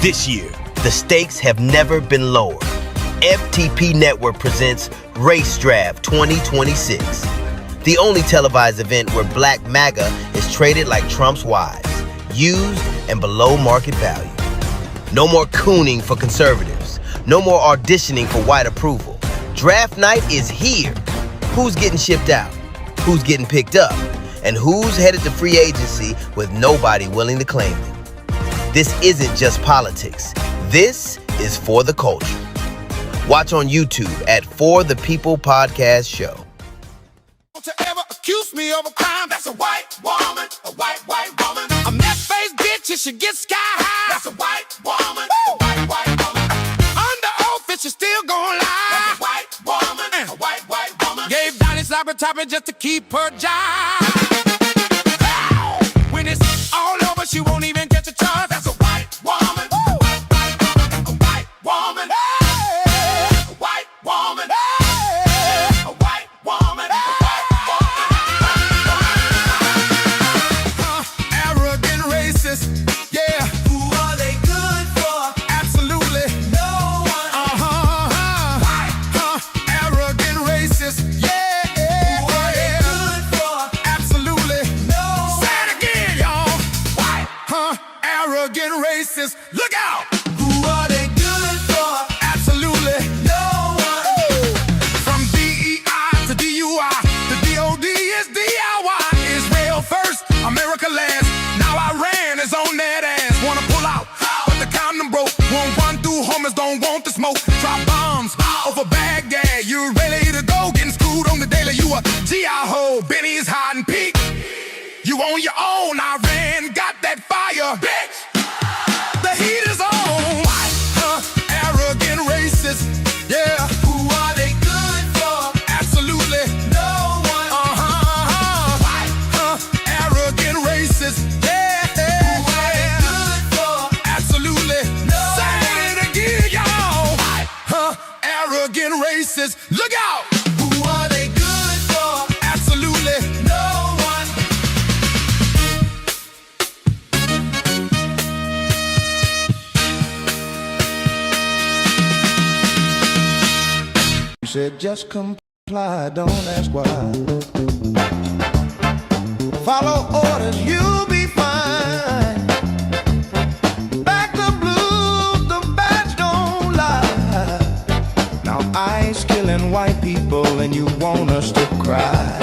This year, the stakes have never been lower. FTP Network presents Race Draft 2026, the only televised event where Black MAGA is traded like Trump's wives, used and below market value. No more cooning for conservatives. No more auditioning for white approval. Draft night is here. Who's getting shipped out? Who's getting picked up? And who's headed to free agency with nobody willing to claim them? This isn't just politics. This is for the culture. Watch on YouTube at For the People Podcast Show. Don't you ever accuse me of a crime? That's a white woman, a white woman. A meth-faced bitch, and she gets sky high. That's a white woman, a white woman. Under oath, and she still gon' lie. That's a white woman, a white woman. Gave Donnie slobber topping just to keep her job. When it's all over, she won't even get a chance. That's a white woman, a white woman. A white woman, a white woman. Arrogant racist, yeah. Who are they good for? Absolutely no one. Arrogant racist, yeah. Who are they good for? Absolutely no one. Say it again, y'all. Arrogant racist, look out. Who are they good for? Absolutely no one. From DEI to DUI, the DOD is DIY. Israel first, America last. Now Iran is on that ass. Wanna pull out, but the condom broke. Won't run through homeless, don't want the smoke. Drop bombs over Baghdad. You ready to go? Getting screwed on the daily. You a GI ho, Benny's hiding peak. You on your own, Iran got that fire, bitch. The heat is on. Arrogant racist, yeah. Who are they good for? Absolutely no one. Arrogant racist, yeah. Who are they good for? Absolutely no one. Say it again, y'all. Arrogant racist, look out. Who are they good for? Absolutely no one. You said just comply, don't ask why. Follow orders, you'll be fine. Back the blues, the bats don't lie. Now ice killing white people and you want us to cry.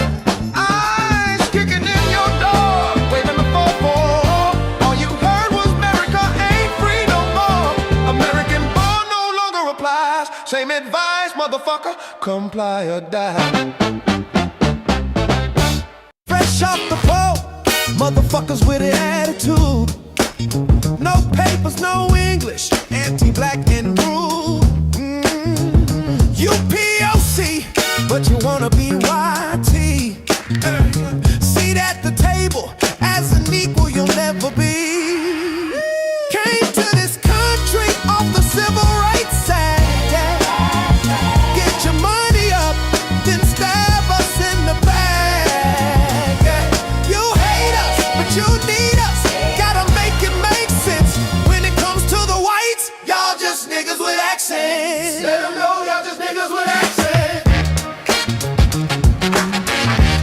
Ice kicking in your door, waving the 4-4. All you heard was America ain't free no more. American born no longer applies. Same advice, motherfucker, comply or die. Fresh off the boat, motherfuckers with an attitude. No papers, no English, anti-black and rude. You POC, but you wanna be YT. Seat at the table, as an equal you'll never be. Came to this country off the civil rights act. Get your money up, then stab us in the back. You hate us, but you need us. Gotta make it make sense. When it comes to the whites, y'all just niggas with accents. Let them know y'all just niggas with accents.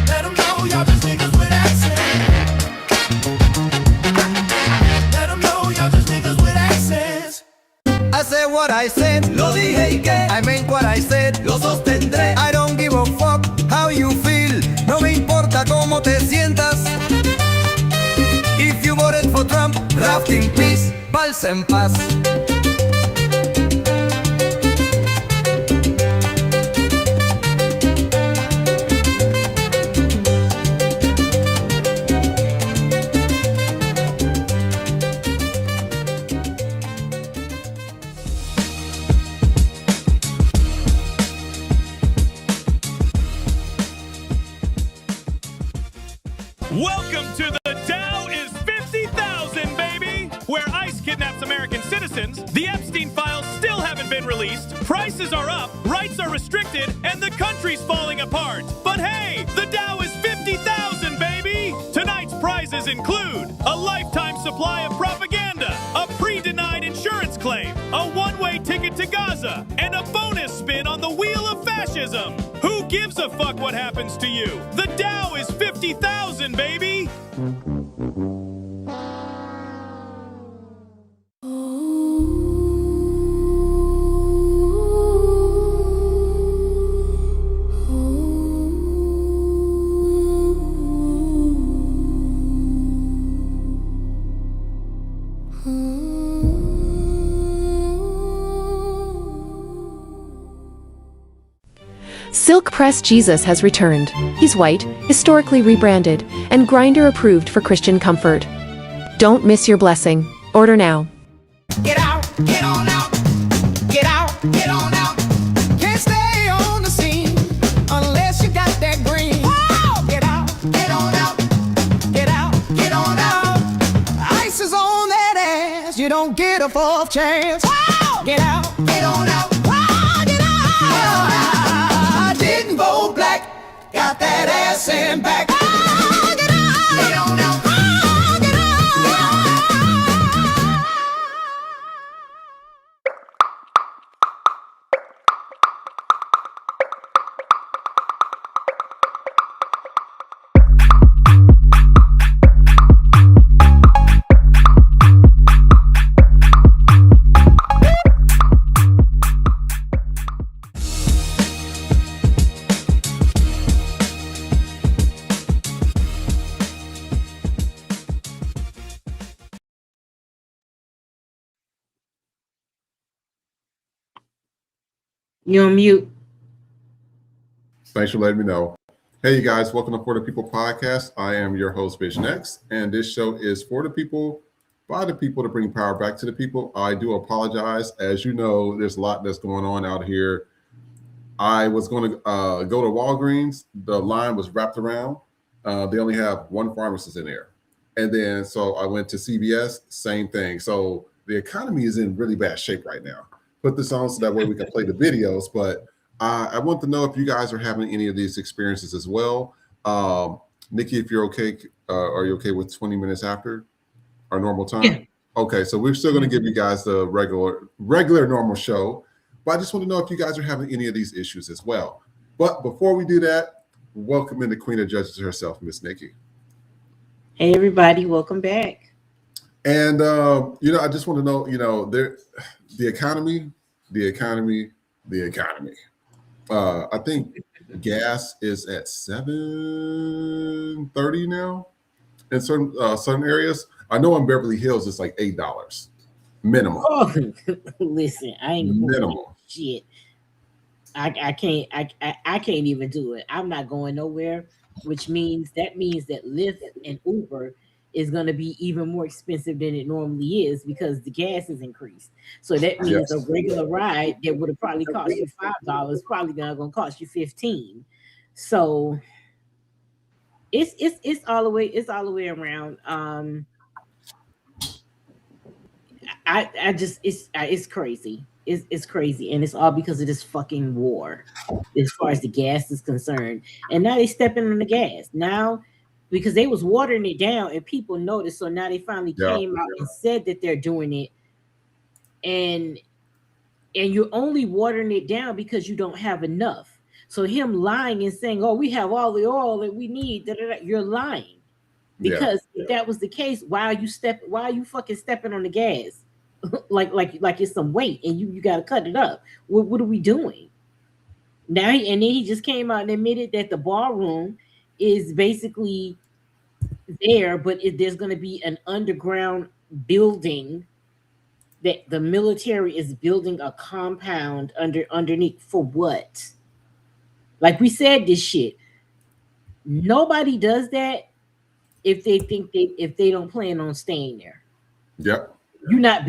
Let them know y'all just niggas with accents. Let them know y'all just niggas with accents. I said what I said, lo dije y que I meant what I said, lo sostendré. I don't give a fuck how you feel, no me importa cómo te sientas. If you voted for Trump, rest in peace, paz en paz. Welcome to the Dow is 50,000, baby! Where ICE kidnaps American citizens, the Epstein files still haven't been released, prices are up, rights are restricted, and the country's falling apart. But hey, the Dow is 50,000, baby! Tonight's prizes include a lifetime supply of propaganda, a pre-denied insurance ticket to Gaza, and a bonus spin on the wheel of fascism. Who gives a fuck what happens to you? The Dow is 50,000, baby! Silk Press Jesus has returned. He's white, historically rebranded, and grinder approved for Christian comfort. Don't miss your blessing. Order now. Get out, get on out. Get out, get on out. Can't stay on the scene unless you got that green. Whoa! Get out, get on out. Get out, get on out. Ice is on that ass. You don't get a fourth chance. Whoa! Get out, get on out. Whoa! Get out. Get on out. Didn't vote black. Got that ass in back. Whoa! Get out. Get on out. Whoa! Get out. You're on mute. Thanks for letting me know. Hey, you guys, welcome to For the People podcast. I am your host, Vision X, and this show is for the people, by the people, to bring power back to the people. I do apologize. As you know, there's a lot that's going on out here. I was going to go to Walgreens. The line was wrapped around. They only have one pharmacist in there. And then, so I went to CVS, same thing. So the economy is in really bad shape right now. Put this on so that way we can play the videos. But I want to know if you guys are having any of these experiences as well. Nikki, if you're okay, are you okay with 20 minutes after our normal time? Yeah. Okay, so we're still going to give you guys the regular normal show. But I just want to know if you guys are having any of these issues as well. But before we do that, welcome in the Queen of Judges herself, Miss Nikki. Hey, everybody. Welcome back. And, I just want to know, the economy. I think gas is at $7.30 now in certain areas. I know in Beverly Hills it's like $8 minimum. Oh, listen, I ain't Minimal. Shit. I can't even do it. I'm not going nowhere, which means that Lyft and Uber is going to be even more expensive than it normally is because the gas is increased. So that means a regular ride that would have probably cost you $5 probably going to cost you $15. So it's all the way around. It's crazy. It's crazy, and it's all because of this fucking war, as far as the gas is concerned. And now they stepping on the gas now because they was watering it down, and people noticed. So now they finally came out and said that they're doing it, and you're only watering it down because you don't have enough. So him lying and saying, "Oh, we have all the oil that we need," you're lying. Because if that was the case, why are you fucking stepping on the gas? like it's some weight and you got to cut it up. What are we doing now? And then he just came out and admitted that the ballroom is basically there, but there's going to be an underground building that the military is building a compound underneath. For what? Like we said, this shit, nobody does that if they don't plan on staying there. Yep. You're not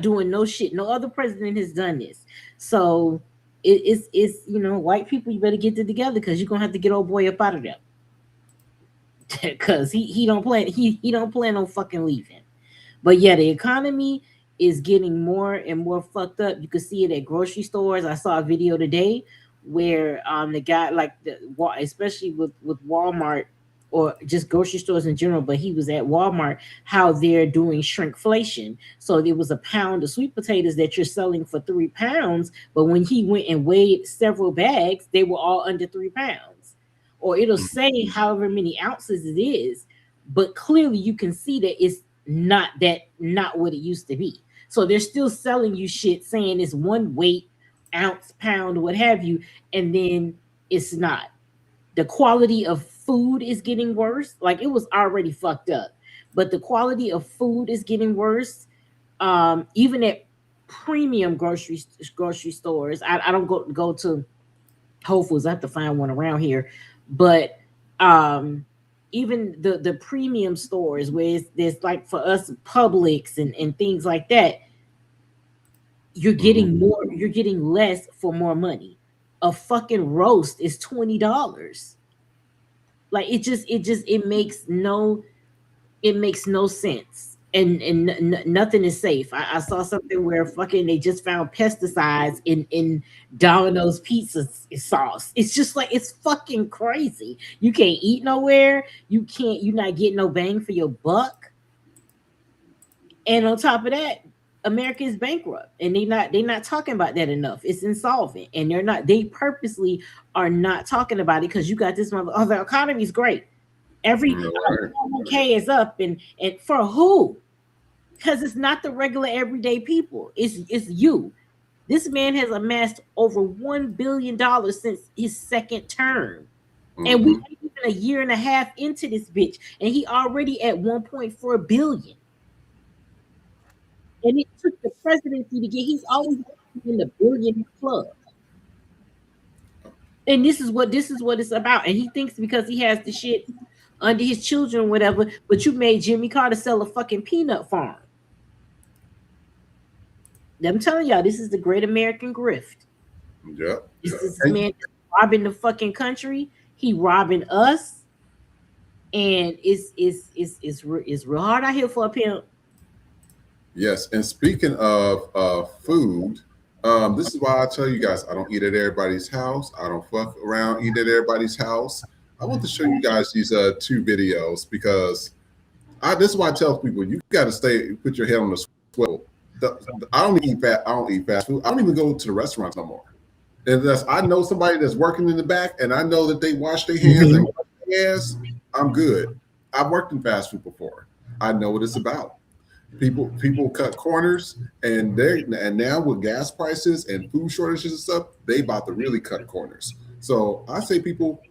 doing no shit. No other president has done this. So it's white people, you better get it together because you're gonna have to get old boy up out of there. Because he don't plan on fucking leaving. But yeah, the economy is getting more and more fucked up. You can see it at grocery stores. I saw a video today where the guy, especially with Walmart, or just grocery stores in general, but he was at Walmart, how they're doing shrinkflation. So there was a pound of sweet potatoes that you're selling for £3, but when he went and weighed several bags, they were all under £3. Or it'll say however many ounces it is, but clearly you can see that it's not what it used to be. So they're still selling you shit saying it's one weight, ounce, pound, what have you, and then it's not. The quality of food is getting worse. Like, it was already fucked up, but the quality of food is getting worse. Even at premium grocery stores, I don't go to Whole Foods. I have to find one around here, but even the premium stores where there's like for us Publix and things like that, you're getting more, you're getting less for more money. A fucking roast is $20. Like, it makes no sense. And nothing is safe. I saw something where fucking they just found pesticides in Domino's pizza sauce. It's just like, it's fucking crazy. You can't eat nowhere. You're not getting no bang for your buck. And on top of that, America is bankrupt, and they're not talking about that enough. It's insolvent, and they purposely are not talking about it, because you got this mother. Oh, the economy is great. Every 401k is up, and for who? Because it's not the regular everyday people. It's you. This man has amassed over $1 billion since his second term, and we ain't even a year and a half into this bitch, and he already at 1.4 billion. And it took the presidency to get. He's always in the billion club. And this is what it's about. And he thinks because he has the shit under his children, whatever. But you made Jimmy Carter sell a fucking peanut farm. I'm telling y'all, this is the great American grift. Yeah. This is the man robbing the fucking country. He robbing us. And it's real hard out here for a pimp. Yes, and speaking of food, this is why I tell you guys, I don't eat at everybody's house. I don't fuck around eat at everybody's house. I want to show you guys these two videos, because this is why I tell people, you got to put your head on the swivel. I don't eat fast food. I don't even go to the restaurants no more. Unless I know somebody that's working in the back, and I know that they wash their hands and wash their ass, I'm good. I've worked in fast food before. I know what it's about. People cut corners, and now with gas prices and food shortages and stuff, they about to really cut corners. So I say, people,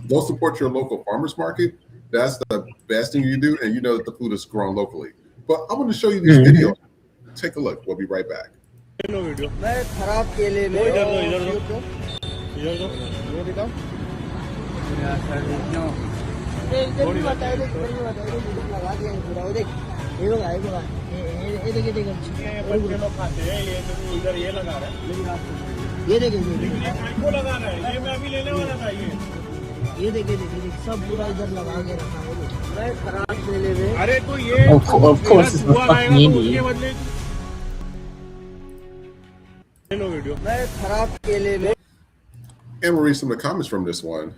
go support your local farmers market. That's the best thing you do, and you know that the food is grown locally. But I want to show you these videos. Take a look. We'll be right back. Of course, it's the fucking Indian. And we'll read some of the comments from this one.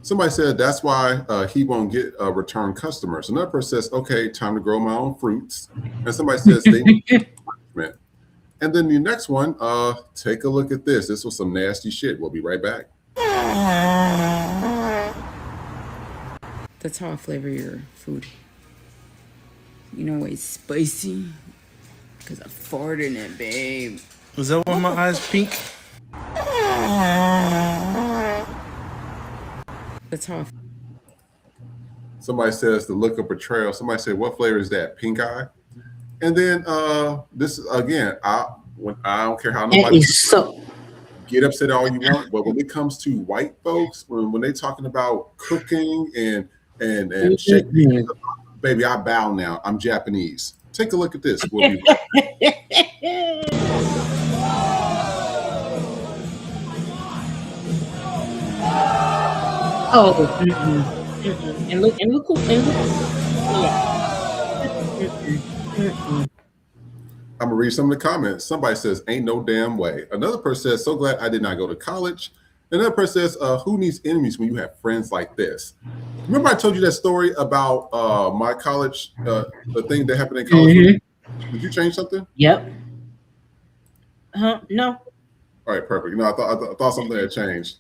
Somebody said that's why he won't get return customers. Another person says, okay, time to grow my own fruits. And somebody says they need punishment. And then the next one, take a look at this. This was some nasty shit. We'll be right back. That's how I flavor your food. You know it's spicy because I farted in it, babe. Was that why my eyes pink? That's how. Somebody says the look of betrayal. Somebody said, what flavor is that? Pink eye. And then this is again, I don't care how nobody get upset all you want, but when it comes to white folks, when they talking about cooking and shaking, baby, I bow now. I'm Japanese. Take a look at this. We'll be right. Oh, and look, I'm gonna read some of the comments. Somebody says, ain't no damn way. Another person says, so glad I did not go to college. Another person says, who needs enemies when you have friends like this? Remember I told you that story about my college, the thing that happened in college? Mm-hmm. Did you change something? Yep. No. All right, perfect. No, I thought something had changed.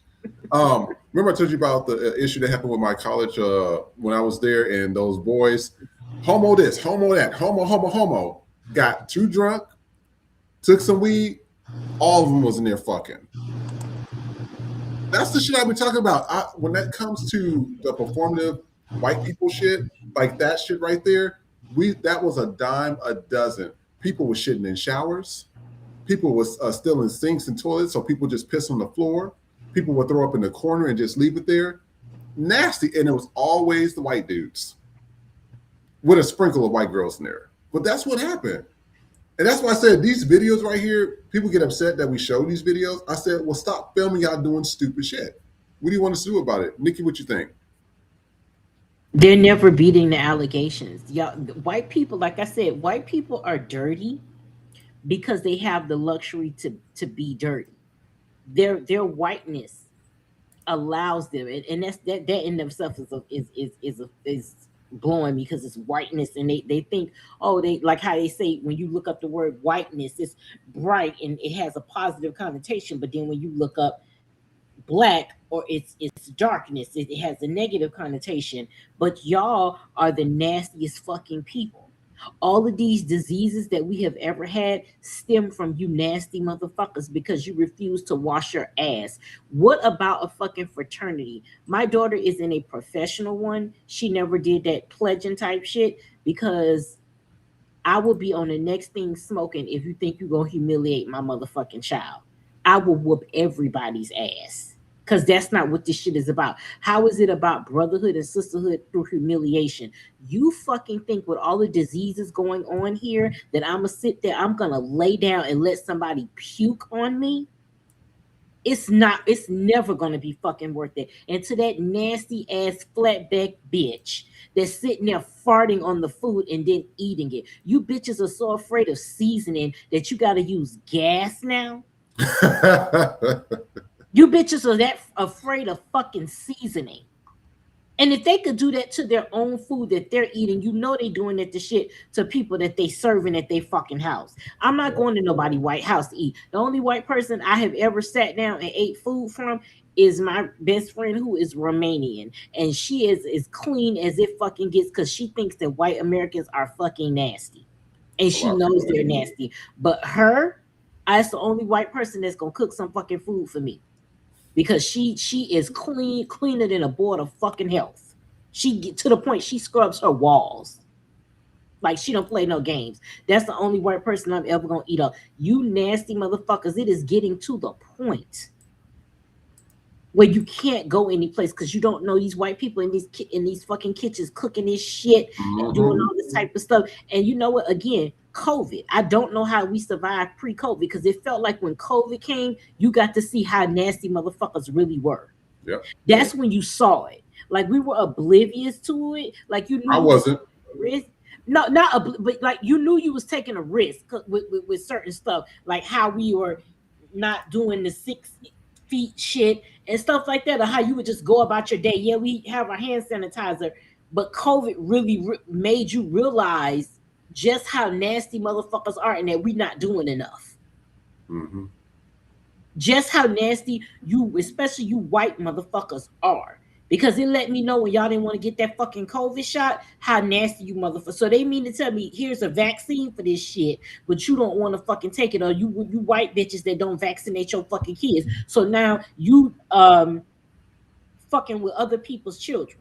Remember I told you about the issue that happened with my college when I was there, and those boys, homo this, homo that, homo, got too drunk, took some weed, all of them was in there fucking. That's the shit I be talking about. When that comes to the performative white people shit, like that shit right there, that was a dime a dozen. People were shitting in showers. People was still in sinks and toilets, so people just piss on the floor. People would throw up in the corner and just leave it there. Nasty, and it was always the white dudes with a sprinkle of white girls in there. But that's what happened. And that's why I said these videos right here, people get upset that we show these videos. I said, well, stop filming y'all doing stupid shit. What do you want us to do about it? Nikki, what you think? They're never beating the allegations. Y'all, white people, like I said, white people are dirty because they have the luxury to be dirty. Their whiteness allows them, and that in themselves is blowing me, because it's whiteness, and they think, oh, they like how they say when you look up the word whiteness, it's bright and it has a positive connotation, but then when you look up black or it's darkness, it has a negative connotation. But y'all are the nastiest fucking people. All of these diseases that we have ever had stem from you nasty motherfuckers because you refuse to wash your ass. What about a fucking fraternity? My daughter is in a professional one. She never did that pledging type shit, because I will be on the next thing smoking if you think you're gonna humiliate my motherfucking child. I will whoop everybody's ass. Because that's not what this shit is about. How is it about brotherhood and sisterhood through humiliation? You fucking think with all the diseases going on here that I'm going to sit there, I'm going to lay down and let somebody puke on me? It's never going to be fucking worth it. And to that nasty ass flatback bitch that's sitting there farting on the food and then eating it. You bitches are so afraid of seasoning that you got to use gas now. You bitches are that afraid of fucking seasoning. And if they could do that to their own food that they're eating, you know they doing that to shit to people that they serving at their fucking house. I'm not going to nobody white house to eat. The only white person I have ever sat down and ate food from is my best friend, who is Romanian. And she is as clean as it fucking gets, because she thinks that white Americans are fucking nasty. And she knows they're nasty. But her, that's the only white person that's going to cook some fucking food for me. Because she is cleaner than a board of fucking health. She get to the point she scrubs her walls. Like she don't play no games. That's the only white person I'm ever gonna eat up. You nasty motherfuckers, it is getting to the point where you can't go any place because you don't know these white people in these fucking kitchens cooking this shit and doing all this type of stuff. And you know what? Again, COVID. I don't know how we survived pre-COVID, because it felt like when COVID came, you got to see how nasty motherfuckers really were. Yep. That's when you saw it. Like we were oblivious to it. Like you knew I wasn't. No, but like you knew you was taking a risk with certain stuff, like how we were not doing the 6 feet shit and stuff like that, or how you would just go about your day. Yeah, we have our hand sanitizer, but COVID really made you realize just how nasty motherfuckers are and that we're not doing enough. Mm-hmm. Just how nasty you, especially you white motherfuckers, are. Because it let me know when y'all didn't want to get that fucking COVID shot, how nasty you motherfuckers. So they mean to tell me, here's a vaccine for this shit, but you don't want to fucking take it, or you white bitches that don't vaccinate your fucking kids. So now you fucking with other people's children.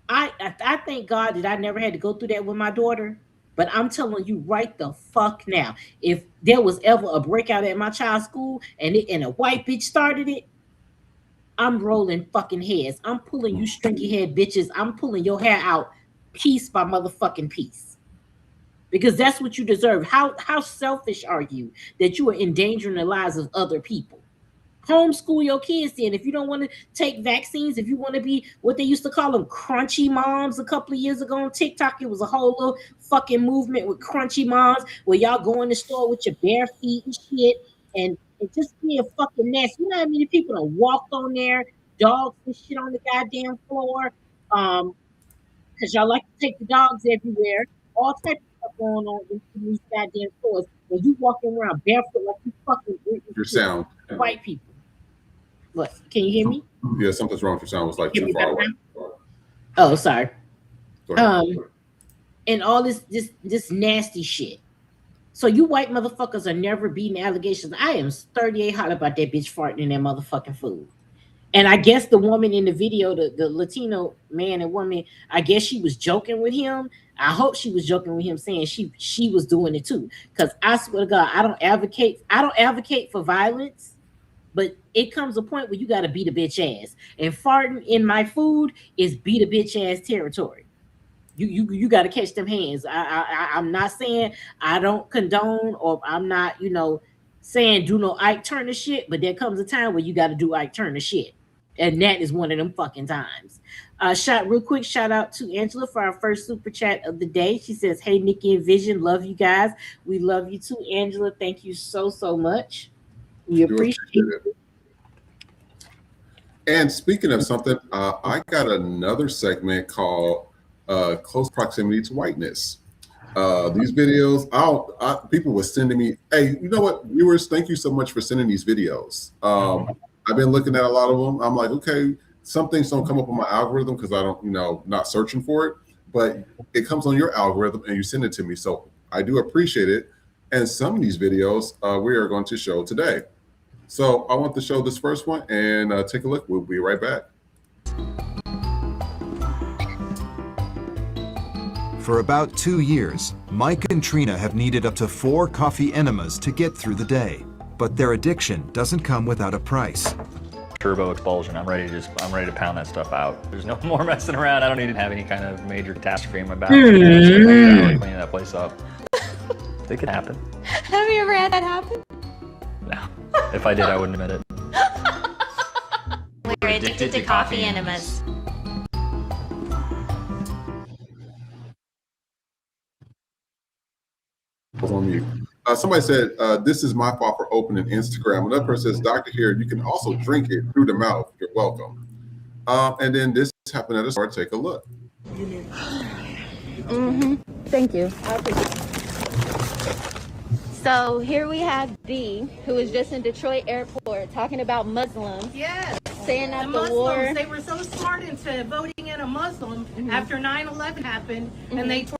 I thank God that I never had to go through that with my daughter. But I'm telling you right the fuck now, if there was ever a breakout at my child's school and a white bitch started it, I'm rolling fucking heads. I'm pulling you stringy head bitches. I'm pulling your hair out piece by motherfucking piece. Because that's what you deserve. How selfish are you that you are endangering the lives of other people? Homeschool your kids then. If you don't want to take vaccines, if you want to be what they used to call them crunchy moms a couple of years ago on TikTok, it was a whole little fucking movement with crunchy moms where y'all go in the store with your bare feet and shit and and just being fucking nasty. You know how many people have walked on there, dogs and shit on the goddamn floor. Because y'all like to take the dogs everywhere. All types of stuff going on in these goddamn stores. When you walking around barefoot like you fucking Your sound. white people. What? Can you hear me? Yeah, something's wrong with your sound. It was like too far away. Oh, sorry. Go ahead. And all this nasty shit. So you white motherfuckers are never beating allegations. I am 38 hot about that bitch farting in that motherfucking food. And I guess the woman in the video, the Latino man and woman, I guess she was joking with him. I hope she was joking with him, saying she was doing it too. Because I swear to God, I don't advocate for violence, but it comes a point where you got to beat a bitch ass. And farting in my food is beat a bitch ass territory. You got to catch them hands. I'm not saying I don't condone, or I'm not saying do no Ike Turner shit, but there comes a time where you got to do Ike Turner shit. And that is one of them fucking times. Real quick shout out to Angela for our first super chat of the day. She says, "Hey Nikki and Vision, love you guys. We love you too, Angela. Thank you so much. We appreciate it." And speaking of something, I got another segment called "Close Proximity to Whiteness." These videos, people were sending me. Hey, you know what, viewers? Thank you so much for sending these videos. I've been looking at a lot of them. I'm like, okay, some things don't come up on my algorithm because I don't, not searching for it, but it comes on your algorithm and you send it to me. So I do appreciate it. And some of these videos we are going to show today. So I want to show this first one and take a look. We'll be right back. For about 2 years, Mike and Trina have needed up to 4 coffee enemas to get through the day. But their addiction doesn't come without a price. Turbo expulsion. I'm ready to pound that stuff out. There's no more messing around. I don't need to have any kind of major catastrophe in my back. Cleaning that place up. It could happen. Have you ever had that happen? No. If I did, I wouldn't admit it. We're addicted to coffee enemas. On mute. Somebody said, "This is my fault for opening Instagram." Another person says, "Dr. Here, you can also drink it through the mouth. You're welcome." And then this happened at a store. Take a look. Thank you. So here we have B, who was just in Detroit airport talking about Muslims. Yes. Saying that the Muslims, war. they were so smart into voting in a Muslim after 9/11 happened, and they tore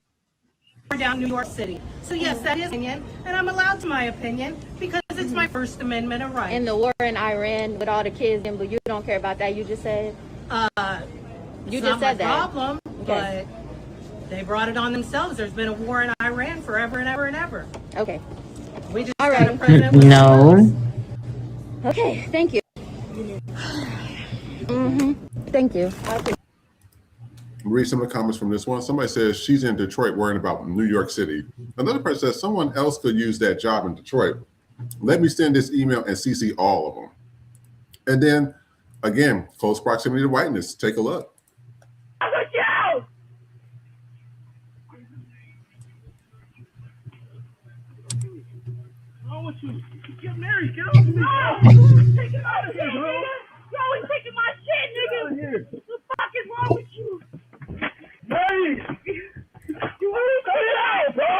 down New York City. So yes, that is opinion, and I'm allowed to my opinion because it's my First Amendment of right. And the war in Iran with all the kids, but you don't care about that. You just said. You just said that. Problem, okay. But they brought it on themselves. There's been a war in Iran forever and ever and ever. Okay. We just all got a right. president with No. Okay. Thank you. Thank you. Read some of the comments from this one. Somebody says she's in Detroit worrying about New York City. Another person says someone else could use that job in Detroit. Let me send this email and CC all of them. And then again, close proximity to whiteness. Take a look. Get married, get off of me. No! Take it out of here, bro. Yo, he's taking my shit, nigga. What the fuck is wrong with you? Hey! You always cut it out, bro.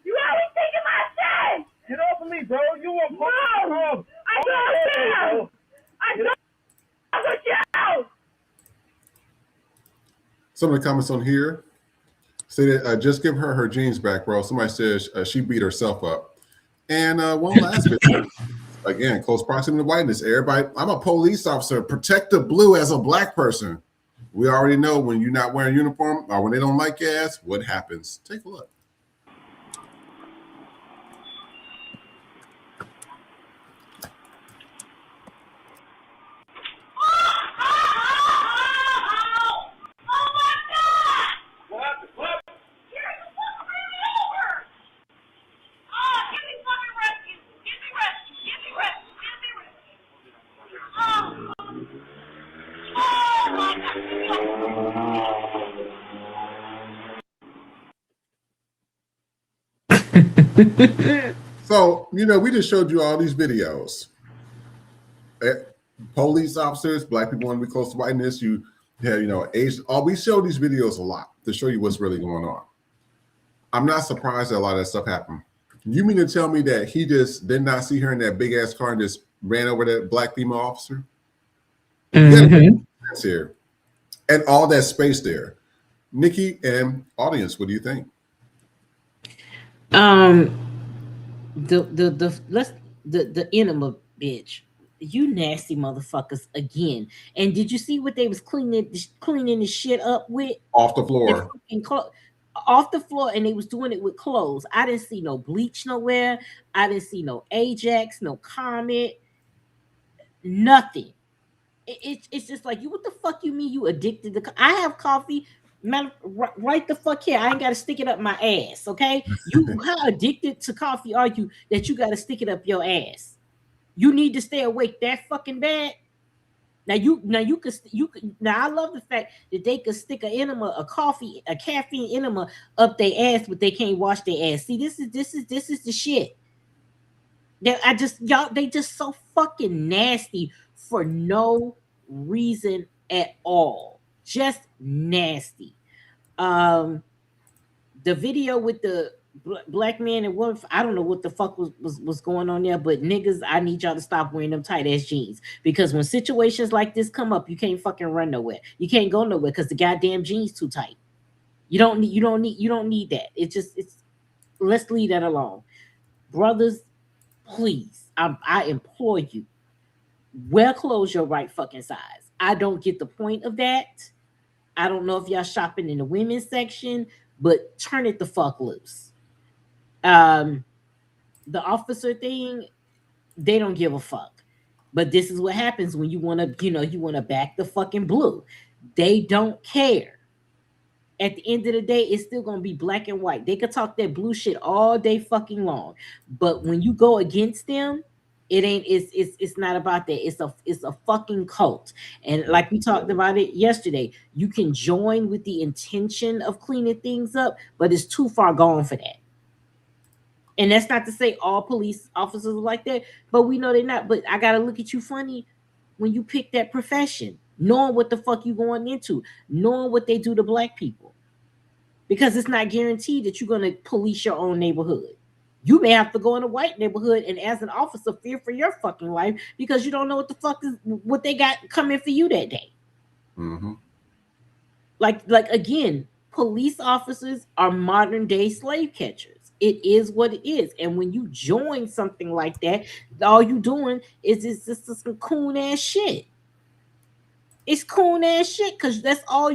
You always taking my shit. Get off of me, bro. You want to no! I know him. I know with you. Some of the comments on here say that just give her jeans back, bro. Somebody says she beat herself up. And one last bit. Again, close proximity to whiteness. Everybody, I'm a police officer. Protect the blue as a black person. We already know when you're not wearing a uniform or when they don't like your ass, what happens. Take a look. So, we just showed you all these videos. Police officers, black people want to be close to whiteness. You have, Asian. We show these videos a lot to show you what's really going on. I'm not surprised that a lot of that stuff happened. You mean to tell me that he just did not see her in that big ass car and just ran over that black female officer? That's here. And all that space there. Nikki and audience, what do you think? The enema bitch, you nasty motherfuckers again. And did you see what they was cleaning the shit up with? Off the floor. Off the floor, and they was doing it with clothes. I didn't see no bleach nowhere. I didn't see no Ajax, no Comet, nothing. It's just like, you, what the fuck you mean you addicted to? I have coffee. Right the fuck here. I ain't got to stick it up my ass, okay? How addicted to coffee are you that you got to stick it up your ass? You need to stay awake that fucking bad. Now I love the fact that they could stick a caffeine enema up their ass, but they can't wash their ass. See, this is the shit. That they just so fucking nasty for no reason at all. Just nasty. The video with the black man and woman, I don't know what the fuck was going on there, but niggas, I need y'all to stop wearing them tight ass jeans, because when situations like this come up, you can't fucking run nowhere. You can't go nowhere because the goddamn jeans too tight. You don't need that. Let's leave that alone. Brothers, please, I implore you, wear clothes your right fucking size. I don't get the point of that. I don't know if y'all shopping in the women's section, but turn it the fuck loose. The officer thing, they don't give a fuck. But this is what happens when you want to back the fucking blue. They don't care. At the end of the day, it's still gonna be black and white. They could talk that blue shit all day fucking long, but when you go against them, it's not about that. It's a fucking cult. And like we talked about it yesterday, you can join with the intention of cleaning things up, but it's too far gone for that. And that's not to say all police officers are like that, but we know they're not. But I gotta look at you funny when you pick that profession, knowing what the fuck you going into, knowing what they do to black people, because it's not guaranteed that you're gonna police your own neighborhood. You may have to go in a white neighborhood and, as an officer, fear for your fucking life because you don't know what the fuck is what they got coming for you that day. Mm-hmm. Like again, police officers are modern day slave catchers. It is what it is. And when you join something like that, all you doing is just some coon ass shit. It's coon ass shit, because that's all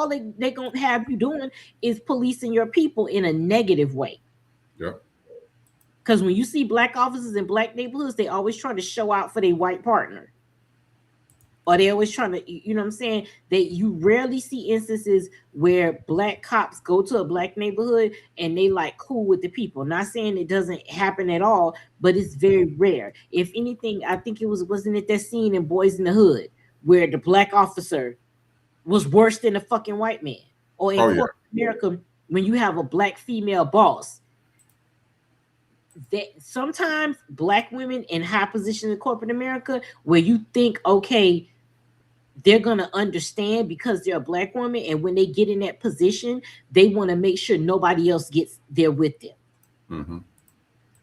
they gonna have you doing is policing your people in a negative way. Yep. Because when you see black officers in black neighborhoods, they always try to show out for their white partner. Or they always trying to, you know what I'm saying? You rarely see instances where black cops go to a black neighborhood and they like cool with the people. Not saying it doesn't happen at all, but it's very rare. If anything, I think wasn't it that scene in Boys in the Hood where the black officer was worse than the fucking white man? Or in corporate America, when you have a black female boss, that sometimes black women in high positions in corporate America, where you think, okay, they're gonna understand because they're a black woman, and when they get in that position, they want to make sure nobody else gets there with them. Mm-hmm.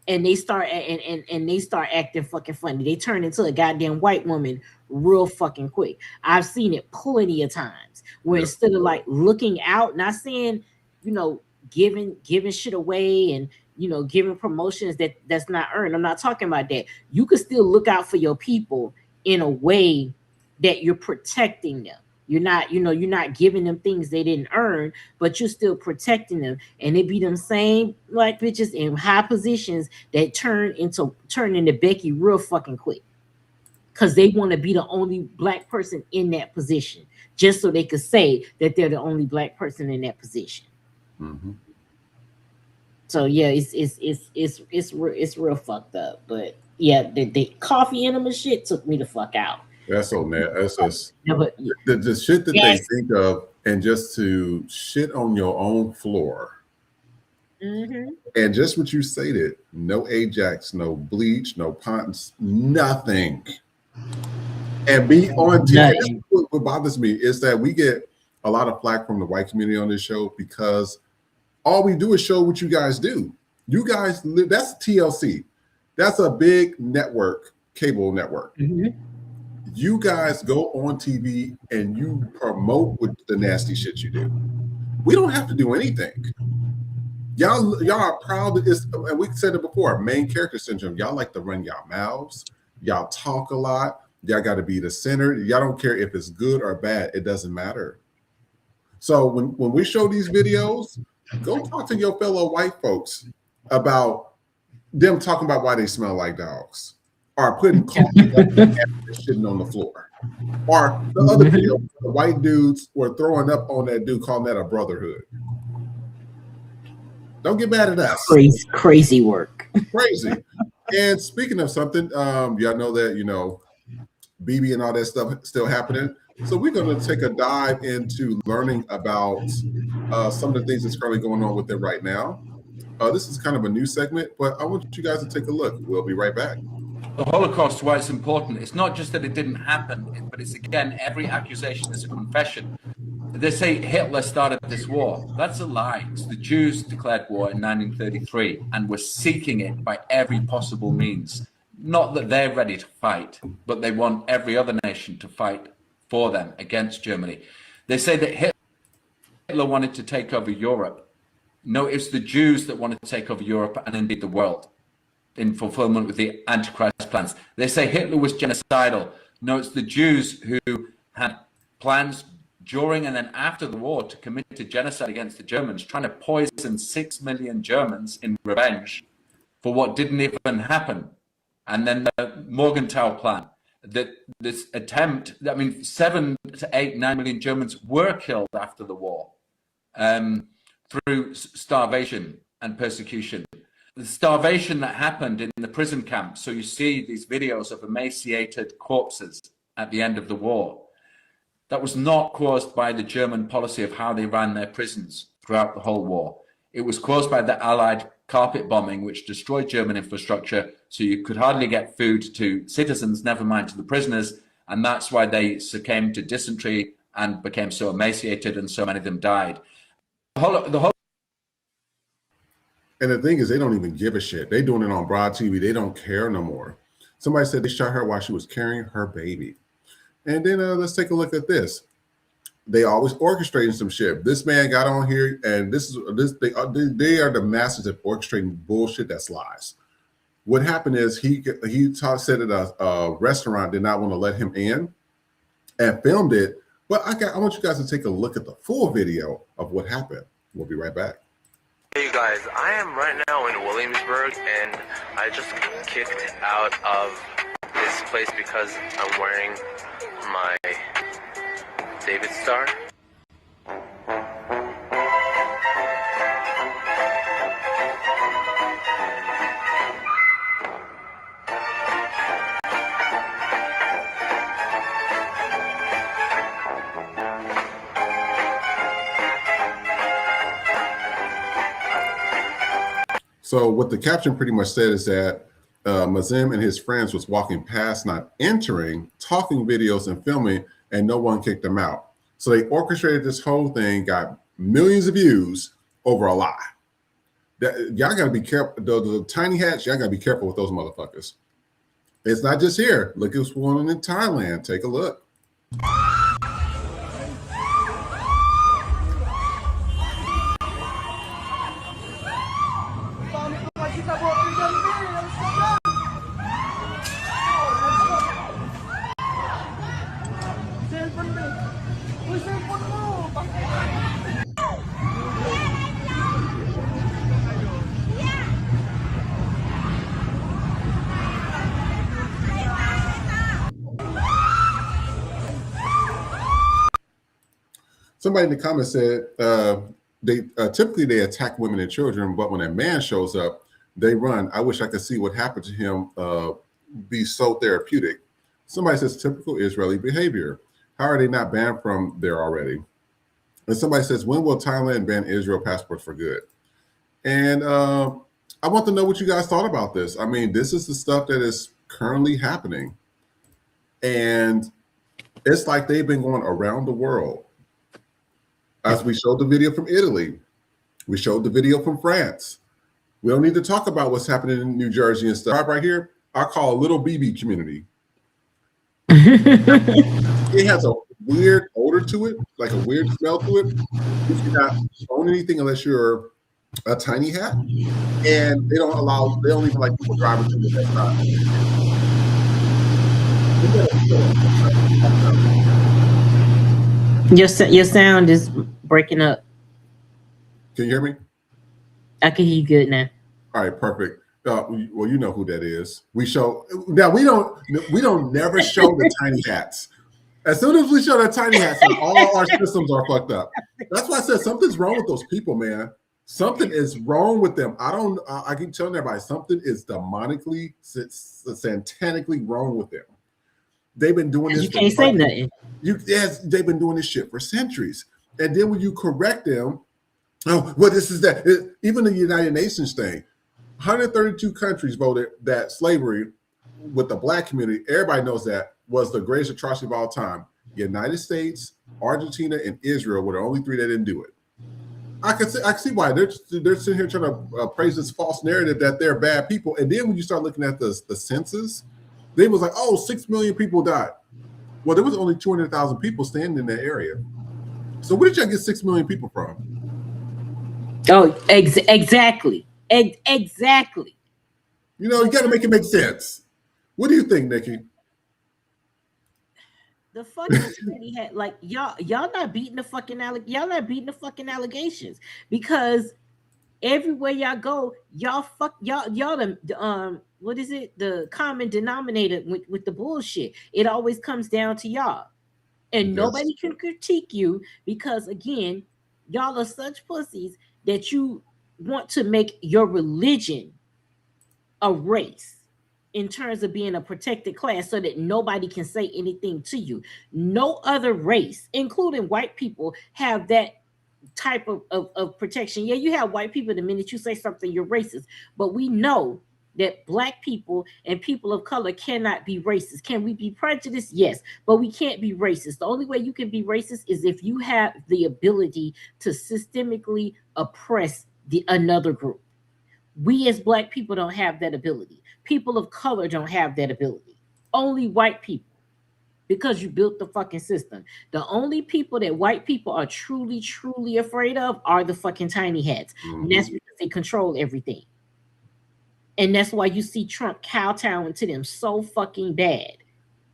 And they start and they start acting fucking funny. They turn into a goddamn white woman real fucking quick. I've seen it plenty of times where instead of like looking out, not saying, giving shit away and giving promotions that's not earned. I'm not talking about that. You could still look out for your people in a way that you're protecting them. You're not giving them things they didn't earn, but you're still protecting them. And it be them same black bitches in high positions that turn into Becky real fucking quick. Because they want to be the only black person in that position, just so they could say that they're the only black person in that position. Mm-hmm. So yeah, it's real fucked up. But yeah, the coffee enema shit took me the fuck out. That's so mad. That's just the shit that they think of, and just to shit on your own floor. And just what you stated, no Ajax, no bleach, no Ponds, nothing. And be on TV. This is what bothers me is that we get a lot of flack from the white community on this show because all we do is show what you guys do. You guys, that's TLC. That's a big network, cable network. You guys go on TV and you promote with the nasty shit you do. We don't have to do anything. Y'all are proud of this, and we said it before, main character syndrome. Y'all like to run y'all mouths. Y'all talk a lot. Y'all got to be the center. Y'all don't care if it's good or bad. It doesn't matter. So when we show these videos, go talk to your fellow white folks about them talking about why they smell like dogs, or putting coffee up and shitting on the floor, or the other video, the white dudes were throwing up on that dude, calling that a brotherhood. Don't get mad at us. Crazy work. Crazy. And speaking of something, y'all know that, you know, BB and all that stuff still happening. So we're going to take a dive into learning about some of the things that's currently going on with it right now. This is kind of a new segment, but I want you guys to take a look. We'll be right back. The Holocaust, why it's important, it's not just that it didn't happen, but it's, again, every accusation is a confession. They say Hitler started this war. That's a lie. It's the Jews declared war in 1933 and were seeking it by every possible means. Not that they're ready to fight, but they want every other nation to fight for them against Germany. They say that Hitler wanted to take over Europe. No, it's the Jews that wanted to take over Europe and indeed the world in fulfillment with the Antichrist plans. They say Hitler was genocidal. No, it's the Jews who had plans during and then after the war to commit to genocide against the Germans, trying to poison 6 million Germans in revenge for what didn't even happen. And then the Morgenthau plan, that this attempt, I mean, 7 to 8, 9 million Germans were killed after the war through starvation and persecution. The starvation that happened in the prison camps. So you see these videos of emaciated corpses at the end of the war. That was not caused by the German policy of how they ran their prisons throughout the whole war. It was caused by the Allied carpet bombing, which destroyed German infrastructure, so you could hardly get food to citizens, never mind to the prisoners, and that's why they succumbed to dysentery and became so emaciated, and so many of them died. And the thing is, they don't even give a shit. They're doing it on broad TV. They don't care no more. Somebody said they shot her while she was carrying her baby. And then let's take a look at this. They always orchestrating some shit. This man got on here, and they are the masters of orchestrating bullshit that's lies. What happened is he said that a restaurant did not want to let him in, and filmed it. But I want you guys to take a look at the full video of what happened. We'll be right back. Hey you guys, I am right now in Williamsburg, and I just kicked out of this place because I'm wearing my David Star. So what the caption pretty much said is that Mazim and his friends was walking past, not entering, talking videos and filming, and no one kicked them out. So they orchestrated this whole thing, got millions of views over a lie. Y'all got to be careful. The tiny hats, y'all got to be careful with those motherfuckers. It's not just here. Look at what's going on in Thailand. Take a look. Somebody in the comments said they typically they attack women and children, but when a man shows up, they run. I wish I could see what happened to him be so therapeutic. Somebody says typical Israeli behavior. How are they not banned from there already? And somebody says, when will Thailand ban Israel passports for good? And I want to know what you guys thought about this. I mean, this is the stuff that is currently happening. And it's like they've been going around the world. As we showed the video from Italy, we showed the video from France. We don't need to talk about what's happening in New Jersey and stuff. Right here, I call a little BB community. It has a weird odor to it, like a weird smell to it. You cannot own anything unless you're a tiny hat, and they don't even like people driving through the side. Your sound is breaking up. Can you hear me? I can hear you good now. All right, perfect. Well, you know who that is. We don't never show the tiny hats. As soon as we show the tiny hats, all our systems are fucked up. That's why I said something's wrong with those people, man. Something is wrong with them. I keep telling everybody something is demonically, satanically wrong with them. They've been doing this. You can't say nothing. Yes, they've been doing this shit for centuries. And then when you correct them, oh, well, this is that. Even the United Nations thing, 132 countries voted that slavery with the black community, everybody knows that, was the greatest atrocity of all time. United States, Argentina, and Israel were the only three that didn't do it. I can see why they're sitting here trying to praise this false narrative that they're bad people. And then when you start looking at the census, they was like, oh, 6 million people died. Well, there was only 200,000 people standing in that area. So where did y'all get 6 million people from? Oh, exactly. Exactly. You know, you got to make it make sense. What do you think, Nikki? The fucking city had like y'all not beating the fucking allegations because everywhere y'all go, y'all the what is it? The common denominator with the bullshit. It always comes down to y'all. And yes. Nobody can critique you because again, y'all are such pussies that you want to make your religion a race in terms of being a protected class so that nobody can say anything to you. No other race, including white people, have that type of protection. Yeah, you have white people, the minute you say something, you're racist. But we know that black people and people of color cannot be racist. Can we be prejudiced? Yes, but we can't be racist. The only way you can be racist is if you have the ability to systemically oppress another group. We as black people don't have that ability. People of color don't have that ability. Only white people, because you built the fucking system. The only people that white people are truly, truly afraid of are the fucking tiny hats. Mm-hmm. And that's because they control everything. And that's why you see Trump kowtowing to them so fucking bad.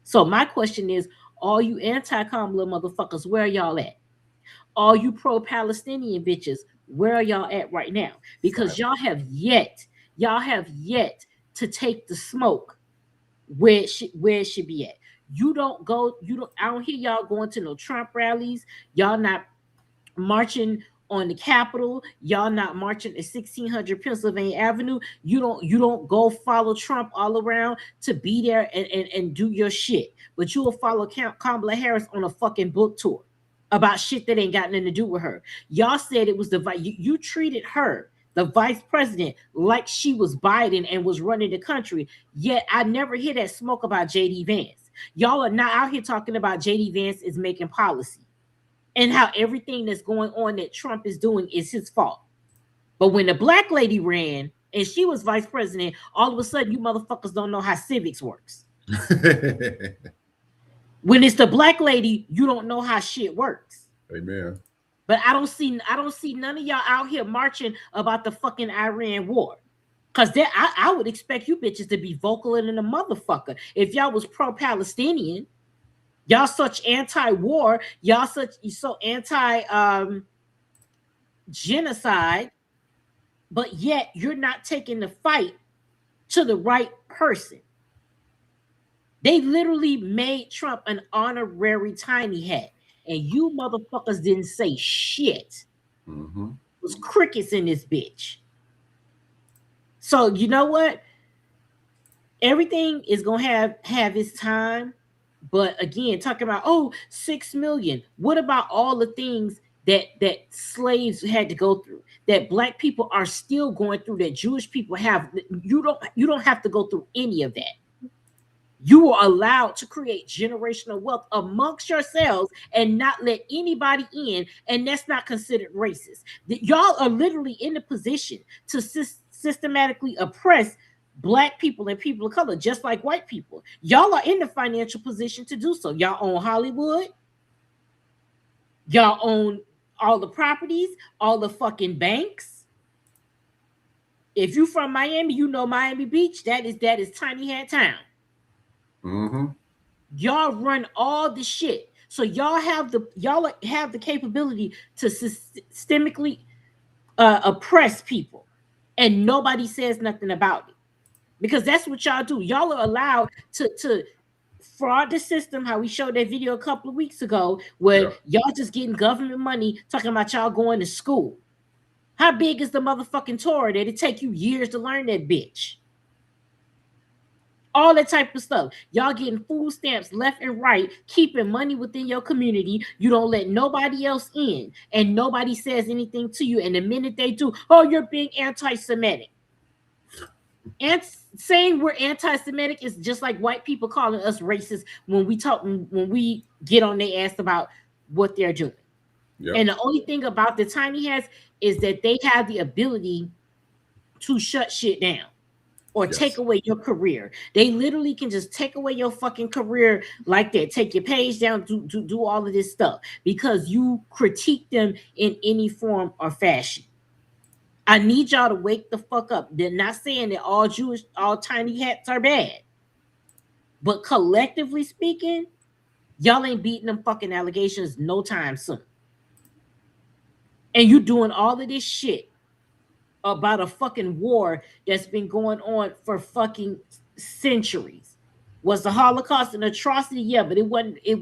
So my question is, all you anti-Kamala motherfuckers, where are y'all at? All you pro-Palestinian bitches, where are y'all at right now? Because y'all have yet to take the smoke where it should be at. I don't hear y'all going to no Trump rallies. Y'all not marching on the Capitol. Y'all not marching at 1600 Pennsylvania Avenue. You don't go follow Trump all around to be there and do your shit. But you will follow Kamala Harris on a fucking book tour about shit that ain't got nothing to do with her. Y'all said it was you treated her, the vice president, like she was Biden and was running the country. Yet I never hear that smoke about JD Vance. Y'all are not out here talking about JD Vance is making policy and how everything that's going on that Trump is doing is his fault. But when the black lady ran and she was vice president, all of a sudden you motherfuckers don't know how civics works. When it's the black lady, you don't know how shit works. Amen. But I don't see none of y'all out here marching about the fucking Iran war. Because I would expect you bitches to be vocaler than a motherfucker. If y'all was pro-Palestinian, y'all such anti-war, y'all so anti-genocide, but yet you're not taking the fight to the right person. They literally made Trump an honorary tiny hat. And you motherfuckers didn't say shit. Mm-hmm. It was crickets in this bitch. So you know what? Everything is going to have its time. But again, talking about, 6 million. What about all the things that slaves had to go through, that black people are still going through, that Jewish people have. You don't have to go through any of that. You are allowed to create generational wealth amongst yourselves and not let anybody in, and that's not considered racist. Y'all are literally in the position to systematically oppress black people and people of color, just like white people. Y'all are in the financial position to do so. Y'all own Hollywood. Y'all own all the properties, all the fucking banks. If you from Miami, you know Miami Beach. That is tiny hat town. Mm-hmm. Y'all run all the shit, so y'all have the capability to systemically oppress people, and nobody says nothing about it, because that's what y'all do. Y'all are allowed to fraud the system. How we showed that video a couple of weeks ago, where y'all just getting government money, talking about y'all going to school. How big is the motherfucking Torah that it take you years to learn that bitch? All that type of stuff. Y'all getting food stamps left and right, keeping money within your community. You don't let nobody else in, and nobody says anything to you. And the minute they do, oh, you're being anti-Semitic. And saying we're anti-Semitic is just like white people calling us racist when we get on their ass about what they're doing. Yep. And the only thing about the tiny hats is that they have the ability to shut shit down. Or take away your career. They literally can just take away your fucking career like that. Take your page down, do all of this stuff because you critique them in any form or fashion. I need y'all to wake the fuck up. They're not saying that all tiny hats are bad. But collectively speaking, y'all ain't beating them fucking allegations no time soon. And you doing all of this shit about a fucking war that's been going on for fucking centuries. Was the Holocaust an atrocity? Yeah, but it wasn't. It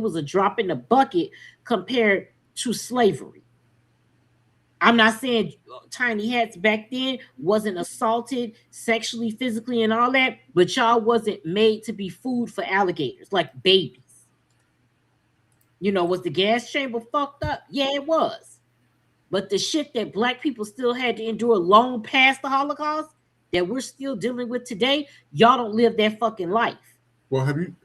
was a drop in the bucket compared to slavery. I'm not saying tiny hats back then wasn't assaulted sexually, physically, and all that, but y'all wasn't made to be food for alligators like babies. You know, was the gas chamber fucked up? Yeah, it was. But the shit that black people still had to endure long past the Holocaust that we're still dealing with today, y'all don't live that fucking life. Well, have you?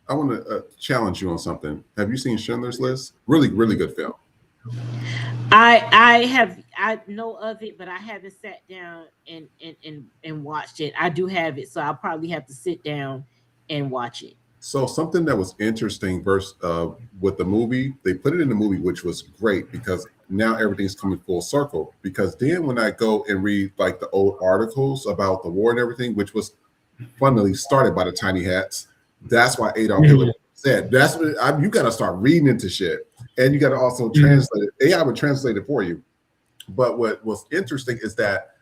I want to challenge you on something. Have you seen Schindler's List? Really, really good film. I know of it, but I haven't sat down and watched it. I do have it, so I'll probably have to sit down and watch it. So something that was interesting with the movie, they put it in the movie, which was great because now everything's coming full circle. Because then when I go and read like the old articles about the war and everything, which was funnily started by the tiny hats, that's why Adolf Hitler said, that's what you got to start reading into shit. And you got to also translate it. AI would translate it for you. But what was interesting is that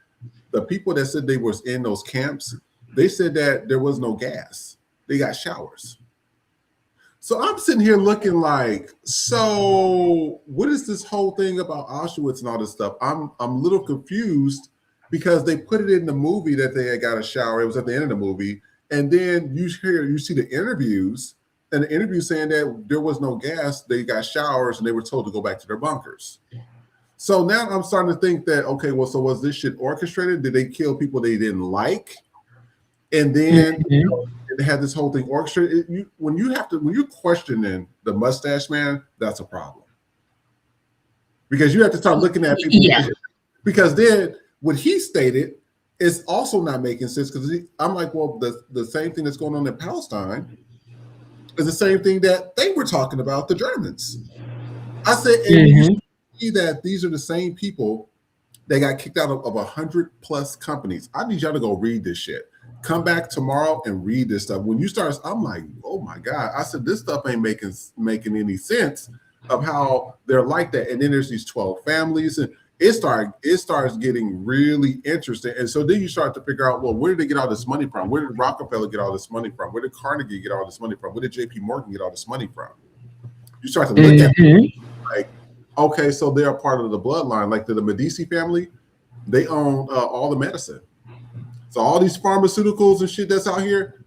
the people that said they was in those camps, they said that there was no gas. They got showers. So I'm sitting here looking like, so what is this whole thing about Auschwitz and all this stuff? I'm a little confused because they put it in the movie that they had got a shower. It was at the end of the movie. And then you see the interviews, and the interview saying that there was no gas, they got showers, and they were told to go back to their bunkers. So now I'm starting to think that, okay, well, so was this shit orchestrated? Did they kill people they didn't like? And then they had this whole thing orchestrated. When you're questioning the mustache man, that's a problem. Because you have to start looking at people. Yeah. Because then what he stated is also not making sense. Because I'm like, well, the same thing that's going on in Palestine is the same thing that they were talking about, the Germans. I said, and you see that these are the same people that got kicked out of 100+ companies. I need y'all to go read this shit. Come back tomorrow and read this stuff. When you start, I'm like, oh my God. I said, this stuff ain't making any sense of how they're like that. And then there's these 12 families, and it starts getting really interesting. And so then you start to figure out, well, where did they get all this money from? Where did Rockefeller get all this money from? Where did Carnegie get all this money from? Where did JP Morgan get all this money from? You start to look at it like, okay, so they're a part of the bloodline. Like the Medici family, they own all the medicine. So all these pharmaceuticals and shit that's out here,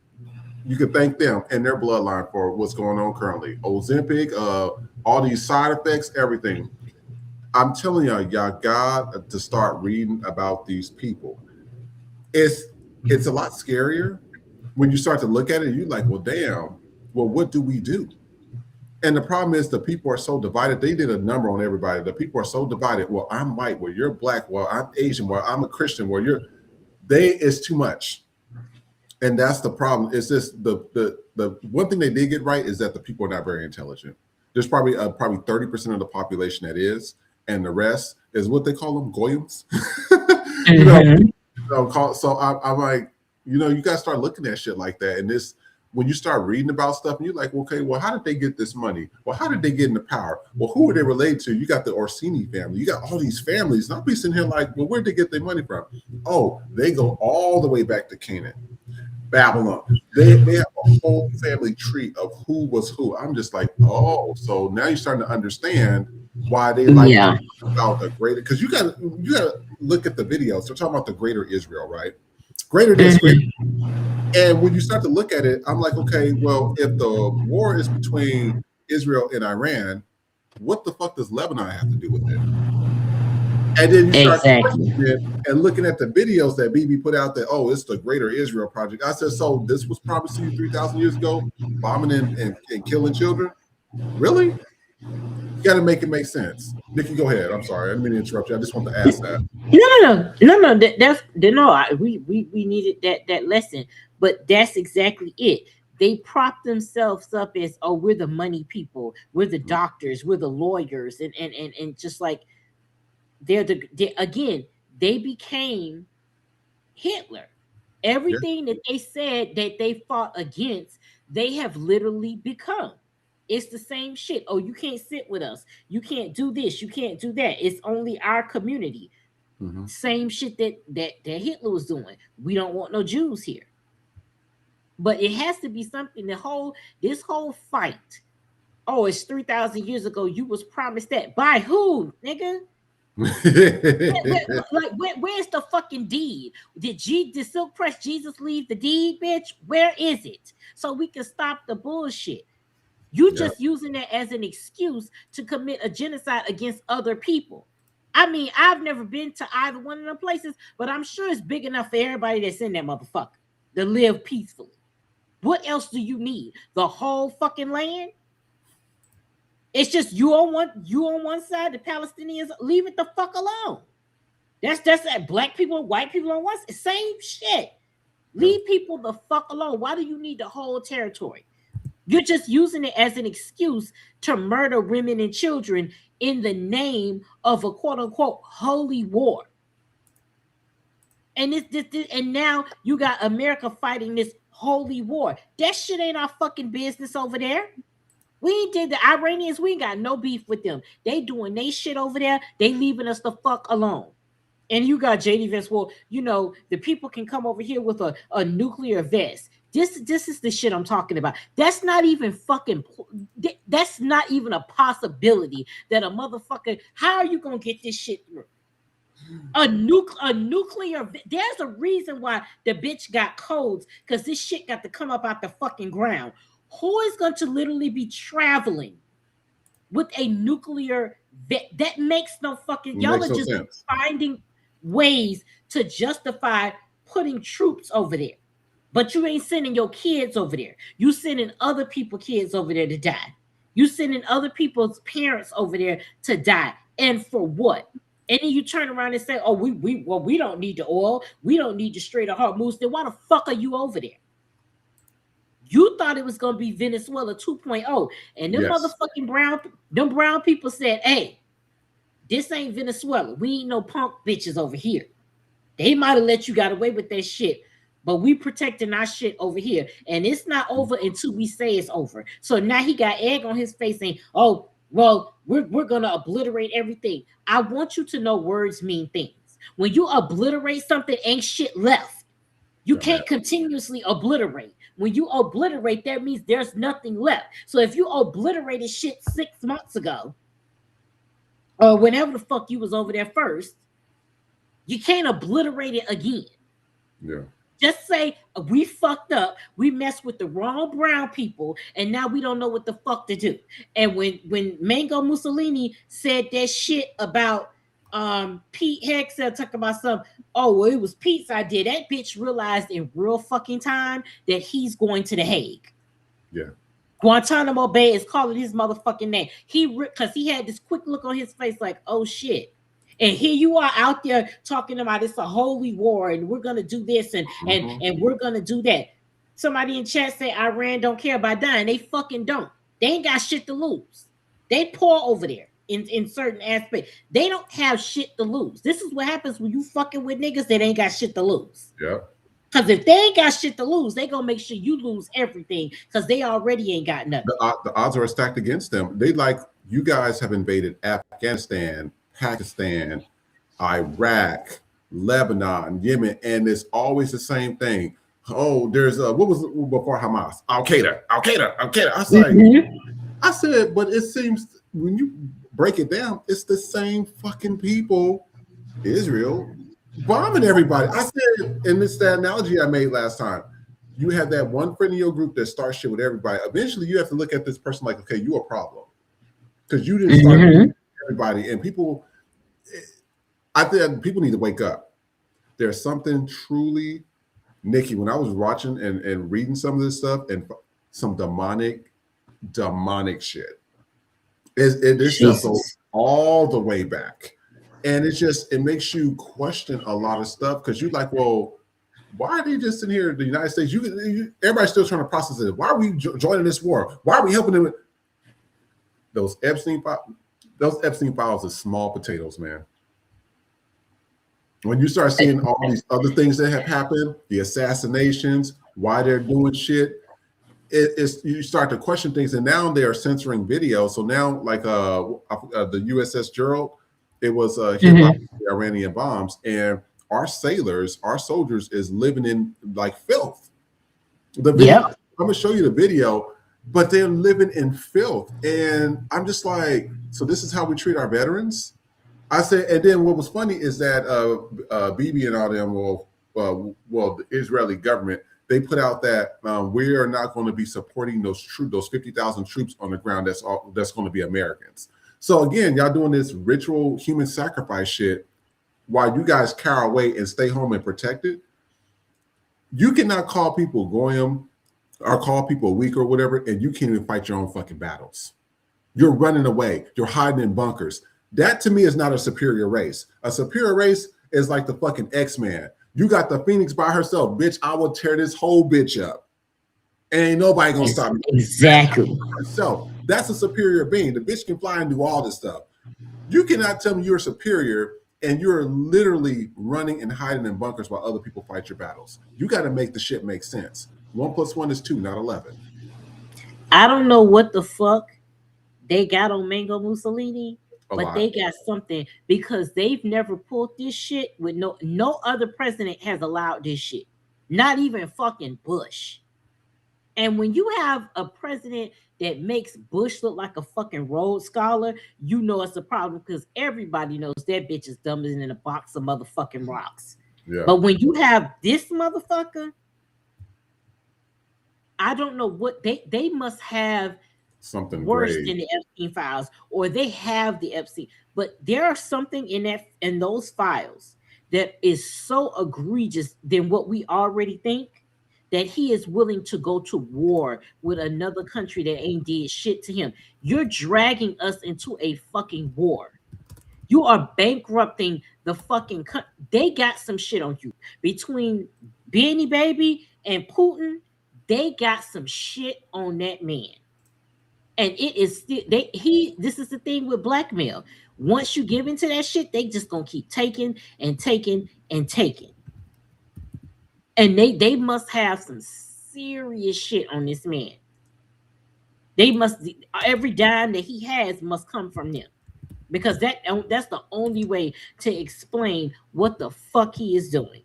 you could thank them and their bloodline for what's going on currently. Ozempic, all these side effects, everything. I'm telling y'all got to start reading about these people. It's a lot scarier when you start to look at it. You're like, well, damn. Well, what do we do? And the problem is the people are so divided. They did a number on everybody. The people are so divided. Well, I'm white. Well, you're black. Well, I'm Asian. Well, I'm a Christian. Well, it's too much. And that's the problem. It's just the one thing they did get right is that the people are not very intelligent. There's probably 30% of the population that is, and the rest is what they call them goyams. So I'm like, you got to start looking at shit like that. And this, when you start reading about stuff, and you're like, okay, well, how did they get this money? Well, how did they get into power? Well, who are they related to? You got the Orsini family. You got all these families. And I'll be sitting here like, well, where'd they get their money from? Oh, they go all the way back to Canaan, Babylon. They have a whole family tree of who was who. I'm just like, oh, so now you're starting to understand why they like about the greater, because you got to look at the videos. They're talking about the greater Israel, right? Greater this, greater. And when you start to look at it, I'm like, okay, well, if the war is between Israel and Iran, what the fuck does Lebanon have to do with it? And then you start and looking at the videos that BB put out that, oh, it's the Greater Israel Project. I said, so this was probably seen 3,000 years ago, bombing and killing children? Really? You got to make it make sense. Nikki, go ahead. I'm sorry. I didn't mean to interrupt you. I just want to ask that. No. We needed that lesson, but that's exactly it. They prop themselves up as, oh, we're the money people, we're the doctors, we're the lawyers, and just like they became Hitler. Everything that they said that they fought against, they have literally become. It's the same shit. Oh, you can't sit with us. You can't do this. You can't do that. It's only our community. Same shit that Hitler was doing. We don't want no Jews here. But it has to be something. This whole fight. Oh, it's 3,000 years ago. You was promised that by who, nigga? Where's the fucking deed? Did Silk Press Jesus leave the deed, bitch? Where is it? So we can stop the bullshit. You just using it as an excuse to commit a genocide against other people. I mean, I've never been to either one of them places, but I'm sure it's big enough for everybody that's in that motherfucker to live peacefully. What else do you need? The whole fucking land? It's just you on one side, the Palestinians, leave it the fuck alone. That's that black people, white people on one side, same shit. Leave people the fuck alone. Why do you need the whole territory? You're just using it as an excuse to murder women and children in the name of a quote unquote holy war. And and now you got America fighting this holy war. That shit ain't our fucking business over there. We did the Iranians, we ain't got no beef with them. They doing they shit over there. They leaving us the fuck alone. And you got JD Vance. Well, the people can come over here with a nuclear vest. This is the shit I'm talking about. That's not even that's not even a possibility that a motherfucker, how are you gonna get this shit through? A nuclear, there's a reason why the bitch got codes, because this shit got to come up out the fucking ground. Who is going to literally be traveling with a nuclear vet? That makes no fucking, y'all are just finding ways to justify putting troops over there. But you ain't sending your kids over there. You sending other people's kids over there to die. You sending other people's parents over there to die. And for what? And then you turn around and say, oh, we don't need the oil. We don't need the Strait of Hormuz. Then why the fuck are you over there? You thought it was going to be Venezuela 2.0. And them motherfucking brown people said, hey, this ain't Venezuela. We ain't no punk bitches over here. They might have let you get away with that shit, but we protecting our shit over here. And it's not over until we say it's over. So now he got egg on his face saying, oh, well, we're going to obliterate everything. I want you to know words mean things. When you obliterate something, ain't shit left. You can't continuously obliterate. When you obliterate, that means there's nothing left. So if you obliterated shit 6 months ago, or whenever the fuck you was over there first, you can't obliterate it again. Yeah. Just say we fucked up, we messed with the wrong brown people, and now we don't know what the fuck to do. And when Mango Mussolini said that shit about Pete Hexel talking about some, oh well, it was Pete's idea. That bitch realized in real fucking time that he's going to The Hague. Yeah. Guantanamo Bay is calling his motherfucking name. Because he had this quick look on his face like, oh shit. And here you are out there talking about it's a holy war and we're gonna do this and we're gonna do that. Somebody in chat say Iran don't care about dying. They fucking don't. They ain't got shit to lose. They poor over there in certain aspects. They don't have shit to lose. This is what happens when you fucking with niggas that ain't got shit to lose. Yeah. Because if they ain't got shit to lose, they gonna make sure you lose everything because they already ain't got nothing. The odds are stacked against them. They like, you guys have invaded Afghanistan, Pakistan, Iraq, Lebanon, Yemen, and it's always the same thing. Oh, there's what was it before Hamas? Al Qaeda. I was like, I said, but it seems when you break it down, it's the same fucking people. Israel bombing everybody. I said, and it's the analogy I made last time. You have that one friend in your group that starts shit with everybody. Eventually, you have to look at this person like, okay, you're a problem because you didn't start with everybody. And people, I think people need to wake up. There's something truly, Nikki, when I was watching and reading some of this stuff and some demonic shit, this stuff goes all the way back. And it makes you question a lot of stuff because you're like, well, why are they just in here in the United States? Everybody's still trying to process it. Why are we joining this war? Why are we helping them? Those Epstein files are small potatoes, man. When you start seeing all these other things that have happened, the assassinations, why they're doing shit, you start to question things. And now they are censoring video. So now, like the USS Gerald, it was hit by the Iranian bombs, and our sailors, our soldiers, is living in like filth. The video, I'm gonna show you the video, but they're living in filth, and I'm just like, so this is how we treat our veterans. I said, and then what was funny is that Bibi and all them, the Israeli government, they put out that we are not going to be supporting those 50,000 troops on the ground. That's going to be Americans. So again, y'all doing this ritual human sacrifice shit while you guys cower away and stay home and protect it. You cannot call people goyim or call people weak or whatever, and you can't even fight your own fucking battles. You're running away. You're hiding in bunkers. That to me is not a superior race. A superior race is like the fucking X-Men. You got the Phoenix by herself. Bitch, I will tear this whole bitch up. Ain't nobody gonna stop me. Exactly. So that's a superior being. The bitch can fly and do all this stuff. You cannot tell me you're superior and you're literally running and hiding in bunkers while other people fight your battles. You got to make the shit make sense. 1 + 1 is 2, not 11. I don't know what the fuck they got on Mango Mussolini, but they got something because they've never pulled this shit with no other president has allowed this shit. Not even fucking Bush. And when you have a president that makes Bush look like a fucking Rhodes Scholar, you know it's a problem because everybody knows that bitch is dumber than a box of motherfucking rocks. Yeah. But when you have this motherfucker, I don't know what they must have something worse than the Epstein files, or they have the Epstein. But there are something in those files that is so egregious than what we already think, that he is willing to go to war with another country that ain't did shit to him. You're dragging us into a fucking war. You are bankrupting the fucking country. They got some shit on you. Between Beanie Baby and Putin, they got some shit on that man. And it is still this is the thing with blackmail. Once you give into that shit, they just gonna keep taking and taking and taking. And they must have some serious shit on this man. They must, every dime that he has must come from them, because that's the only way to explain what the fuck he is doing.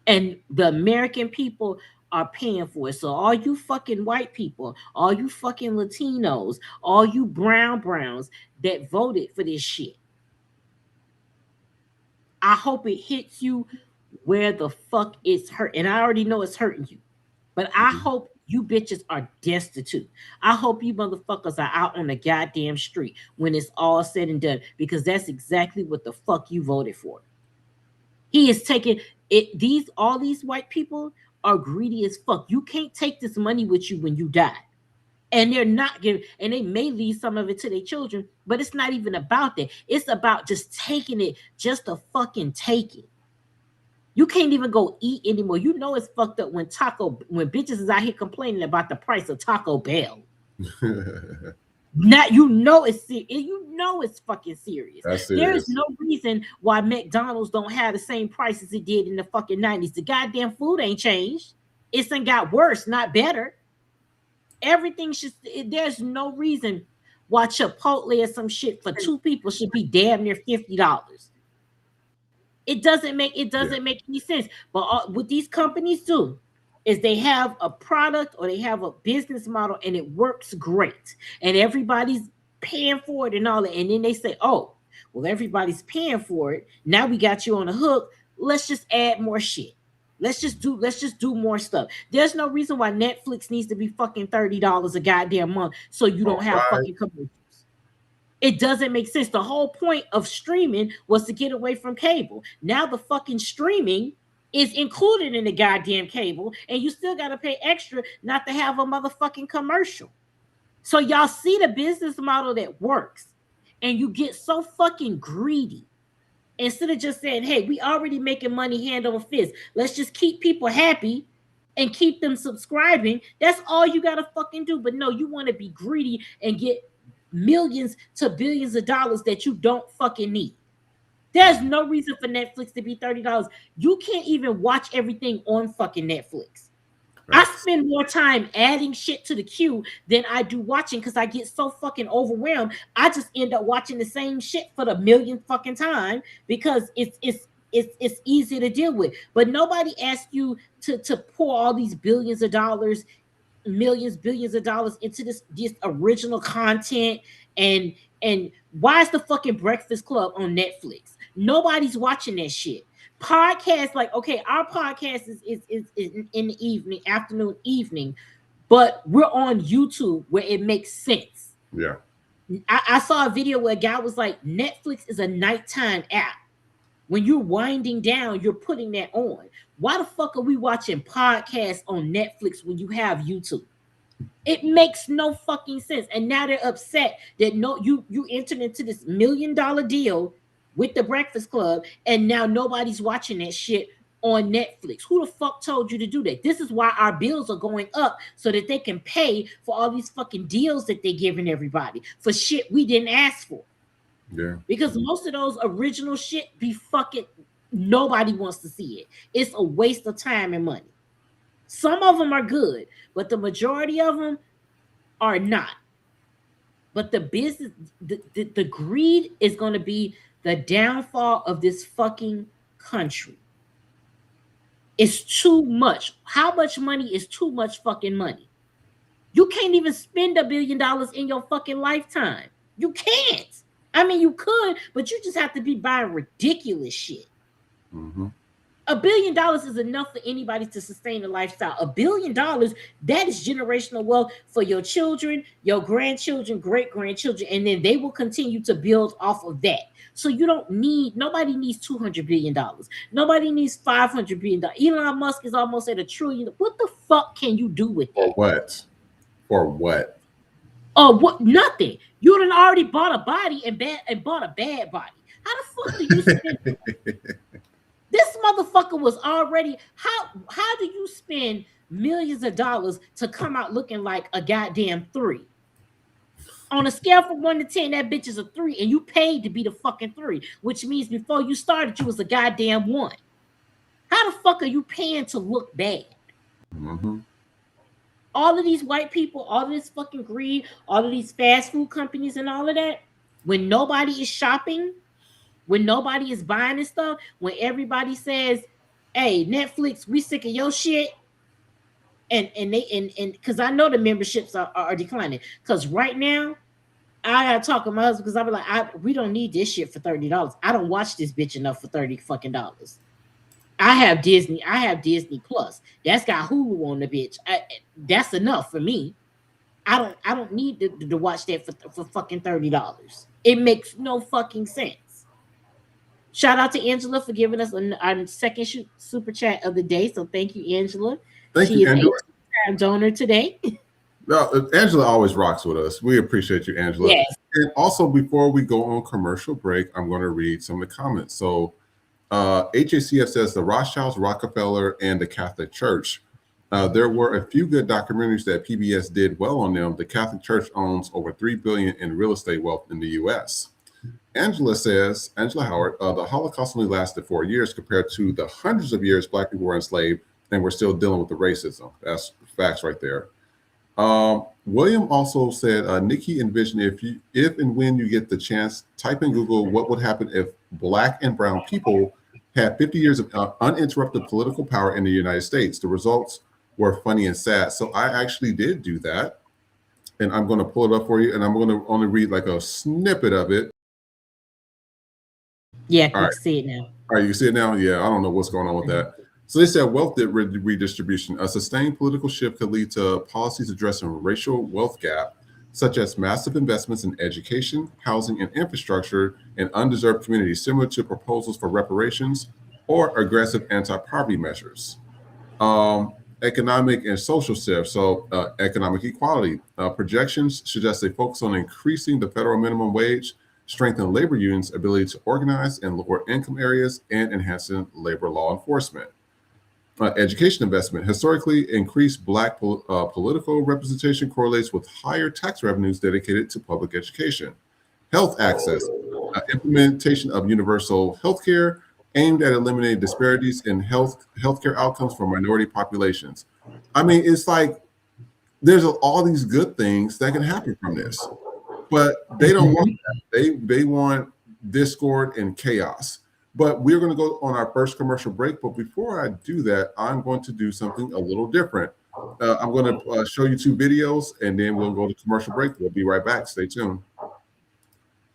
And the American people are paying for it. So all you fucking white people, all you fucking Latinos, all you browns that voted for this shit, I hope it hits you where the fuck it's hurt. And I already know it's hurting you. But I hope you bitches are destitute. I hope you motherfuckers are out on the goddamn street when it's all said and done, because that's exactly what the fuck you voted for. He is taking it. All these white people are greedy as fuck. You can't take this money with you when you die. And they're not giving, and they may leave some of it to their children, but it's not even about that. It's about just taking it, just to fucking take it. You can't even go eat anymore. You know it's fucked up when bitches is out here complaining about the price of Taco Bell. Now you know it's fucking serious. There's no reason why McDonald's don't have the same price as it did in the fucking 90s. The goddamn food ain't changed. It's done got worse, not better. Everything there's no reason why Chipotle or some shit for two people should be damn near $50. It doesn't make any sense. But what these companies do is they have a product or they have a business model and it works great. And everybody's paying for it and all that. And then they say, oh, well, everybody's paying for it. Now we got you on the hook. Let's just add more shit. Let's just do more stuff. There's no reason why Netflix needs to be fucking $30 a goddamn month so you don't have fucking commercials. It doesn't make sense. The whole point of streaming was to get away from cable. Now the fucking streaming is included in the goddamn cable, and you still got to pay extra not to have a motherfucking commercial. So y'all see the business model that works, and you get so fucking greedy. Instead of just saying, hey, we already making money hand over fist. Let's just keep people happy and keep them subscribing. That's all you got to fucking do. But no, you want to be greedy and get millions to billions of dollars that you don't fucking need. There's no reason for Netflix to be $30. You can't even watch everything on fucking Netflix. I spend more time adding shit to the queue than I do watching because I get so fucking overwhelmed. I just end up watching the same shit for the millionth fucking time because it's easy to deal with. But nobody asks you to pour all these billions of dollars, billions of dollars into this original content. And why is the fucking Breakfast Club on Netflix? Nobody's watching that shit. Podcasts, like, okay, our podcast is in the evening, afternoon, evening, but we're on YouTube where it makes sense. Yeah. I saw a video where a guy was like, Netflix is a nighttime app. When you're winding down, you're putting that on. Why the fuck are we watching podcasts on Netflix when you have YouTube? It makes no fucking sense. And now they're upset that you entered into this $1 million deal with the Breakfast Club, and now nobody's watching that shit on Netflix. Who the fuck told you to do that? This is why our bills are going up, so that they can pay for all these fucking deals that they're giving everybody for shit we didn't ask for. Yeah. Because most of those original shit be fucking, nobody wants to see it. It's a waste of time and money. Some of them are good, but the majority of them are not. But the business, the greed is going to be the downfall of this fucking country. It's too much. How much money is too much fucking money? You can't even spend $1 billion in your fucking lifetime. You can't. I mean, you could, but you just have to be buying ridiculous shit. Mm-hmm. $1 billion is enough for anybody to sustain a lifestyle. $1 billion, that is generational wealth for your children, your grandchildren, great-grandchildren, and then they will continue to build off of that. So nobody needs $200 billion. Nobody needs $500 billion. Elon Musk is almost at $1 trillion. What the fuck can you do with that? For what? For what? Oh, what? Nothing. You done already bought a body and bought a bad body. How the fuck do you spend? This motherfucker was already. How do you spend millions of dollars to come out looking like a goddamn 3? On a scale from 1 to 10, that bitch is a 3, and you paid to be the fucking 3, which means before you started, you was a goddamn 1. How the fuck are you paying to look bad? Mm-hmm. All of these white people, all of this fucking greed, all of these fast food companies and all of that, when nobody is shopping, when nobody is buying this stuff, when everybody says, hey, Netflix, we sick of your shit, and because I know the memberships are declining. Because right now, I gotta talk to my husband because I'll be like, we don't need this shit for $30. I don't watch this bitch enough for $30 fucking dollars. I have Disney. I have Disney Plus. That's got Hulu on the bitch. That's enough for me. I don't need to watch that for fucking $30. It makes no fucking sense. Shout out to Angela for giving us our second super chat of the day. So thank you, Angela. She is a time donor today. No, Angela always rocks with us. We appreciate you, Angela. Yes. And also, before we go on commercial break, I'm going to read some of the comments. So HACF says the Rothschilds, Rockefeller, and the Catholic Church. There were a few good documentaries that PBS did well on them. The Catholic Church owns over $3 billion in real estate wealth in the U.S. Angela Howard, the Holocaust only lasted 4 years compared to the hundreds of years Black people were enslaved, and we're still dealing with the racism. That's facts right there. William also said, Nikki, envision if and when you get the chance, type in Google what would happen if Black and brown people had 50 years of uninterrupted political power in the United States. The results were funny and sad. So I actually did do that. And I'm going to pull it up for you. And I'm going to only read like a snippet of it. Yeah, you can see it now. All right, you can see it now? Yeah, I don't know what's going on with that. So they said wealth redistribution. A sustained political shift could lead to policies addressing racial wealth gap, such as massive investments in education, housing, and infrastructure in undeserved communities, similar to proposals for reparations or aggressive anti-poverty measures. Economic and social shifts, so economic equality. Projections suggest a focus on increasing the federal minimum wage, strengthen labor unions' ability to organize in lower income areas, and enhancing labor law enforcement. Education investment. Historically, increased Black political representation correlates with higher tax revenues dedicated to public education. Health access. Implementation of universal health care aimed at eliminating disparities in healthcare outcomes for minority populations. I mean, it's like there's all these good things that can happen from this, but they don't want that. They want discord and chaos. But we're going to go on our first commercial break. But before I do that, I'm going to do something a little different. I'm going to show you 2 videos, and then we'll go to commercial break. We'll be right back. Stay tuned.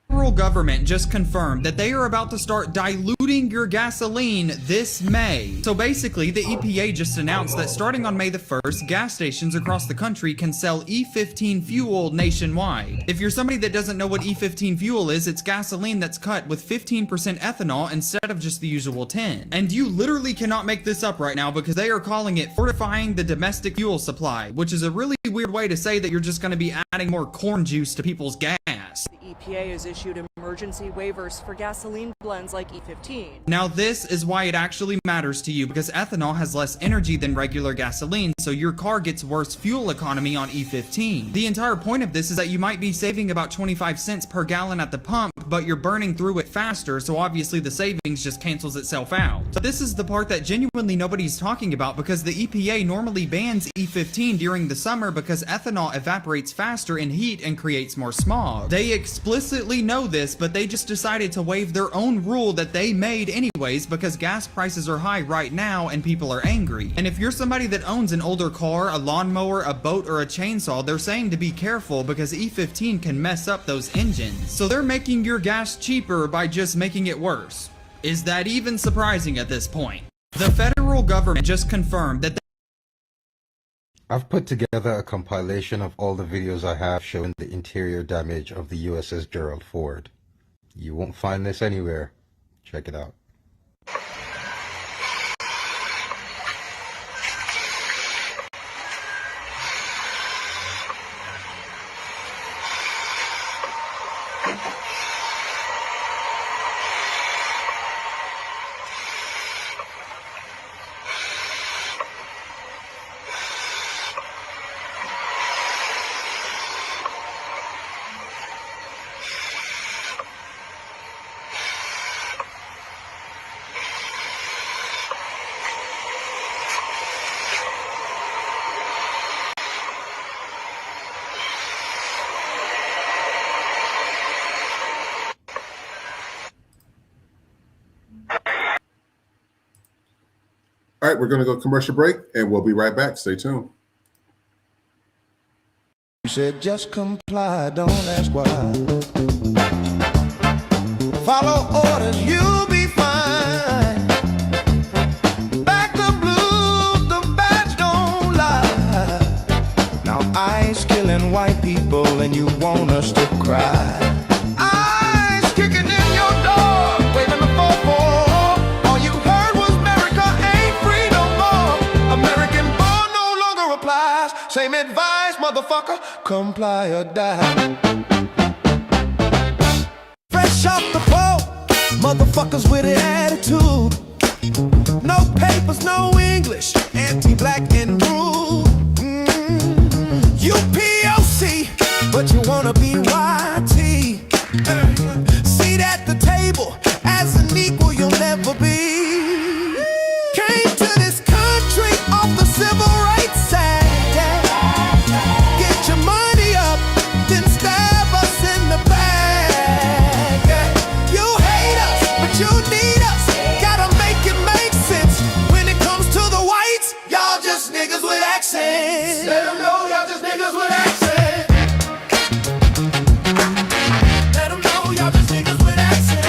The federal government just confirmed that they are about to start diluting your gasoline this May. So basically, the EPA just announced that starting on May the 1st, gas stations across the country can sell E15 fuel nationwide. If you're somebody that doesn't know what E15 fuel is, it's gasoline that's cut with 15% ethanol instead of just the usual 10. And you literally cannot make this up right now because they are calling it fortifying the domestic fuel supply, which is a really weird way to say that you're just going to be adding more corn juice to people's gas. The EPA has issued emergency waivers for gasoline blends like E15. Now this is why it actually matters to you, because ethanol has less energy than regular gasoline, so your car gets worse fuel economy on E15. The entire point of this is that you might be saving about 25 cents per gallon at the pump, but you're burning through it faster, so obviously the savings just cancels itself out. But this is the part that genuinely nobody's talking about, because the EPA normally bans E15 during the summer because ethanol evaporates faster in heat and creates more smog. They explicitly know this, but they just decided to waive their own rule that they made anyways because gas prices are high right now and people are angry. And if you're somebody that owns an older car, a lawnmower, a boat, or a chainsaw, they're saying to be careful because E15 can mess up those engines. So they're making your gas cheaper by just making it worse. Is that even surprising at this point? The federal government just confirmed that I've put together a compilation of all the videos I have showing the interior damage of the USS Gerald Ford. You won't find this anywhere. Check it out. All right, we're going to go commercial break, and we'll be right back. Stay tuned. You said just comply, don't ask why. Follow orders, you'll be fine. killing white people and you want us to cry. Eyes kicking in your door, waving the 4-4. All you heard was America ain't free no more. American born no longer applies. Same advice, motherfucker, comply or die. Fresh off the boat, motherfuckers with an attitude. No papers, no English, anti-black and rude. You POC, but you wanna be YT. Seat at the table, as an equal you'll never be. Came to this country off the civil rights side. Get your money up, then stab us in the back. You hate us, but you need us. Gotta make it make sense. When it comes to the whites, y'all just niggas with accents. Let them know y'all just niggas with accents. Let them know y'all just niggas with accents.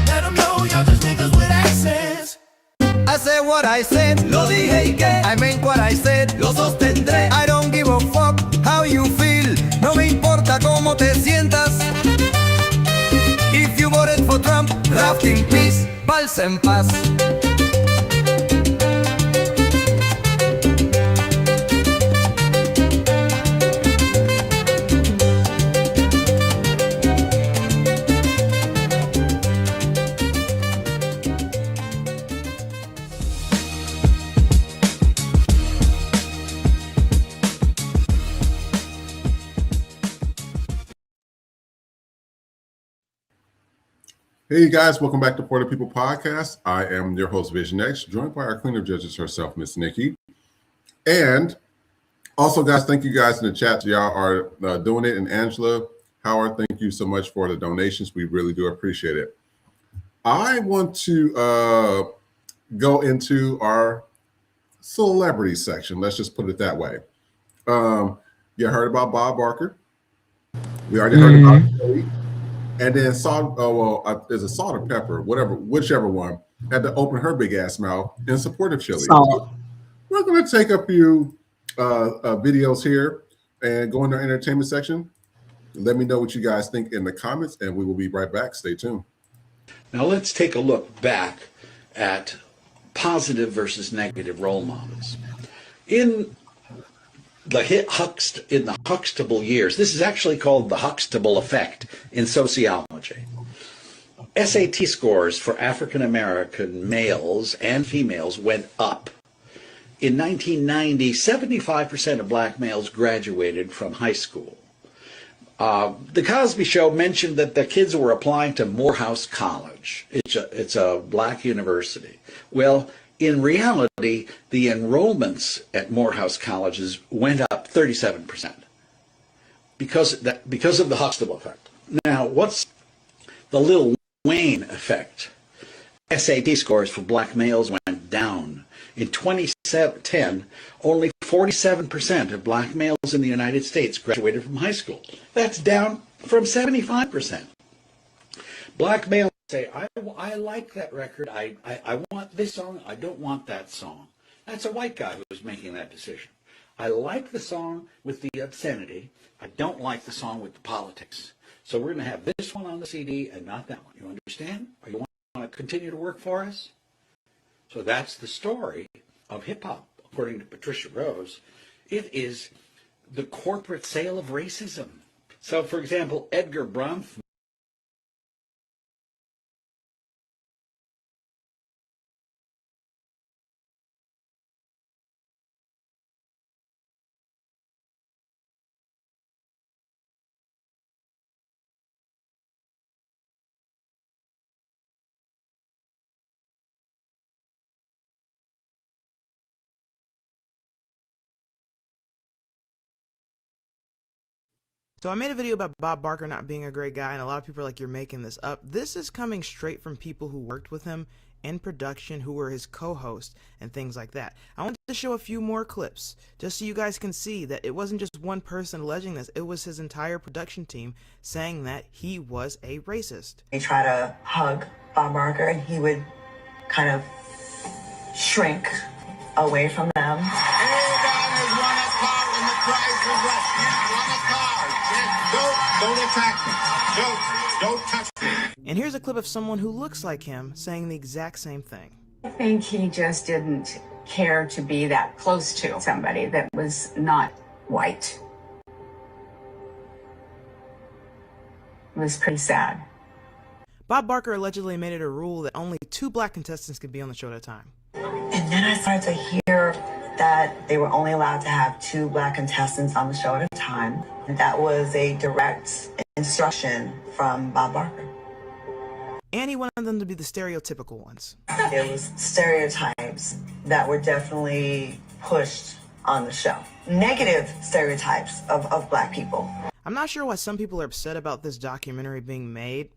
Let them know y'all just niggas with accents. I said what I said, lo dije y que I meant what I said, lo sostendré. I don't give a fuck how you feel, no me importa cómo te sientas. If you voted for Trump, rest in peace, paz en paz. Hey, you guys, welcome back to For the People Podcast. I am your host, Vision X, joined by our queen of judges herself, Miss Nikki. And also, guys, thank you guys in the chat. Y'all are doing it. And Angela, Howard, thank you so much for the donations. We really do appreciate it. I want to go into our celebrity section. Let's just put it that way. You heard about Bob Barker. We already heard about Joey. And then there's a Salt or Pepper, whichever one, had to open her big ass mouth in support of Chile. Salt. We're going to take a few videos here and go in our entertainment section. Let me know what you guys think in the comments, and we will be right back. Stay tuned. Now let's take a look back at positive versus negative role models. In the Huxtable years, this is actually called the Huxtable effect in sociology. SAT scores for African American males and females went up. In 1990, 75% of black males graduated from high school. The Cosby Show mentioned that the kids were applying to Morehouse College. It's a black university. Well, in reality, the enrollments at Morehouse colleges went up 37% because of the Huxtable effect. Now, what's the Lil Wayne effect? SAT scores for black males went down. In 2010, only 47% of black males in the United States graduated from high school. That's down from 75%. Black males say, I like that record, I want this song, I don't want that song. That's a white guy who's making that decision. I like the song with the obscenity, I don't like the song with the politics. So we're going to have this one on the CD and not that one. You understand? Or you want to continue to work for us? So that's the story of hip-hop, according to Patricia Rose. It is the corporate sale of racism. So, for example, Edgar Bronfman, So I made a video about Bob Barker not being a great guy, and a lot of people are like, you're making this up. This is coming straight from people who worked with him in production, who were his co-hosts and things like that. I wanted to show a few more clips just so you guys can see that it wasn't just one person alleging this. It was his entire production team saying that he was a racist. They try to hug Bob Barker, and he would kind of shrink away from them. Here is one Don't attack me. Don't touch me. And here's a clip of someone who looks like him saying the exact same thing. I think he just didn't care to be that close to somebody that was not white. It was pretty sad. Bob Barker allegedly made it a rule that only 2 black contestants could be on the show at a time. And then I started to hear that they were only allowed to have 2 black contestants on the show at a time. And that was a direct instruction from Bob Barker. And he wanted them to be the stereotypical ones. There was stereotypes that were definitely pushed on the show. Negative stereotypes of black people. I'm not sure why some people are upset about this documentary being made.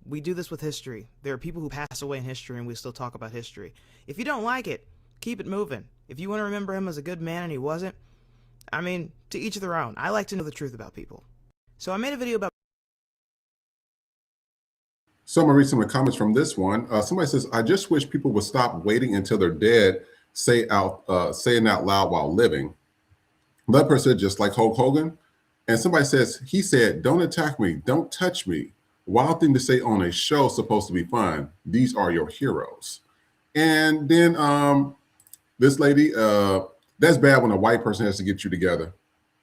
We do this with history. There are people who pass away in history and we still talk about history. If you don't like it, keep it moving. If you want to remember him as a good man and he wasn't, I mean, to each their own. I like to know the truth about people. So I made a video about... So I'm gonna read some of the comments from this one. Somebody says, I just wish people would stop waiting until they're dead, saying out loud while living. Another person said, just like Hulk Hogan. And somebody says, he said, don't attack me, don't touch me. Wild thing to say on a show supposed to be fun. These are your heroes. And then this lady, that's bad when a white person has to get you together.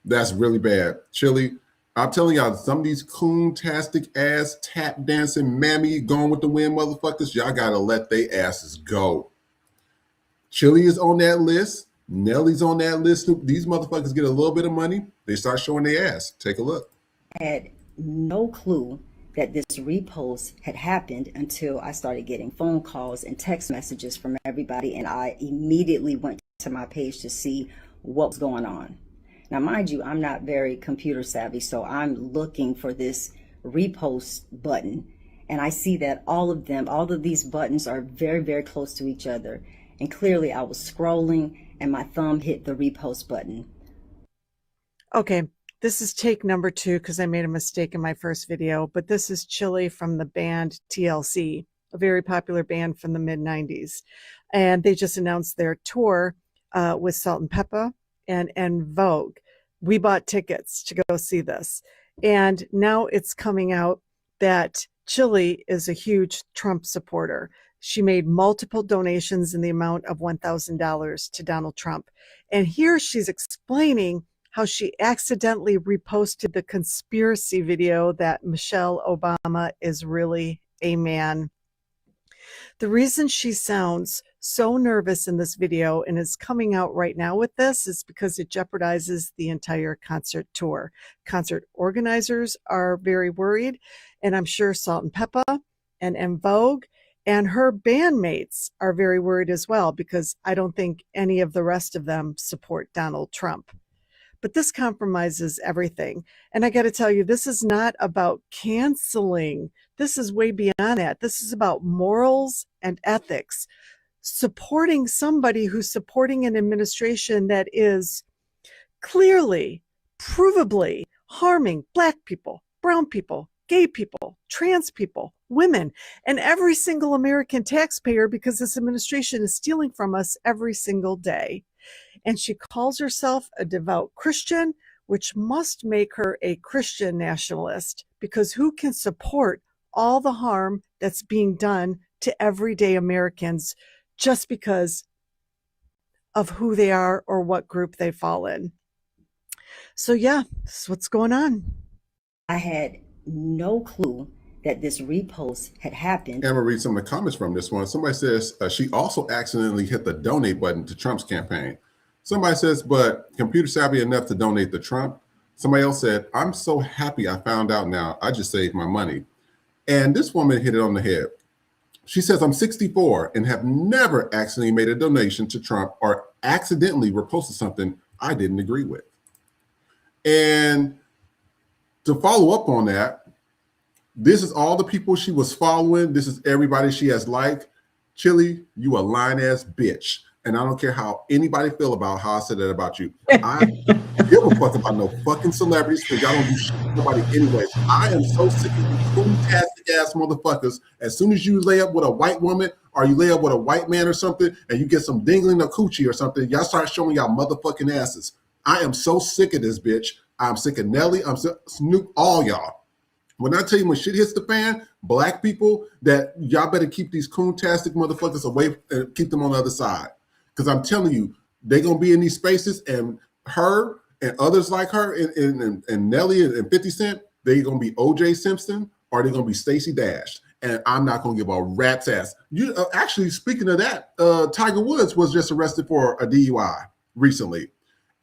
That's really bad. Chili, I'm telling y'all, some of these coon-tastic ass tap dancing mammy going with the wind motherfuckers, y'all gotta let they asses go. Chili is on that list. Nelly's on that list. These motherfuckers get a little bit of money, they start showing their ass. Take a look. I had no clue that this repost had happened until I started getting phone calls and text messages from everybody, and I immediately went to my page to see what was going on. Now, mind you, I'm not very computer savvy, so I'm looking for this repost button, and I see that all of these buttons are very, very close to each other. And clearly I was scrolling and my thumb hit the repost button. Okay, this is take number 2 because I made a mistake in my first video, but this is Chili from the band TLC, a very popular band from the mid-90s. And they just announced their tour with Salt and Pepper and Vogue. We bought tickets to go see this. And now it's coming out that Chili is a huge Trump supporter. She made multiple donations in the amount of $1,000 to Donald Trump. And here she's explaining how she accidentally reposted the conspiracy video that Michelle Obama is really a man. The reason she sounds so nervous in this video and is coming out right now with this is because it jeopardizes the entire concert tour. Concert organizers are very worried, and I'm sure Salt and Pepper and En Vogue and her bandmates are very worried as well, because I don't think any of the rest of them support Donald Trump. But this compromises everything. And I got to tell you, this is not about canceling. This is way beyond that. This is about morals and ethics. Supporting somebody who's supporting an administration that is clearly, provably harming Black people, brown people, gay people, trans people, women, and every single American taxpayer, because this administration is stealing from us every single day. And she calls herself a devout Christian, which must make her a Christian nationalist, because who can support all the harm that's being done to everyday Americans just because of who they are or what group they fall in? So yeah, this is what's going on. I had no clue that this repost had happened. And I'm gonna read some of the comments from this one. Somebody says she also accidentally hit the donate button to Trump's campaign. Somebody says, but computer savvy enough to donate to Trump. Somebody else said, I'm so happy I found out now. I just saved my money. And this woman hit it on the head. She says, I'm 64 and have never accidentally made a donation to Trump or accidentally reposted something I didn't agree with. And to follow up on that, this is all the people she was following. This is everybody she has liked. Chili, you a lying ass bitch. And I don't care how anybody feel about how I said that about you. I don't give a fuck about no fucking celebrities, because y'all don't do shit with nobody anyways. I am so sick of you fantastic ass motherfuckers. As soon as you lay up with a white woman or you lay up with a white man or something and you get some dingling or coochie or something, y'all start showing y'all motherfucking asses. I am so sick of this bitch. I'm sick of Nelly. I'm sick of Snoop, all y'all. When I tell you when shit hits the fan, black people, that y'all better keep these coon-tastic motherfuckers away and keep them on the other side. Because I'm telling you, they're going to be in these spaces, and her and others like her and Nelly and 50 Cent, they're going to be O.J. Simpson or they're going to be Stacey Dash. And I'm not going to give a rat's ass. You actually, speaking of that, Tiger Woods was just arrested for a DUI recently.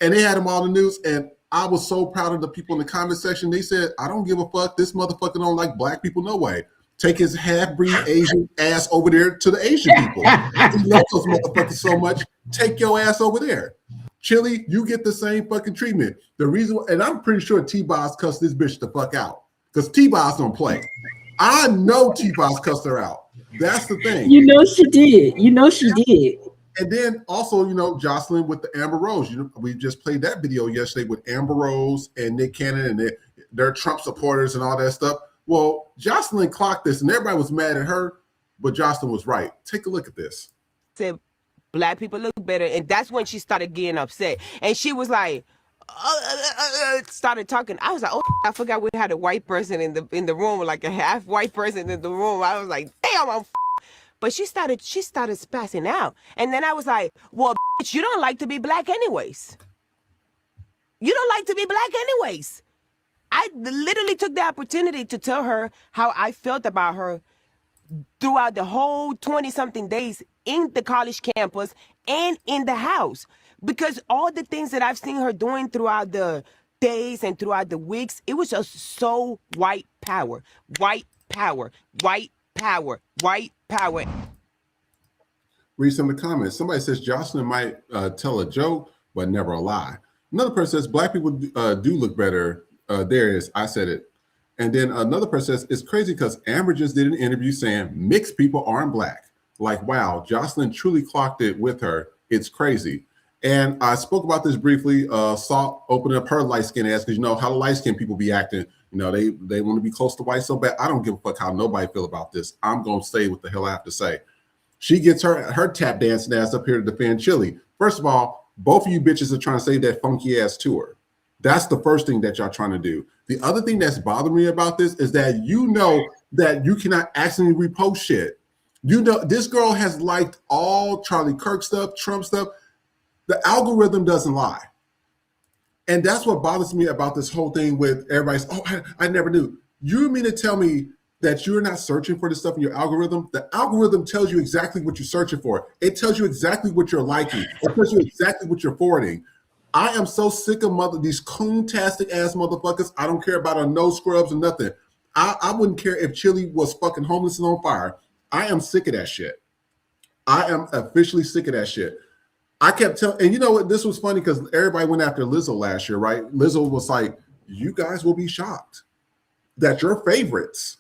And they had him all in the news, and I was so proud of the people in the comment section. They said, I don't give a fuck. This motherfucker don't like black people no way. Take his half-breed Asian ass over there to the Asian people. He loves those motherfuckers so much. Take your ass over there. Chili, you get the same fucking treatment. The reason, and I'm pretty sure T-Boz cussed this bitch the fuck out because T-Boz don't play. I know T-Boz cussed her out. That's the thing. You know she did. You know she did. And then also, you know, Jocelyn with the Amber Rose. You know, we just played that video yesterday with Amber Rose and Nick Cannon and their Trump supporters and all that stuff. Well, Jocelyn clocked this and everybody was mad at her, but Jocelyn was right. Take a look at this. Said black people look better, and that's when she started getting upset. And she was like, started talking. I was like, oh, I forgot we had a white person in the room, like a half white person in the room. I was like, damn, but she started spazzing out. And then I was like, well, bitch, you don't like to be black anyways. You don't like to be black anyways. I literally took the opportunity to tell her how I felt about her throughout the whole 20-something days in the college campus and in the house. Because all the things that I've seen her doing throughout the days and throughout the weeks, it was just so white power, white power, white power, white power. Read some of the comments. Somebody says Jocelyn might tell a joke, but never a lie. Another person says black people do look better. There it is. I said it. And then another person says it's crazy because Amber just did an interview saying mixed people aren't black. Like, wow, Jocelyn truly clocked it with her. It's crazy. And I spoke about this briefly. Salt opening up her light-skinned ass because you know how the light-skinned people be acting. You know, they want to be close to white so bad. I don't give a fuck how nobody feel about this. I'm going to say what the hell I have to say. She gets her tap dancing ass up here to defend Chili. First of all, both of you bitches are trying to say that funky ass to her. That's the first thing that y'all trying to do. The other thing that's bothering me about this is that you know that you cannot accidentally repost shit. You know, this girl has liked all Charlie Kirk stuff, Trump stuff. The algorithm doesn't lie. And that's what bothers me about this whole thing with everybody's, oh, I never knew. You mean to tell me that you're not searching for this stuff in your algorithm? The algorithm tells you exactly what you're searching for. It tells you exactly what you're liking. It tells you exactly what you're forwarding. I am so sick of these coon-tastic ass motherfuckers. I don't care about no scrubs or nothing. I wouldn't care if Chili was fucking homeless and on fire. I am sick of that shit. I am officially sick of that shit. I kept telling, and you know what? This was funny because everybody went after Lizzo last year, right? Lizzo was like, you guys will be shocked that your favorites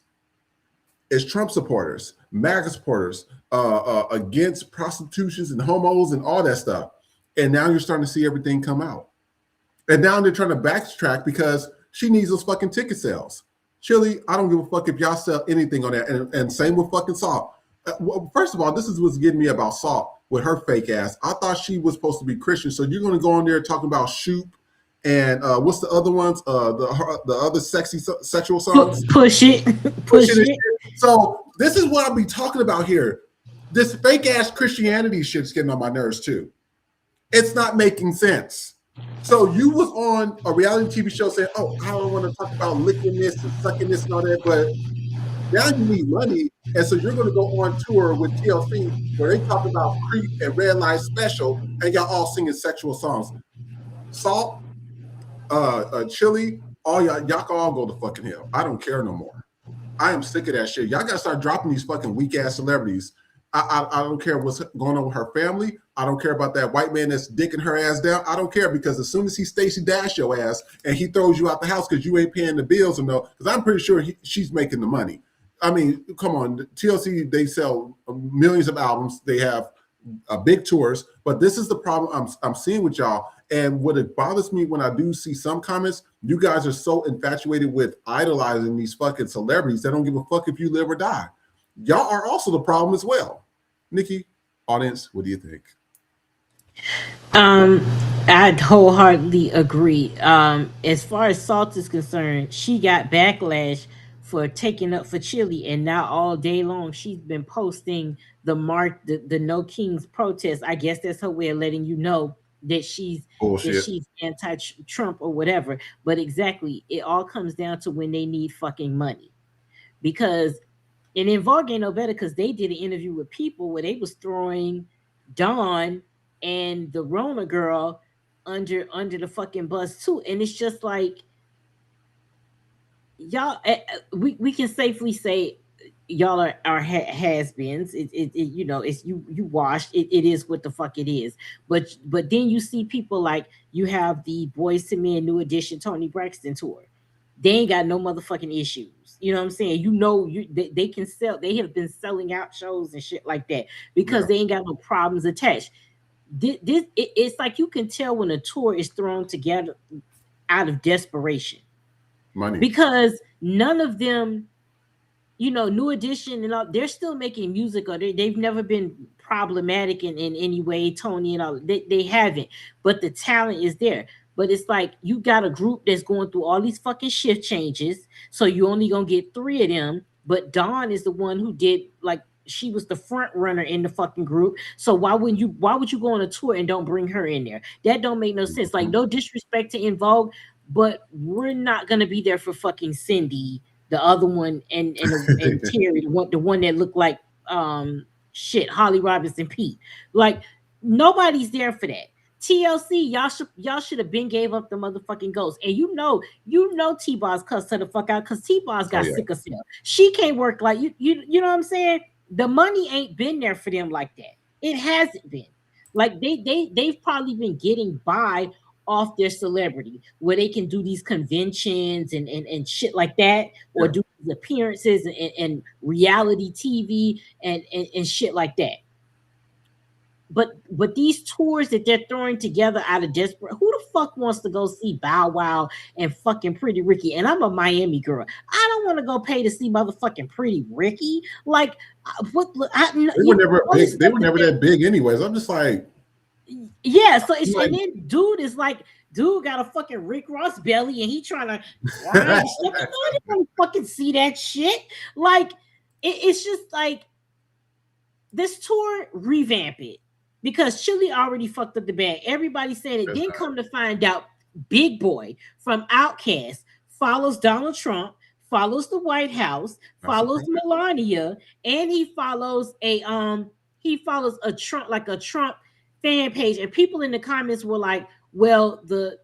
is Trump supporters, MAGA supporters, against prostitutions and homos and all that stuff. And now you're starting to see everything come out. And now they're trying to backtrack because she needs those fucking ticket sales. Chili, I don't give a fuck if y'all sell anything on that. And same with fucking Salt. Well, first of all, this is what's getting me about Salt with her fake ass. I thought she was supposed to be Christian. So you're going to go on there talking about Shoop and what's the other ones? The other sexy sexual songs? Push it. Push it. So this is what I'll be talking about here. This fake ass Christianity shit's getting on my nerves too. It's not making sense. So you was on a reality TV show saying, oh, I don't want to talk about licking this and sucking this and all that, but now you need money. And so you're going to go on tour with TLC where they talk about Creep and Red Light Special and y'all all singing sexual songs. Salt, Chili, y'all can all go to fucking hell. I don't care no more. I am sick of that shit. Y'all got to start dropping these fucking weak ass celebrities. I don't care what's going on with her family. I don't care about that white man that's dicking her ass down. I don't care because as soon as he Stacey Dash your ass and he throws you out the house because you ain't paying the bills or no, because I'm pretty sure she's making the money. I mean, come on, TLC, they sell millions of albums. They have big tours, but this is the problem I'm seeing with y'all. And what it bothers me when I do see some comments, you guys are so infatuated with idolizing these fucking celebrities that don't give a fuck if you live or die. Y'all are also the problem as well. Nikki, audience, what do you think? I wholeheartedly agree. As far as Salt is concerned, she got backlash for taking up for Chile, and now all day long she's been posting the No Kings protest. I guess that's her way of letting you know that Bullshit. she's anti-Trump or whatever. But exactly, it all comes down to when they need fucking money. Because and then Vogue ain't no better because they did an interview with People where they was throwing Dawn and the Rona girl under the fucking bus too, and it's just like y'all. We can safely say y'all are has-beens. You know, it's you washed. It is what the fuck it is. But then you see people like you have the Boys to Men New Edition Tony Braxton tour. They ain't got no motherfucking issues. You know what I'm saying? You know, they can sell. They have been selling out shows and shit like that because they ain't got no problems attached. It's like you can tell when a tour is thrown together out of desperation. Money. Because none of them, you know, New Edition and all, they're still making music, or they've never been problematic in any way. Tony and all, they haven't. But the talent is there. But it's like you got a group that's going through all these fucking shift changes, so you only gonna get 3 of them. But Dawn is the one who did, like, she was the front runner in the fucking group. So why would you go on a tour and don't bring her in there? That don't make no sense. Like, no disrespect to In Vogue, but we're not gonna be there for fucking Cindy, the other one, and Terry, the one that looked like shit, Holly Robinson Pete. Like, nobody's there for that. TLC, y'all should have been gave up the motherfucking ghost. And you know T-Boz cussed her the fuck out because T-Boz got sick of cell. She can't work like you know what I'm saying? The money ain't been there for them like that. It hasn't been. Like they've probably been getting by off their celebrity where they can do these conventions and shit like that, or do these appearances and reality TV and shit like that. But these tours that they're throwing together out of desperate, who the fuck wants to go see Bow Wow and fucking Pretty Ricky? And I'm a Miami girl. I don't want to go pay to see motherfucking Pretty Ricky. Like, what? They were never big. They were never that big, anyways. I'm just like, yeah. So it's like, and then dude got a fucking Rick Ross belly, and he trying to grind shit. I don't fucking see that shit. Like, it's just like this tour, revamp it. Because Chile already fucked up the bag. Everybody said it. Then come to find out, Big Boy from Outkast follows Donald Trump, follows the White House, follows Melania, and he follows a Trump, like a Trump fan page. And people in the comments were like, well, the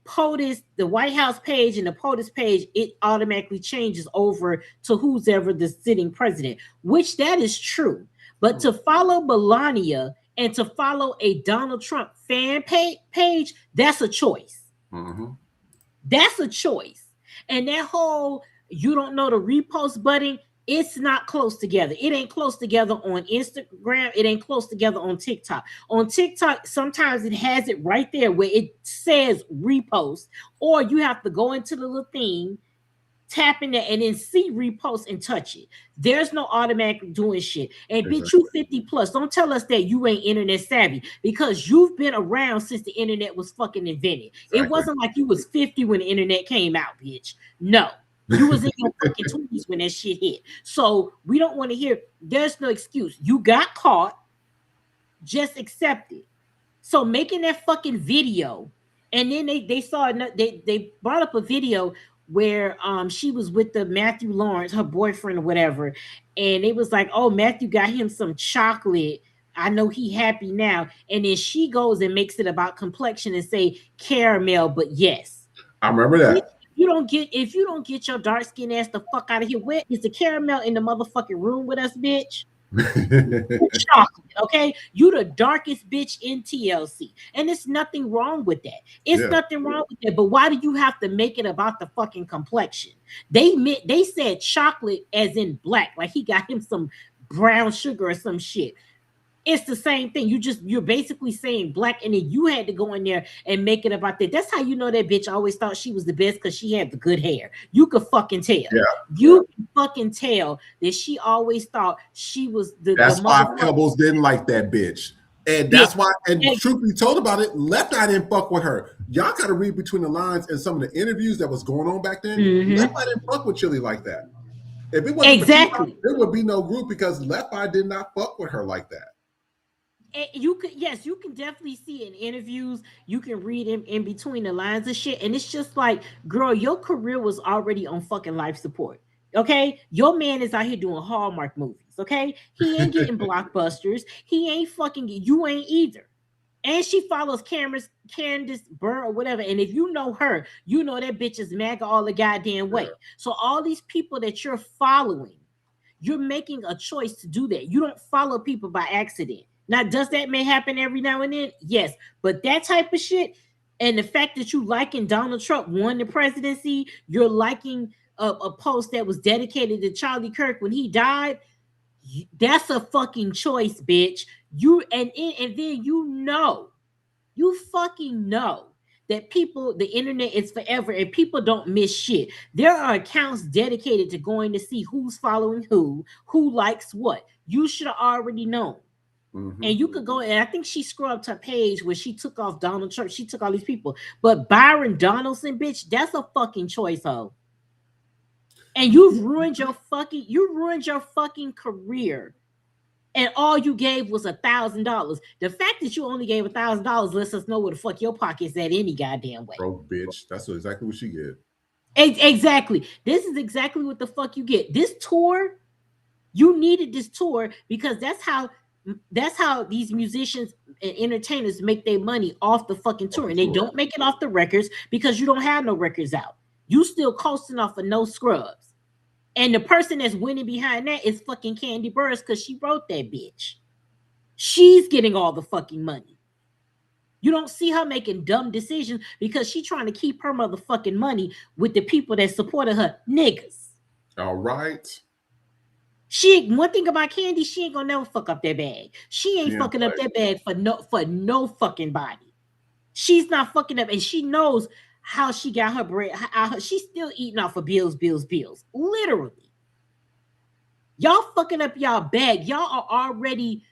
POTUS, the White House page and the POTUS page, it automatically changes over to who's ever the sitting president, which that is true. But to follow Melania and to follow a Donald Trump fan page, that's a choice. Mm-hmm. That's a choice. And that whole, you don't know the repost button, it's not close together. It ain't close together on Instagram. It ain't close together on TikTok. On TikTok, sometimes it has it right there where it says repost, or you have to go into the little thing, tap in there, and then see repost and touch it. There's no automatic doing shit. And bitch, you 50 plus. Don't tell us that you ain't internet savvy, because you've been around since the internet was fucking invented. Exactly. It wasn't like you was 50 when the internet came out, bitch. No. You was in your fucking 20s when that shit hit. So we don't want to hear, there's no excuse. You got caught, just accept it. So making that fucking video, and then they saw, they brought up a video where she was with the Matthew Lawrence, her boyfriend or whatever, and it was like, oh, Matthew got him some chocolate, I know he happy now. And then she goes and makes it about complexion and say caramel, but yes. I remember that. If you don't get your dark skin ass the fuck out of here, where is the caramel in the motherfucking room with us, bitch? Chocolate, okay? You the darkest bitch in TLC, and there's nothing wrong with that. It's nothing wrong with that. But why do you have to make it about the fucking complexion? They said chocolate as in black, like he got him some brown sugar or some shit. It's the same thing. You're basically saying black, and then you had to go in there and make it about that. That's how you know that bitch always thought she was the best, because she had the good hair. You could fucking tell. Yeah. You can fucking tell that she always thought she was the. That's why Pebbles didn't like that bitch. And that's why, and truth be told about it, Left Eye didn't fuck with her. Y'all got to read between the lines in some of the interviews that was going on back then. Left Eye didn't fuck with Chili like that. If it wasn't for T-Boz, there would be no group because Left Eye did not fuck with her like that. And you could, yes, you can definitely see in interviews, you can read in between the lines of shit. And it's just like, girl, your career was already on fucking life support. Okay, your man is out here doing Hallmark movies. Okay, he ain't getting blockbusters. He ain't fucking. You ain't either. And she follows Candace Burr or whatever. And if you know her, you know that bitch is MAGA all the goddamn way. So all these people that you're following, you're making a choice to do that. You don't follow people by accident. Now, does that may happen every now and then? Yes, but that type of shit, and the fact that you liking Donald Trump won the presidency, you're liking a post that was dedicated to Charlie Kirk when he died, that's a fucking choice, bitch. You and then you fucking know that people, the internet is forever and people don't miss shit. There are accounts dedicated to going to see who's following who likes what. You should have already known. And you could go, and I think she scrubbed her page where she took off Donald Trump. She took all these people. But Byron Donaldson, bitch, that's a fucking choice, ho. And you've ruined your fucking career. And all you gave was $1,000. The fact that you only gave $1,000 lets us know where the fuck your pocket's at any goddamn way. Broke bitch. That's exactly what she get. Exactly. This is exactly what the fuck you get. This tour, you needed this tour because that's how these musicians and entertainers make their money off the fucking tour. And they don't make it off the records because you don't have no records out. You still coasting off of no scrubs. And the person that's winning behind that is fucking Candy Burris because she wrote that bitch. She's getting all the fucking money. You don't see her making dumb decisions because she's trying to keep her motherfucking money with the people that supported her, niggas. All right. One thing about Candy, she ain't gonna never fuck up that bag. She ain't fucking up that bag for no fucking body. She's not fucking up, and she knows how she got her bread. She's still eating off of bills. Literally. Y'all fucking up y'all bag. Y'all are already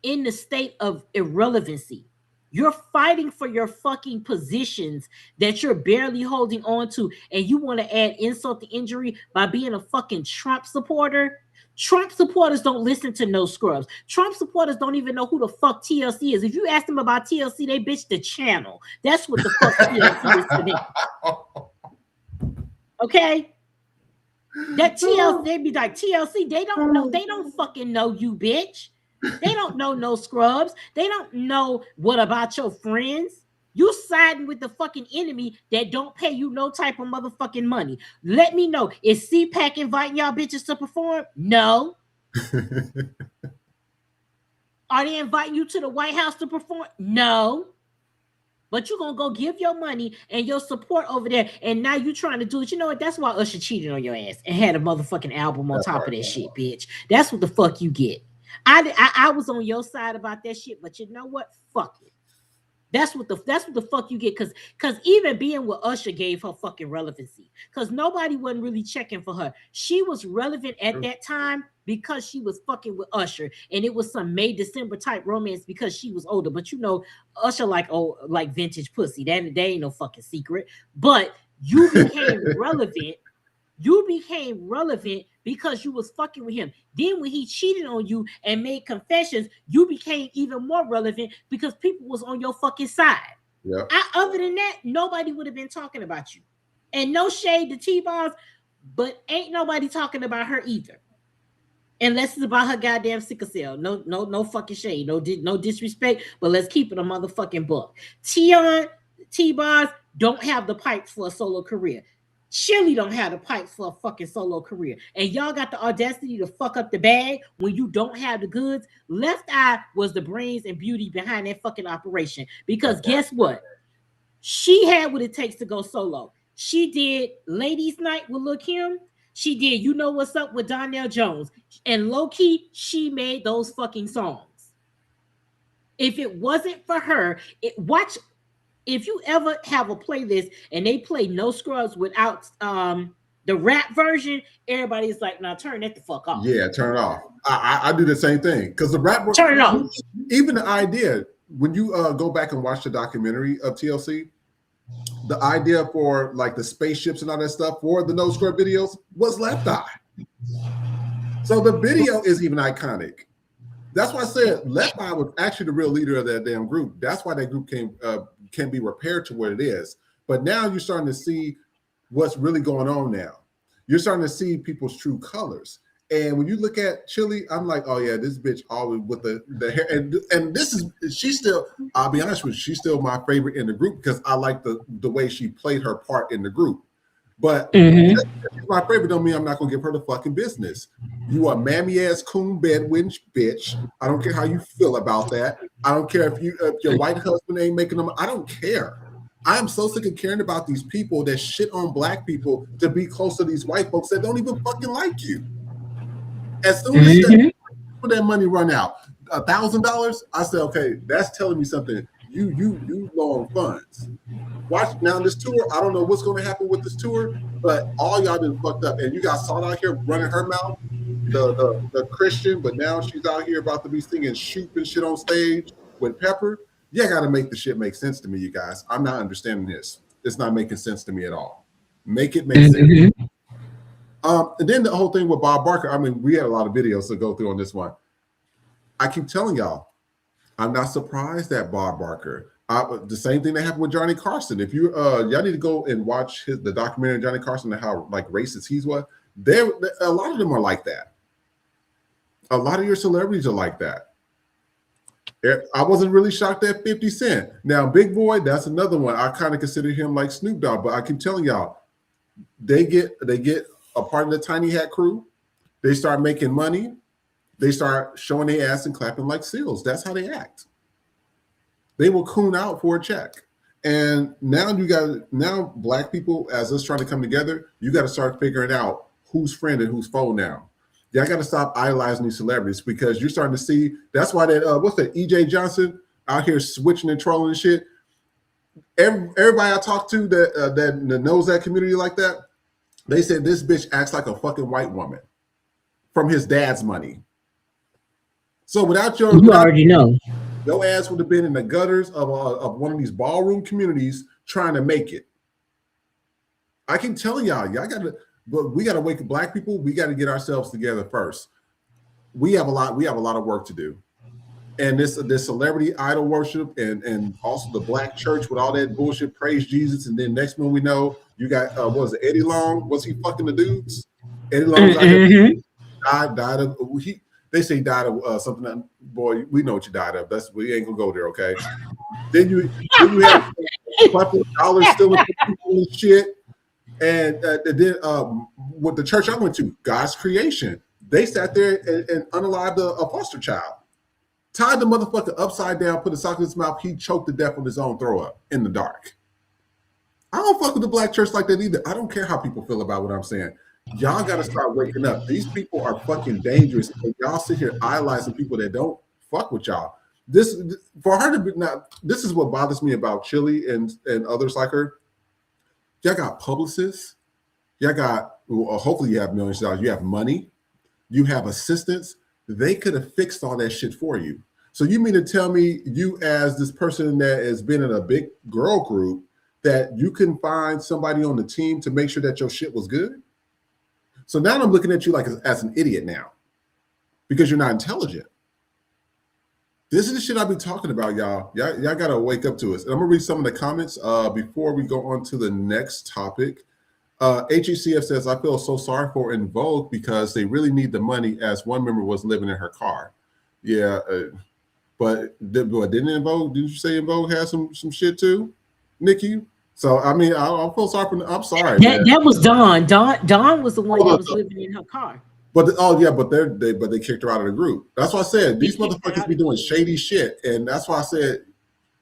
in the state of irrelevancy. You're fighting for your fucking positions that you're barely holding on to, and you want to add insult to injury by being a fucking Trump supporter. Trump supporters don't listen to no scrubs. Trump supporters don't even know who the fuck TLC is. If you ask them about TLC, they bitch the channel. That's what the fuck TLC is to them. Okay? That TLC, they be like, TLC, they don't know. They don't fucking know you, bitch. They don't know no scrubs. They don't know what about your friends. You siding with the fucking enemy that don't pay you no type of motherfucking money. Let me know. Is CPAC inviting y'all bitches to perform? No. Are they inviting you to the White House to perform? No. But you're going to go give your money and your support over there. And now you're trying to do it. You know what? That's why Usher cheated on your ass and had a motherfucking album on top of that shit, bitch. That's what the fuck you get. I was on your side about that shit, but you know what? Fuck it. That's what the fuck you get, because even being with Usher gave her fucking relevancy, because nobody wasn't really checking for her. She was relevant at that time because she was fucking with Usher, and it was some May December type romance because she was older. But you know, Usher like vintage pussy. That ain't no fucking secret. But you became relevant. You became relevant because you was fucking with him. Then when he cheated on you and made confessions, you became even more relevant because people was on your fucking side. Yeah. Other than that, nobody would have been talking about you. And no shade to T-Boz, but ain't nobody talking about her either. Unless it's about her goddamn sickle cell. No fucking shade. No disrespect, but let's keep it a motherfucking buck. T-Boz don't have the pipes for a solo career. Chili don't have the pipes for a fucking solo career. And y'all got the audacity to fuck up the bag when you don't have the goods. Left Eye was the brains and beauty behind that fucking operation. Because guess what? She had what it takes to go solo. She did Ladies Night with Lil' Kim. She did You Know What's Up with Donnell Jones. And low-key, she made those fucking songs. If it wasn't for her, if you ever have a playlist and they play No Scrubs without the rap version, everybody's like, "Now turn that the fuck off." Yeah, turn it off. I do the same thing because the rap turn it off. even the idea, when you go back and watch the documentary of TLC, the idea for like the spaceships and all that stuff for the no script videos was Left Eye. So the video is even iconic. That's why I said Left Eye was actually the real leader of that damn group. That's why that group can be repaired to what it is. But now you're starting to see what's really going on now. You're starting to see people's true colors. And when you look at Chili, I'm like, oh yeah, this bitch always with the hair. And this is, she's still, I'll be honest with you, she's still my favorite in the group because I like the way she played her part in the group. But my favorite don't mean I'm not gonna give her the fucking business. You a mammy ass coon bedwin bitch. I don't care how you feel about that. I don't care if your white husband ain't making them. I don't care. I am so sick of caring about these people that shit on black people to be close to these white folks that don't even fucking like you. As soon as that money run out, $1,000, I said, okay, that's telling me something. You low on funds. Watch now this tour. I don't know what's going to happen with this tour, but all y'all been fucked up. And you got Salt out here running her mouth, the Christian, but now she's out here about to be singing shoot and shit on stage with Pepper. You got to make the shit make sense to me, you guys. I'm not understanding this. It's not making sense to me at all. Make it make sense. And then the whole thing with Bob Barker. I mean, we had a lot of videos to go through on this one. I keep telling y'all, I'm not surprised at Bob Barker. The same thing that happened with Johnny Carson. If you y'all need to go and watch the documentary of Johnny Carson and how like racist he was. A lot of them are like that. A lot of your celebrities are like that. I wasn't really shocked at 50 Cent. Now, Big Boy, that's another one. I kind of consider him like Snoop Dogg, but I keep telling y'all, they get a part of the Tiny Hat crew. They start making money. They start showing their ass and clapping like seals. That's how they act. They will coon out for a check. And now now black people, as us trying to come together, you got to start figuring out who's friend and who's foe now. Y'all got to stop idolizing these celebrities because you're starting to see, that's why that, what's that, EJ Johnson out here switching and trolling and shit. Everybody I talk to that knows that community like that, they said this bitch acts like a fucking white woman from his dad's money. So without your, you already know, your ass would have been in the gutters of one of these ballroom communities trying to make it. I keep telling y'all but we got to wake up, black people. We got to get ourselves together first. We have a lot of work to do. And this celebrity idol worship and also the black church with all that bullshit, praise Jesus. And then next one we know, you got, what was it, Eddie Long? Was he fucking the dudes? Eddie Long died of, they say he died of something. Boy, we know what you died of. We ain't gonna go there, okay? Then you have a couple of dollars still in people and shit. And then with the church I went to, God's Creation, they sat there and unalived a foster child. Tied the motherfucker upside down, put a sock in his mouth. He choked to death with his own throw up in the dark. I don't fuck with the black church like that either. I don't care how people feel about what I'm saying. Y'all got to start waking up. These people are fucking dangerous. And y'all sit here idolizing people that don't fuck with y'all. This for her to be now. This is what bothers me about Chili and others like her. Y'all got publicists. Y'all got, hopefully you have millions of dollars. You have money. You have assistants. They could have fixed all that shit for you. So you mean to tell me you as this person that has been in a big girl group that you can find somebody on the team to make sure that your shit was good? So now I'm looking at you like as an idiot now because you're not intelligent. This is the shit I be talking about, y'all. Y'all got to wake up to us. And I'm going to read some of the comments before we go on to the next topic. HECF says, I feel so sorry for En Vogue because they really need the money as one member was living in her car. Yeah, but didn't En Vogue, did you say En Vogue had some shit too, Nikki? So, I mean, I feel sorry for, I'm sorry. That was Dawn. Dawn was the one that was living in her car. But they kicked her out of the group. That's why I said these motherfuckers be doing shady shit, and that's why I said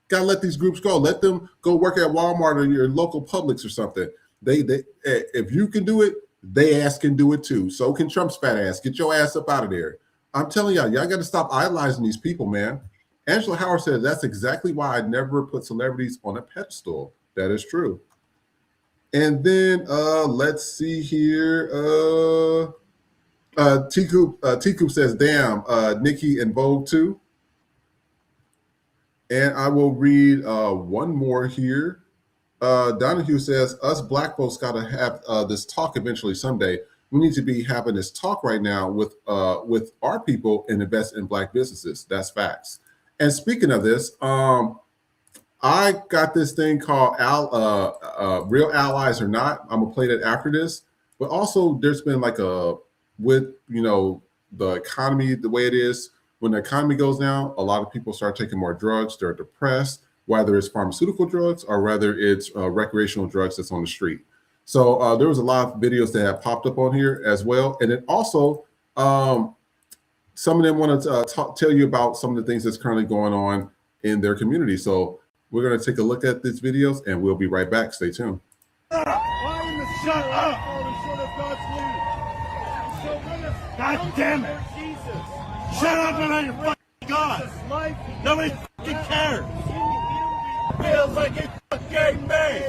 gotta let these groups go. Let them go work at Walmart or your local Publix or something. They if you can do it, they ass can do it too. So can Trump's fat ass. Get your ass up out of there. I'm telling y'all got to stop idolizing these people, man. Angela Howard said that's exactly why I never put celebrities on a pedestal. That is true. And then let's see here. T-Coop says, damn, Nikki En Vogue too. And I will read one more here. Donahue says, us black folks got to have this talk eventually someday. We need to be having this talk right now with our people and invest in black businesses. That's facts. And speaking of this, I got this thing called Real Allies or Not. I'm gonna play that after this. But also, there's been like with the economy the way it is. When the economy goes down, a lot of people start taking more drugs. They're depressed, whether it's pharmaceutical drugs or whether it's recreational drugs that's on the street. So there was a lot of videos that have popped up on here as well. And then also, some of them want to tell you about some of the things that's currently going on in their community. So we're going to take a look at these videos and we'll be right back. Stay tuned. Shut up! God damn it! Shut up and let your fucking God! Nobody fucking cares! Feels like it's fucking me!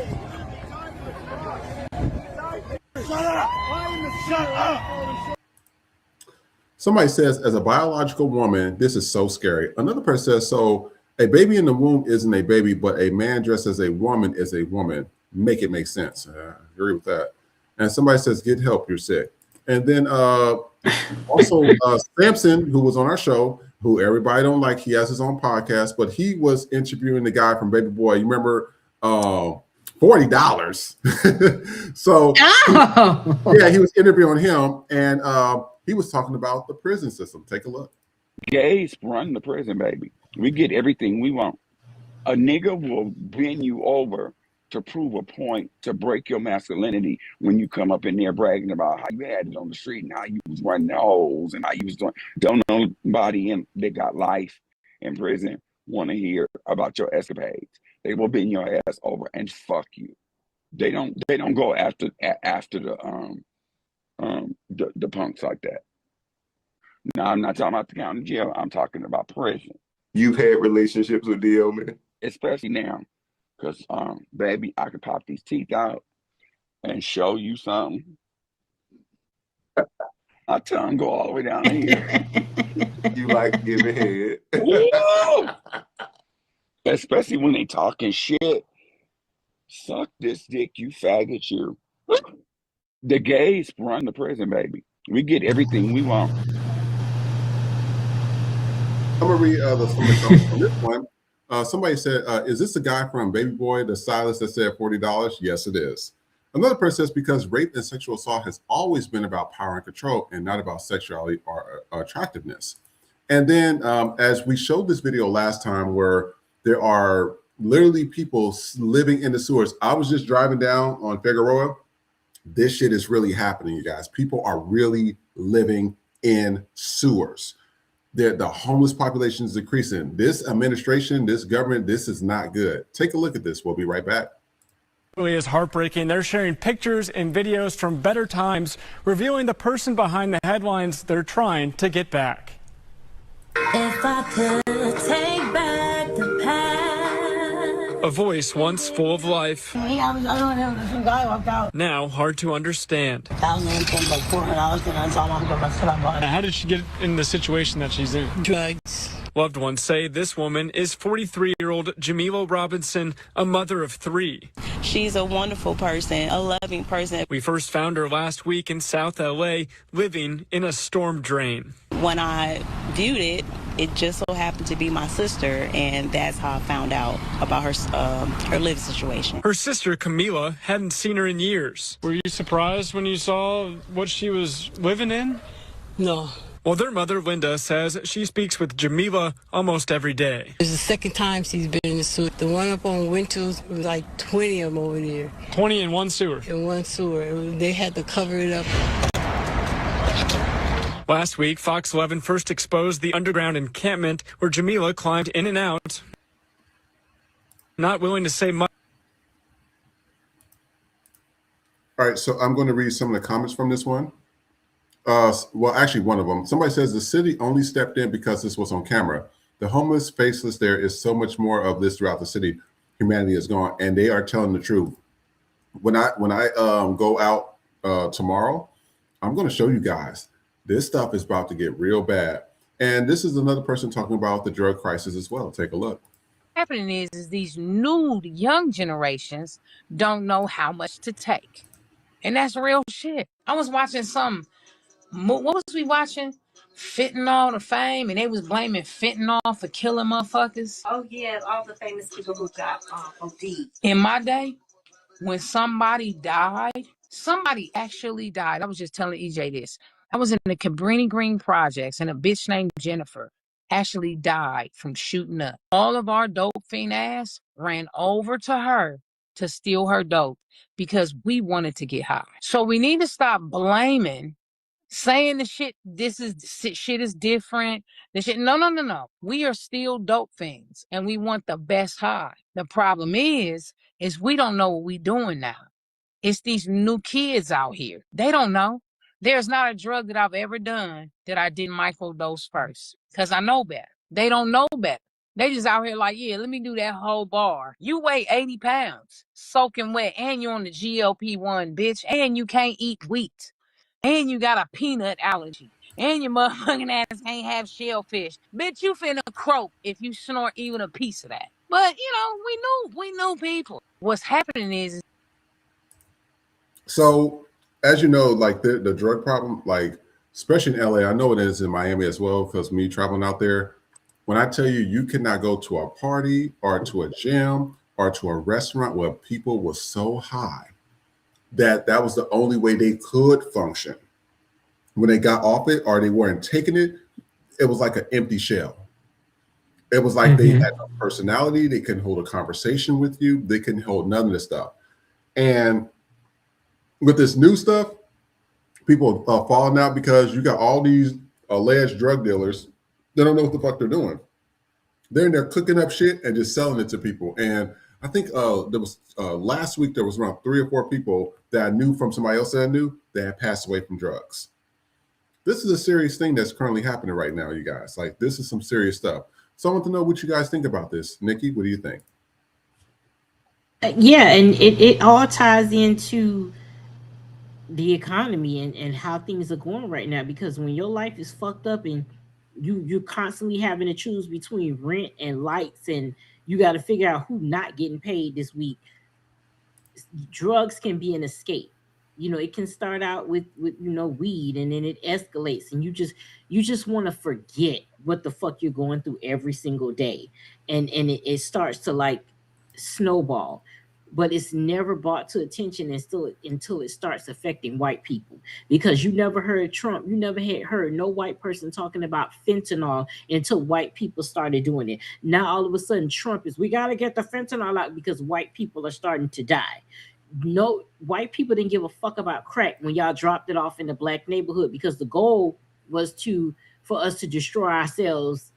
Shut up! Shut up! Somebody says, as a biological woman, this is so scary. Another person says, so a baby in the womb isn't a baby, but a man dressed as a woman is a woman. Make it make sense. I agree with that. And somebody says, get help, you're sick. And then also Samson, who was on our show, who everybody don't like, he has his own podcast, but he was interviewing the guy from Baby Boy. You remember $40. So yeah, he was interviewing him, and he was talking about the prison system. Take a look. Gays run the prison, baby. We get everything we want. A nigga will bend you over to prove a point, to break your masculinity when you come up in there bragging about how you had it on the street and how you was running the holes and how you was doing. Don't nobody in that got life in prison want to hear about your escapades. They will bend your ass over and fuck you. They don't go after the punks like that. No, I'm not talking about the county jail. I'm talking about prison. You've had relationships with DL, man? Especially now, because, baby, I could pop these teeth out and show you something. My tongue go all the way down here. You like giving head. Whoa! Especially when they talking shit. Suck this dick, you faggot, you. The gays run the prison, baby. We get everything we want. I'm going to read some of the comments on this one. Somebody said, is this the guy from Baby Boy, the stylist that said $40? Yes, it is. Another person says, because rape and sexual assault has always been about power and control and not about sexuality or attractiveness. And then as we showed this video last time where there are literally people living in the sewers. I was just driving down on Figueroa. This shit is really happening, you guys. People are really living in sewers. The homeless population is increasing. This administration, this government, this is not good. Take a look at this. We'll be right back. It really is heartbreaking. They're sharing pictures and videos from better times, revealing the person behind the headlines they're trying to get back. If I could take back the past. A voice once full of life, now hard to understand. How How did she get in the situation that she's in? Drugs. Loved ones say this woman is 43-year-old Jamila Robinson, a mother of 3. She's a wonderful person, a loving person. We first found her last week in South LA, living in a storm drain. When I viewed it, it just so happened to be my sister, and that's how I found out about her living situation. Her sister, Camila, hadn't seen her in years. Were you surprised when you saw what she was living in? No. Well, their mother, Linda, says she speaks with Jamila almost every day. It's the second time she's been in the sewer. The one up on Winters was like 20 of them over there. 20 in one sewer? In one sewer. They had to cover it up. Last week, Fox 11 first exposed the underground encampment where Jamila climbed in and out, not willing to say much. All right, so I'm going to read some of the comments from this one. Well, actually, one of them. Somebody says the city only stepped in because this was on camera. The homeless, faceless, there is so much more of this throughout the city. Humanity is gone, and they are telling the truth. When I go out tomorrow, I'm going to show you guys. This stuff is about to get real bad. And this is another person talking about the drug crisis as well. Take a look. happening is these new young generations don't know how much to take. And that's real shit. I was watching what was we watching? Fentanyl to Fame, and they was blaming fentanyl for killing motherfuckers. Oh yeah, all the famous people who got OD. In my day, when somebody actually died. I was just telling EJ this. I was in the Cabrini Green projects, and a bitch named Jennifer actually died from shooting up. All of our dope fiend ass ran over to her to steal her dope because we wanted to get high. So we need to stop blaming, saying the shit, shit is different. The shit, no. We are still dope fiends and we want the best high. The problem is we don't know what we doing now. It's these new kids out here. They don't know. There's not a drug that I've ever done that I didn't microdose first because I know better. They don't know better. They just out here like, yeah, let me do that whole bar. You weigh 80 pounds, soaking wet, and you're on the GLP-1, bitch, and you can't eat wheat, and you got a peanut allergy, and your motherfucking ass can't have shellfish. Bitch, you finna croak if you snort even a piece of that. But, we knew people. What's happening is So, as you know, like the drug problem, like especially in LA, I know it is in Miami as well, because me traveling out there, when I tell you, you cannot go to a party or to a gym or to a restaurant where people were so high that was the only way they could function. When they got off it or they weren't taking it, it was like an empty shell. It was like they had no personality. They couldn't hold a conversation with you. They couldn't hold none of this stuff. And with this new stuff, people are falling out because you got all these alleged drug dealers that don't know what the fuck they're doing. They're in there cooking up shit and just selling it to people. And I think there was last week, there was around 3 or 4 people that I knew from somebody else that I knew that had passed away from drugs. This is a serious thing that's currently happening right now, you guys. Like, this is some serious stuff. So I want to know what you guys think about this. Nikki, what do you think? Yeah, and it all ties into the economy and how things are going right now, because when your life is fucked up and you're constantly having to choose between rent and lights, and you got to figure out who not getting paid this week, drugs can be an escape. It can start out with weed, and then it escalates, and you just want to forget what the fuck you're going through every single day, and it starts to like snowball. But it's never brought to attention until it starts affecting white people, because you never heard Trump, you never had heard no white person talking about fentanyl until white people started doing it. Now all of a sudden Trump is, we got to get the fentanyl out because white people are starting to die. No, white people didn't give a fuck about crack when y'all dropped it off in the black neighborhood, because the goal was for us to destroy ourselves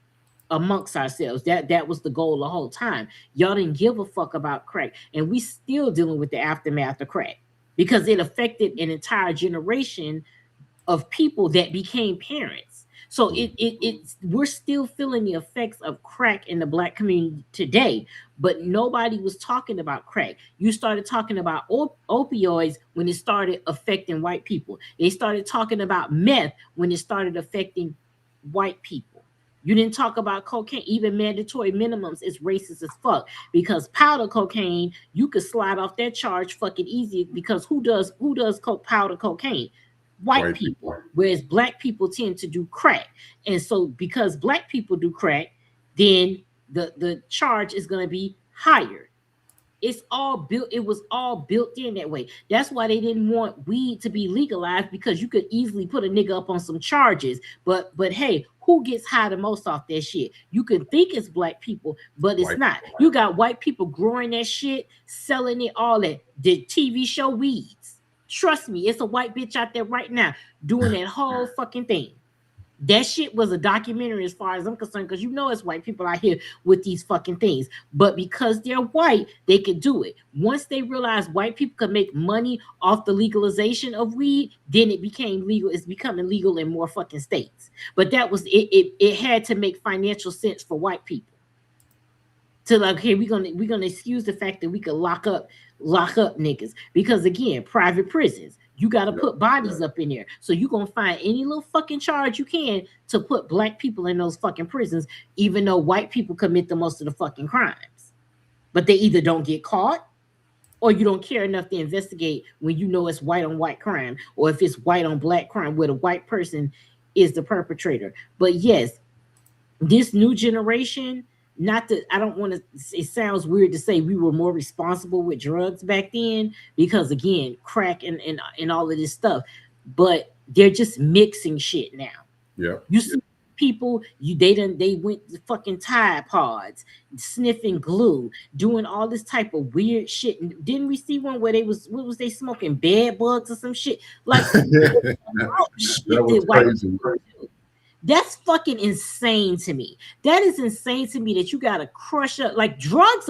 amongst ourselves. That was the goal the whole time. Y'all didn't give a fuck about crack, and we still dealing with the aftermath of crack, because it affected an entire generation of people that became parents. So we're still feeling the effects of crack in the black community today, but nobody was talking about crack. You started talking about opioids when it started affecting white people. They started talking about meth when it started affecting white people. You didn't talk about cocaine. Even mandatory minimums is racist as fuck, because powder cocaine, you could slide off that charge fucking easy, because who does powder cocaine? White people. Whereas black people tend to do crack. And so because black people do crack, then the charge is going to be higher. It was all built in that way. That's why they didn't want weed to be legalized, because you could easily put a nigga up on some charges. But hey, who gets high the most off that shit? You can think it's black people, but it's not. You got white people growing that shit, selling it, all that. The TV show Weeds. Trust me, it's a white bitch out there right now doing that whole fucking thing. That shit was a documentary as far as I'm concerned, because it's white people out here with these fucking things. But because they're white, they could do it. Once they realized white people could make money off the legalization of weed, then it became legal. It's becoming legal in more fucking states. But that was it. It had to make financial sense for white people to like, hey, we're gonna excuse the fact that we could lock up niggas, because again, private prisons. You got to put bodies up in there. So you're going to find any little fucking charge you can to put black people in those fucking prisons, even though white people commit the most of the fucking crimes. But they either don't get caught, or you don't care enough to investigate when you know it's white on white crime, or if it's white on black crime where the white person is the perpetrator. But yes, this new generation, not that I don't want to, it sounds weird to say we were more responsible with drugs back then, because again, crack and all of this stuff, but they're just mixing shit now. Yeah. You see people, they went to fucking Tide Pods, sniffing glue, doing all this type of weird shit. And didn't we see one where what was they smoking, bed bugs or some shit? Like that was crazy. That's fucking insane to me. That is insane to me that you gotta crush up like drugs.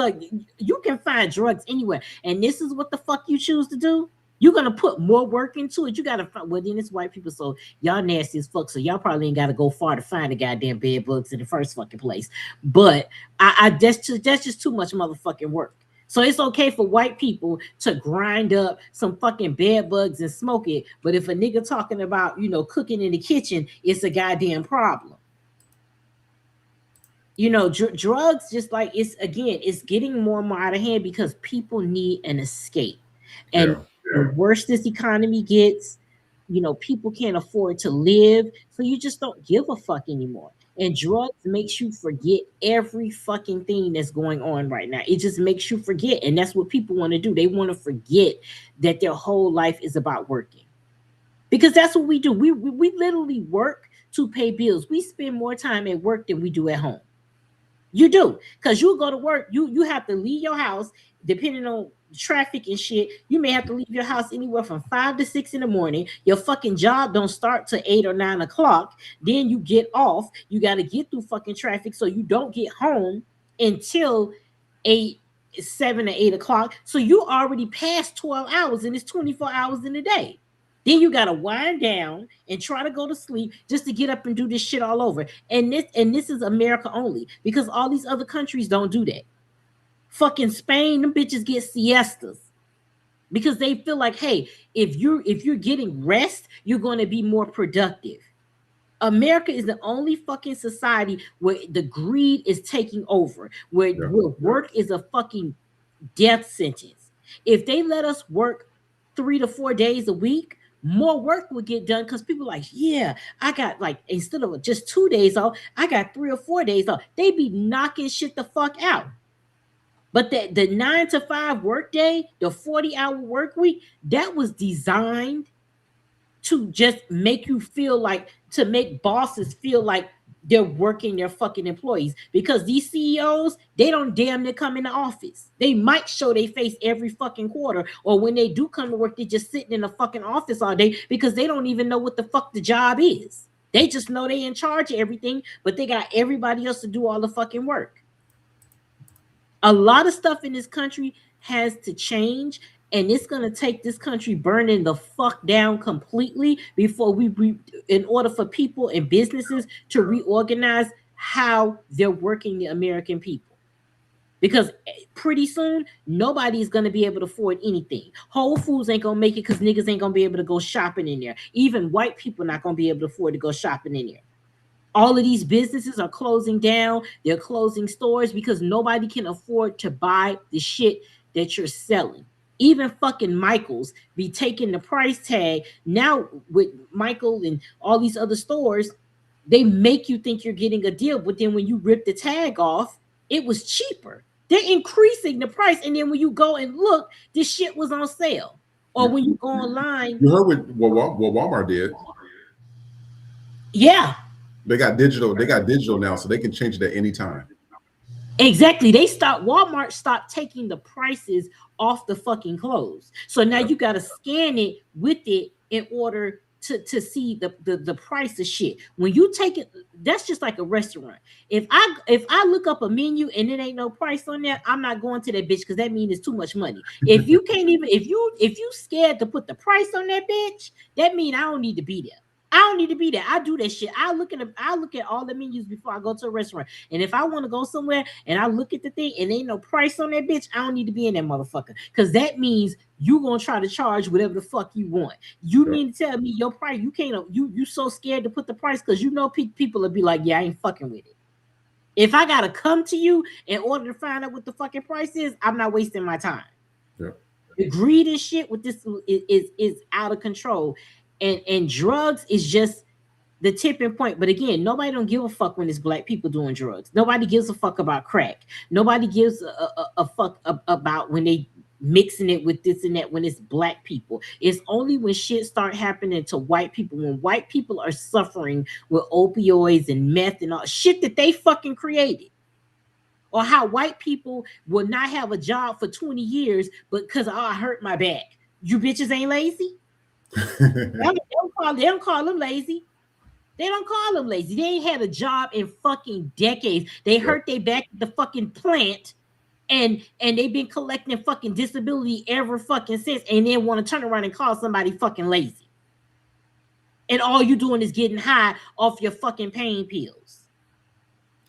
You can find drugs anywhere, and this is what the fuck you choose to do. You're gonna put more work into it. You gotta find, well, then it's white people, so y'all nasty as fuck. So y'all probably ain't gotta go far to find the goddamn bed bugs in the first fucking place. But that's just too much motherfucking work. So it's okay for white people to grind up some fucking bed bugs and smoke it. But if a nigga talking about, cooking in the kitchen, it's a goddamn problem. Drugs, just like it's getting more and more out of hand because people need an escape. And the worse this economy gets, people can't afford to live. So you just don't give a fuck anymore. And drugs makes you forget every fucking thing that's going on right now. It just makes you forget. And that's what people want to do. They want to forget that their whole life is about working. Because that's what we do. We literally work to pay bills. We spend more time at work than we do at home. You do. Because you go to work, you have to leave your house, depending on traffic and shit. You may have to leave your house anywhere from 5 to 6 in the morning. Your fucking job don't start till 8 or 9 o'clock. Then you get off. You got to get through fucking traffic, so you don't get home until 7 or 8 o'clock. So you already passed 12 hours, and it's 24 hours in a day. Then you got to wind down and try to go to sleep just to get up and do this shit all over. And this is America only, because all these other countries don't do that. Fucking Spain, them bitches get siestas because they feel like, hey, if you're getting rest, you're going to be more productive. America is the only fucking society where the greed is taking over, where work is a fucking death sentence. If they let us work 3 to 4 days a week, more work would get done, because people are like, yeah, I got, like, instead of just 2 days off, I got 3 or 4 days off. They be knocking shit the fuck out. But the 9 to 5 work day, the 40-hour work week, that was designed to just make you feel like, to make bosses feel like they're working their fucking employees. Because these CEOs, they don't damn near come in the office. They might show their face every fucking quarter, or when they do come to work, they're just sitting in the fucking office all day because they don't even know what the fuck the job is. They just know they in charge of everything, but they got everybody else to do all the fucking work. A lot of stuff in this country has to change, and it's going to take this country burning the fuck down completely before in order for people and businesses to reorganize how they're working the American people. Because pretty soon, nobody's going to be able to afford anything. Whole Foods ain't going to make it because niggas ain't going to be able to go shopping in there. Even white people not going to be able to afford to go shopping in there. All of these businesses are closing down. They're closing stores because nobody can afford to buy the shit that you're selling. Even fucking Michael's be taking the price tag. Now with Michael and all these other stores, they make you think you're getting a deal, but then when you rip the tag off, it was cheaper. They're increasing the price, and then when you go and look, this shit was on sale. Or when you go online, you heard what Walmart did. Yeah. They got digital now, so they can change it at any time. Exactly. Walmart stopped taking the prices off the fucking clothes. So now you got to scan it with it in order to see the price of shit. When you take it, that's just like a restaurant. If I look up a menu and it ain't no price on there, I'm not going to that bitch, because that means it's too much money. If you can't even, if you scared to put the price on that bitch, that means I don't need to be there. I don't need to be there. I do that shit. I look at all the menus before I go to a restaurant. And if I want to go somewhere and I look at the thing and ain't no price on that bitch, I don't need to be in that motherfucker. Because that means you gonna try to charge whatever the fuck you want. You mean to tell me your price? You can't. You so scared to put the price because you know people will be like, yeah, I ain't fucking with it. If I gotta come to you in order to find out what the fucking price is, I'm not wasting my time. Yeah. The greed and shit with this is out of control. And drugs is just the tipping point. But again, nobody don't give a fuck when it's black people doing drugs. Nobody gives a fuck about crack. Nobody gives a fuck about when they mixing it with this and that when it's black people. It's only when shit start happening to white people, when white people are suffering with opioids and meth and all shit that they fucking created. Or how white people will not have a job for 20 years because I hurt my back. You bitches ain't lazy? They don't call them lazy. They don't call them lazy. They ain't had a job in fucking decades. They hurt their back at the fucking plant, and they've been collecting fucking disability ever fucking since, and then want to turn around and call somebody fucking lazy. And all you doing is getting high off your fucking pain pills.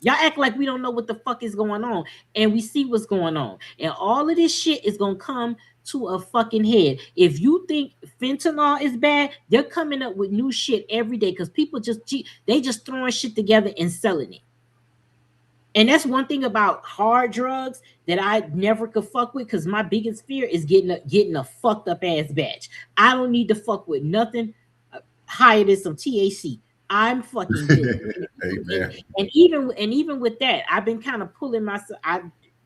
Y'all act like we don't know what the fuck is going on, and we see what's going on. And all of this shit is gonna come to a fucking head. If you think fentanyl is bad, they're coming up with new shit every day because people just throwing shit together and selling it. And that's one thing about hard drugs that I never could fuck with, because my biggest fear is getting a fucked up ass batch. I don't need to fuck with nothing higher than some THC. I'm fucking good. and even with that, I've been kind of pulling myself.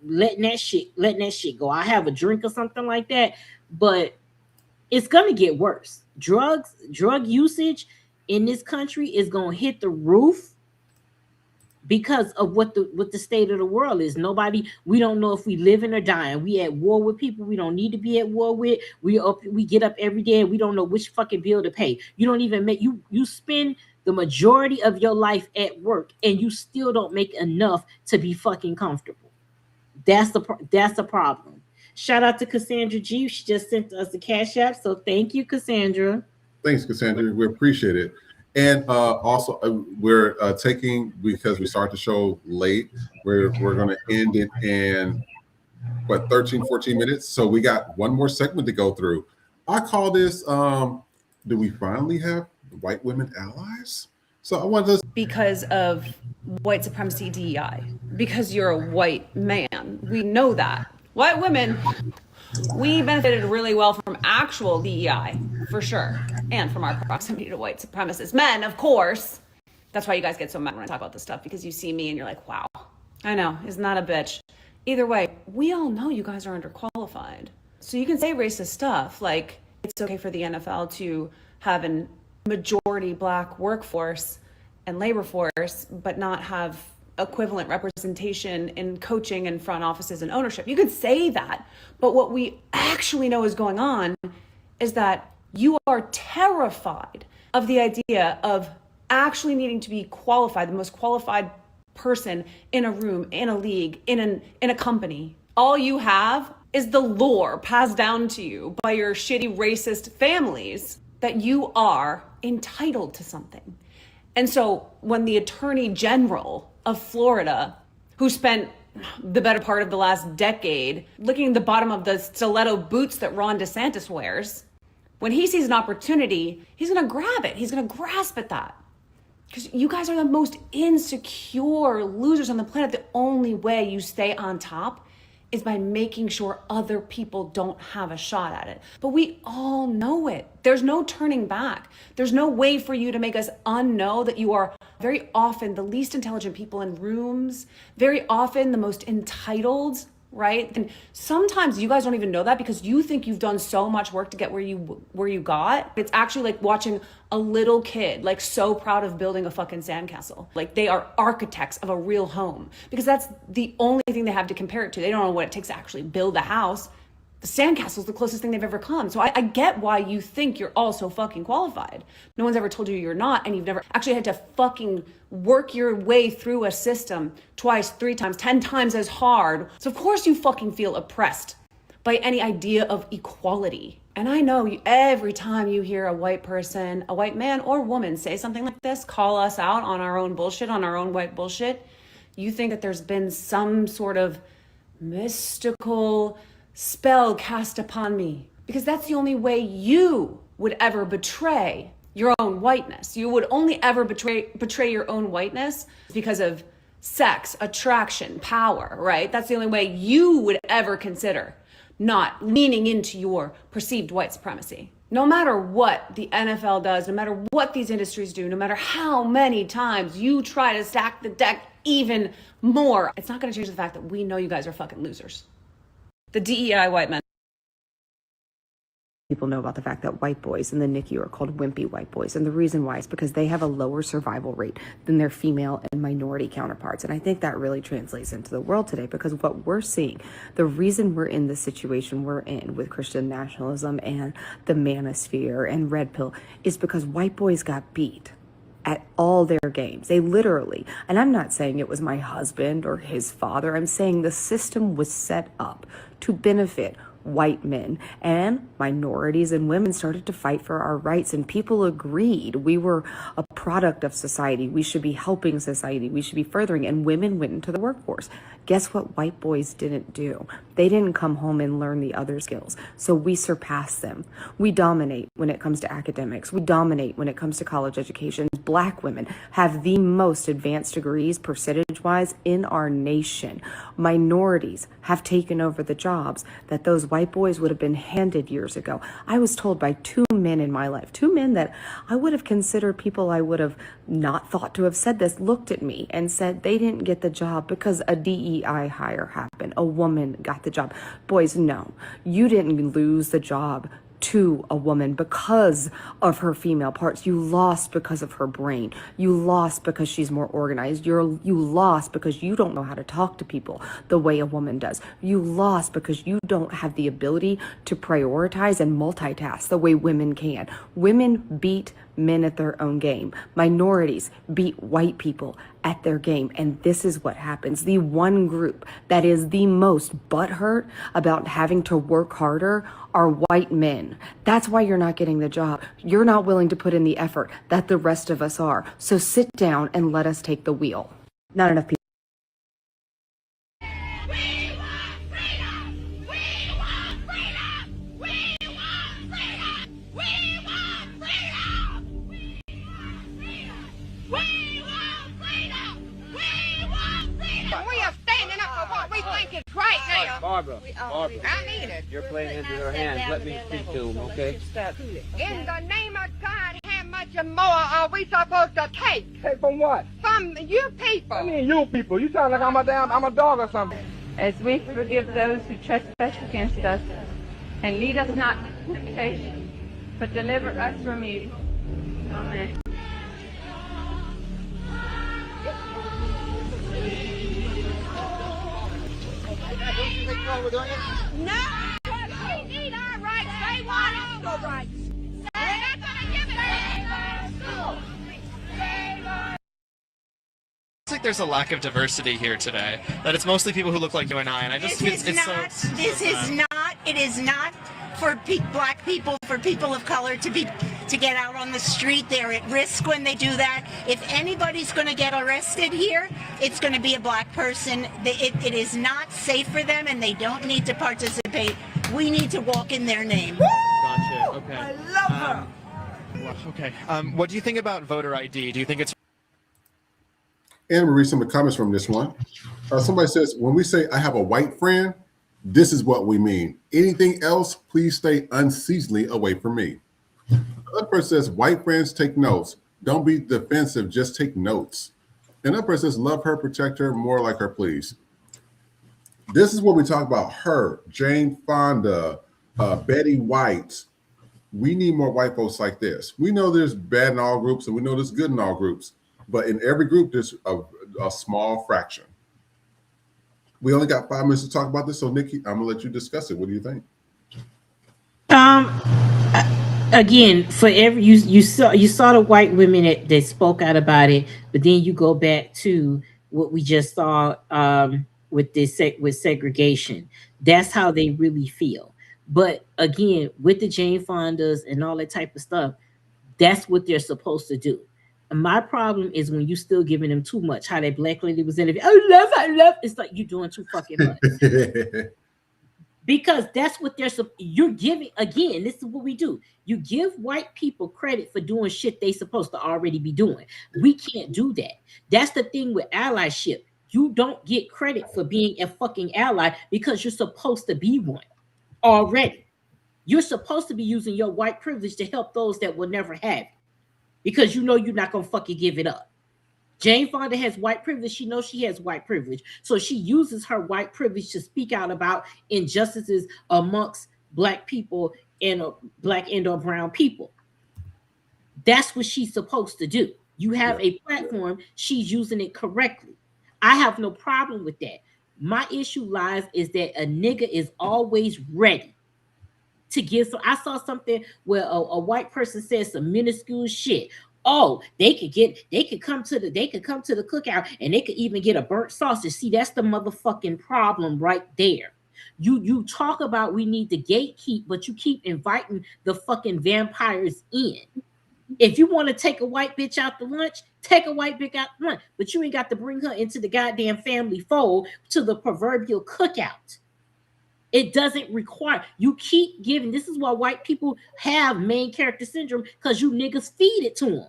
Letting that shit go. I have a drink or something like that, but it's gonna get worse. Drug usage in this country is gonna hit the roof because of what the state of the world is. We don't know if we living or dying. We at war with people we don't need to be at war with. We get up every day and we don't know which fucking bill to pay. You don't even make you spend the majority of your life at work and you still don't make enough to be fucking comfortable. That's the problem. Shout out to Cassandra G. She just sent us a Cash App, so thank you, Cassandra. Thanks, Cassandra. We appreciate it. And also, we're taking, because we start the show late, we're going to end it in, 13-14 minutes. So we got one more segment to go through. I call this, do we finally have white women allies? So I want to... Because of white supremacy DEI. Because you're a white man. We know that. White women, we benefited really well from actual DEI, for sure. And from our proximity to white supremacists. Men, of course. That's why you guys get so mad when I talk about this stuff, because you see me and you're like, wow, I know, isn't that a bitch? Either way, we all know you guys are underqualified. So you can say racist stuff, like it's okay for the NFL to have a majority black workforce and labor force, but not have equivalent representation in coaching and front offices and ownership. You could say that, but what we actually know is going on is that you are terrified of the idea of actually needing to be qualified, the most qualified person in a room, in a league, in a company. All you have is the lore passed down to you by your shitty racist families that you are entitled to something. And so when the Attorney General of Florida, who spent the better part of the last decade licking the bottom of the stiletto boots that Ron DeSantis wears, when he sees an opportunity, he's gonna grab it. He's gonna grasp at that. Because you guys are the most insecure losers on the planet. The only way you stay on top is by making sure other people don't have a shot at it. But we all know it. There's no turning back. There's no way for you to make us unknow that you are very often the least intelligent people in rooms, very often the most entitled, right? And sometimes you guys don't even know that because you think you've done so much work to get where you got. It's actually like watching a little kid, like so proud of building a fucking sandcastle. Like they are architects of a real home because that's the only thing they have to compare it to. They don't know what it takes to actually build a house. The sandcastle is the closest thing they've ever come. So I get why you think you're all so fucking qualified. No one's ever told you you're not, and you've never actually had to fucking work your way through a system twice, 3 times, 10 times as hard. So of course you fucking feel oppressed by any idea of equality. And I know every time you hear a white person, a white man or woman say something like this, call us out on our own bullshit, on our own white bullshit, you think that there's been some sort of mystical spell cast upon me. Because that's the only way you would ever betray your own whiteness. You would only ever betray your own whiteness because of sex, attraction, power, right? That's the only way you would ever consider not leaning into your perceived white supremacy. No matter what the NFL does, no matter what these industries do, no matter how many times you try to stack the deck even more, it's not going to change the fact that we know you guys are fucking losers. The DEI white men. People know about the fact that white boys in the NICU are called wimpy white boys. And the reason why is because they have a lower survival rate than their female and minority counterparts. And I think that really translates into the world today, because what we're seeing, the reason we're in the situation we're in with Christian nationalism and the manosphere and red pill is because white boys got beat at all their games. They literally, and I'm not saying it was my husband or his father, I'm saying the system was set up to benefit white men, and minorities and women started to fight for our rights, and people agreed we were a product of society. We should be helping society. We should be furthering, and women went into the workforce. Guess what white boys didn't do? They didn't come home and learn the other skills. So we surpass them. We dominate when it comes to academics. We dominate when it comes to college education. Black women have the most advanced degrees percentage-wise in our nation. Minorities have taken over the jobs that those white boys would have been handed years ago. I was told by two men in my life, two men that I would have considered people I would have not thought to have said this, looked at me and said they didn't get the job because a DEI hire happened. A woman got the job. Boys, no, you didn't lose the job to a woman because of her female parts. You lost because of her brain. You lost because she's more organized. You lost because you don't know how to talk to people the way a woman does. You lost because you don't have the ability to prioritize and multitask the way women can. Women beat men at their own game. Minorities beat white people at their game. And this is what happens. The one group that is the most butthurt about having to work harder are white men. That's why you're not getting the job. You're not willing to put in the effort that the rest of us are. So sit down and let us take the wheel. Not enough people. We are standing up for what we think is right now. Barbara, I mean it. you're playing into their hands. Let me speak to them, okay? In the name of God, how much more are we supposed to take? Take from what? From you people. I mean, you people. You sound like I'm a dog or something. As we forgive those who trespass against us, and lead us not into temptation, but deliver us from evil. Amen. No! We need our rights. They want our rights. They're not going to give it to us. I think there's a lack of diversity here today. That it's mostly people who look like you and I, and I just This is not for black people, for people of color to get out on the street. They're at risk when they do that. If anybody's going to get arrested here, it's going to be a black person. It is not safe for them, and they don't need to participate. We need to walk in their name. Gotcha. Okay. I love her. Okay. What do you think about voter ID? Do you think it's And we'll read some of the comments from this one. Somebody says, when we say I have a white friend, this is what we mean. Anything else, please stay unseasonably away from me. Another person says, white friends take notes. Don't be defensive, just take notes. Another person says, love her, protect her, more like her, please. This is what we talk about her, Jane Fonda, Betty White. We need more white folks like this. We know there's bad in all groups and we know there's good in all groups, but in every group, there's a small fraction. We only got 5 minutes to talk about this, so Nikki, I'm gonna let you discuss it. What do you think? Again, for every you saw the white women that spoke out about it, but then you go back to what we just saw with segregation. That's how they really feel. But again, with the Jane Fondas and all that type of stuff, that's what they're supposed to do. And my problem is when you still giving them too much. How that black lady was interviewed. I love. It's like you're doing too fucking much. Because that's what you're giving. Again, this is what we do. You give white people credit for doing shit they supposed to already be doing. We can't do that. That's the thing with allyship. You don't get credit for being a fucking ally because you're supposed to be one already. You're supposed to be using your white privilege to help those that will never have it because you know you're not going to fucking give it up. Jane Fonda has white privilege. She knows she has white privilege. So she uses her white privilege to speak out about injustices amongst black people and black and or brown people. That's what she's supposed to do. You have a platform. She's using it correctly. I have no problem with that. My issue lies is that a nigga is always ready to give. So I saw something where a white person said some minuscule shit. Oh, they could come to the cookout and they could even get a burnt sausage. See, that's the motherfucking problem right there. You talk about we need to gatekeep, but you keep inviting the fucking vampires in. If you want to take a white bitch out to lunch, take a white bitch out to lunch, but you ain't got to bring her into the goddamn family fold to the proverbial cookout. It doesn't require. You keep giving. This is why white people have main character syndrome, because you niggas feed it to them.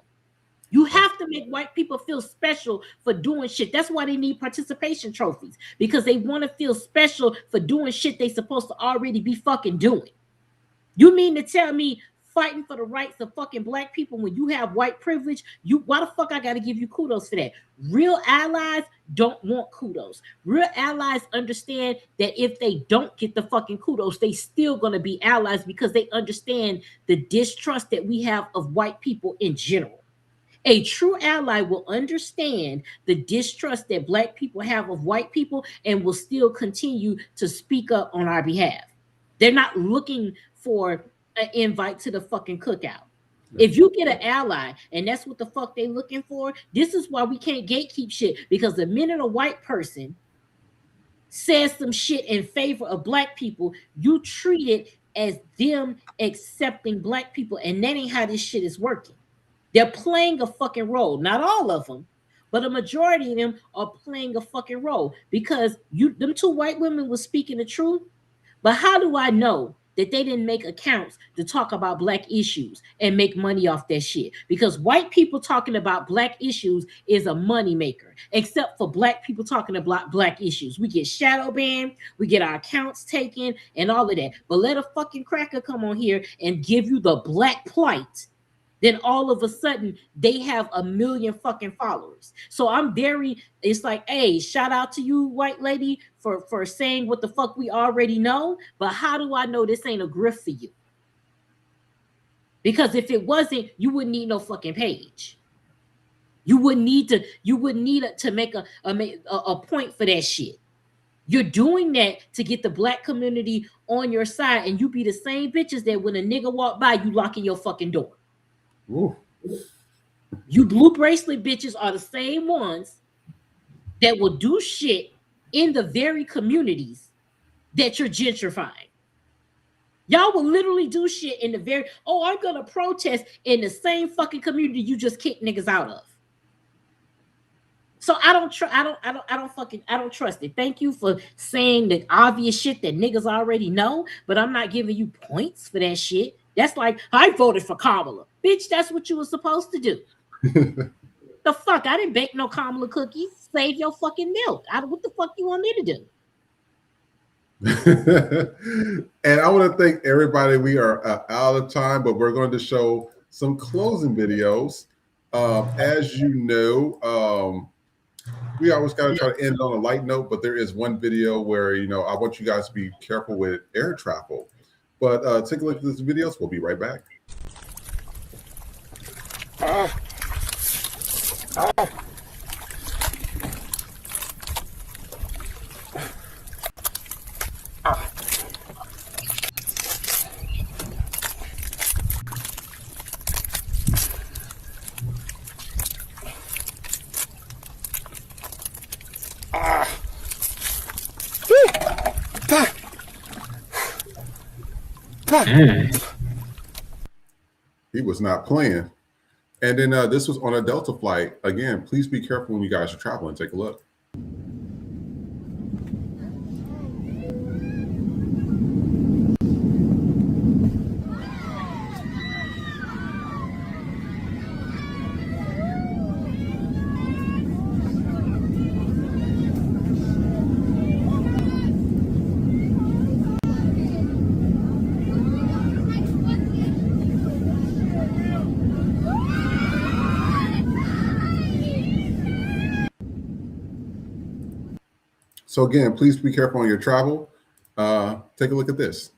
You have to make white people feel special for doing shit. That's why they need participation trophies, because they want to feel special for doing shit they supposed to already be fucking doing. You mean to tell me fighting for the rights of fucking black people when you have white privilege? Why the fuck I gotta give you kudos for that? Real allies don't want kudos. Real allies understand that if they don't get the fucking kudos, they still gonna be allies because they understand the distrust that we have of white people in general. A true ally will understand the distrust that black people have of white people and will still continue to speak up on our behalf. They're not looking for an invite to the fucking cookout. If you get an ally and that's what the fuck they looking for, this is why we can't gatekeep shit, because the minute a white person says some shit in favor of black people, you treat it as them accepting black people, and that ain't how this shit is working. They're playing a fucking role. Not all of them, but a majority of them are playing a fucking role, because them two white women were speaking the truth. But how do I know that they didn't make accounts to talk about black issues and make money off that shit? Because white people talking about black issues is a money maker, except for black people talking about black issues. We get shadow banned, we get our accounts taken and all of that. But let a fucking cracker come on here and give you the black plight, then all of a sudden they have 1 million fucking followers. So it's like, hey, shout out to you, white lady, for saying what the fuck we already know. But how do I know this ain't a grift for you? Because if it wasn't, you wouldn't need no fucking page. You wouldn't need to make a point for that shit. You're doing that to get the black community on your side, and you be the same bitches that when a nigga walk by, you lock in your fucking door. Ooh. You blue bracelet bitches are the same ones that will do shit in the very communities that you're gentrifying. Y'all will literally do shit in the very, I'm gonna protest in the same fucking community you just kicked niggas out of. So I don't trust it. Thank you for saying the obvious shit that niggas already know, but I'm not giving you points for that shit. That's like, I voted for Kamala. Bitch, that's what you were supposed to do. The fuck? I didn't bake no Kamala cookies. Save your fucking milk. What the fuck you want me to do? And I want to thank everybody. We are out of time, but we're going to show some closing videos. As you know, we always got to try to end on a light note, but there is one video where, I want you guys to be careful with air travel. But take a look at these videos. We'll be right back. He was not playing. And then this was on a Delta flight. Again, please be careful when you guys are traveling. Take a look. So again, please be careful on your travel. Take a look at this.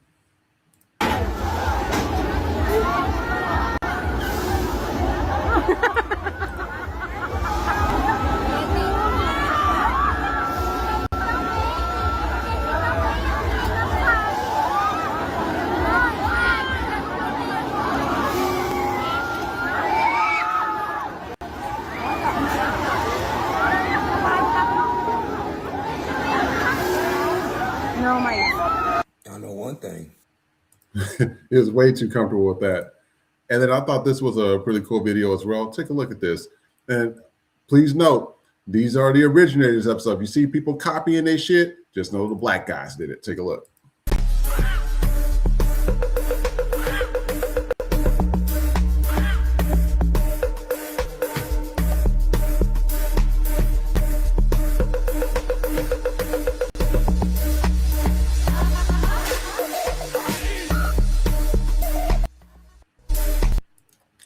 I know one thing. He was way too comfortable with that. And then I thought this was a pretty cool video as well. Take a look at this. And please note, these are the originators of stuff. You see people copying their shit, just know the black guys did it. Take a look.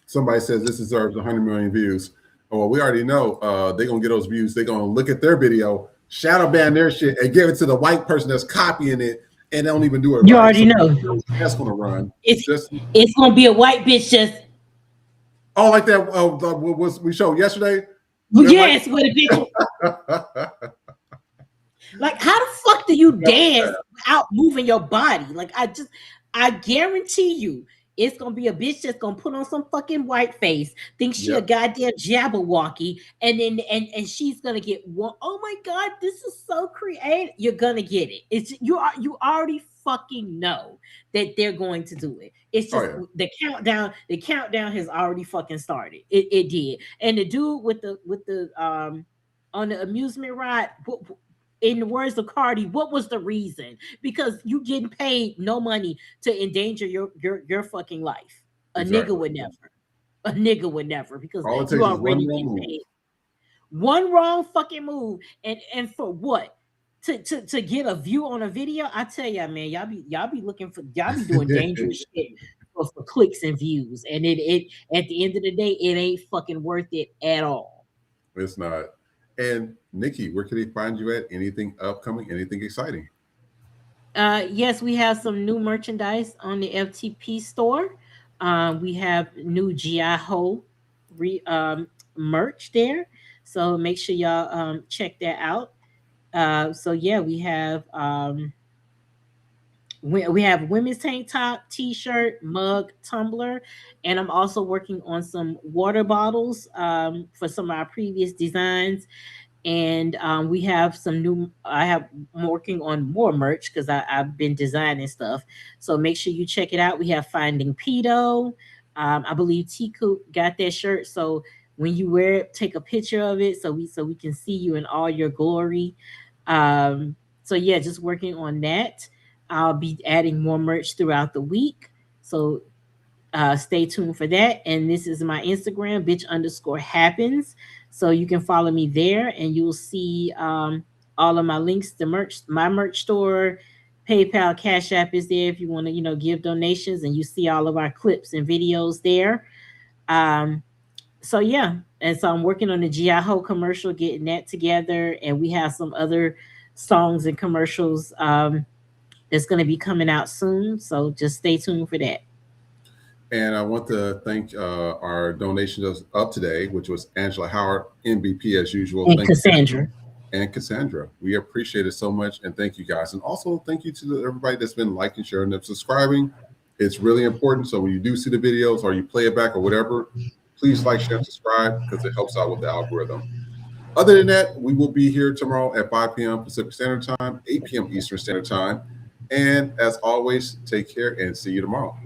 Somebody says this deserves 100 million views. Oh, well, we already know they're going to get those views. They're going to look at their video, shadow ban their shit, and give it to the white person that's copying it, and they don't even do it You right. already know. That's going to run. It's going to be a white bitch just. Oh, like that was we showed yesterday? Yes, with a bitch. Like, how the fuck do you dance without moving your body? Like, I guarantee you, it's gonna be a bitch that's gonna put on some fucking white face, think she a goddamn Jabberwocky, and then and she's gonna get one. Oh my god, this is so creative. You're gonna get it. It's you already fucking know that they're going to do it. It's just the countdown. The countdown has already fucking started. It did. And the dude with the on the amusement ride. In the words of Cardi, what was the reason? Because you getting paid no money to endanger your fucking life. A nigga would never. A nigga would never, because you already getting paid. One wrong fucking move, and for what? To get a view on a video? I tell y'all, man, y'all be looking for, y'all be doing dangerous shit for clicks and views, and it at the end of the day, it ain't fucking worth it at all. It's not. And Nikki, where can they find you at? Anything upcoming? Anything exciting? Yes, we have some new merchandise on the FTP store. We have new Geopolitics merch there, so make sure y'all check that out. So yeah, we have women's tank top, t-shirt, mug, tumbler, and I'm also working on some water bottles for some of our previous designs. And we have some new, I'm working on more merch because I've been designing stuff. So make sure you check it out. We have Finding Pedo. I believe T-Coop got that shirt. So when you wear it, take a picture of it so we can see you in all your glory. So yeah, just working on that. I'll be adding more merch throughout the week. So stay tuned for that. And this is my Instagram, bitch_happens. So you can follow me there, and you'll see all of my links to merch, my merch store, PayPal, Cash App is there if you want to, give donations, and you see all of our clips and videos there. So yeah, and so I'm working on the G.I. commercial, getting that together, and we have some other songs and commercials that's going to be coming out soon. So just stay tuned for that. And I want to thank our donations up today, which was Angela Howard, MVP as usual. And Cassandra. And Cassandra. We appreciate it so much. And thank you guys. And also thank you to everybody that's been liking, sharing, and subscribing. It's really important. So when you do see the videos or you play it back or whatever, please like, share, and subscribe because it helps out with the algorithm. Other than that, we will be here tomorrow at 5 p.m. Pacific Standard Time, 8 p.m. Eastern Standard Time. And as always, take care and see you tomorrow.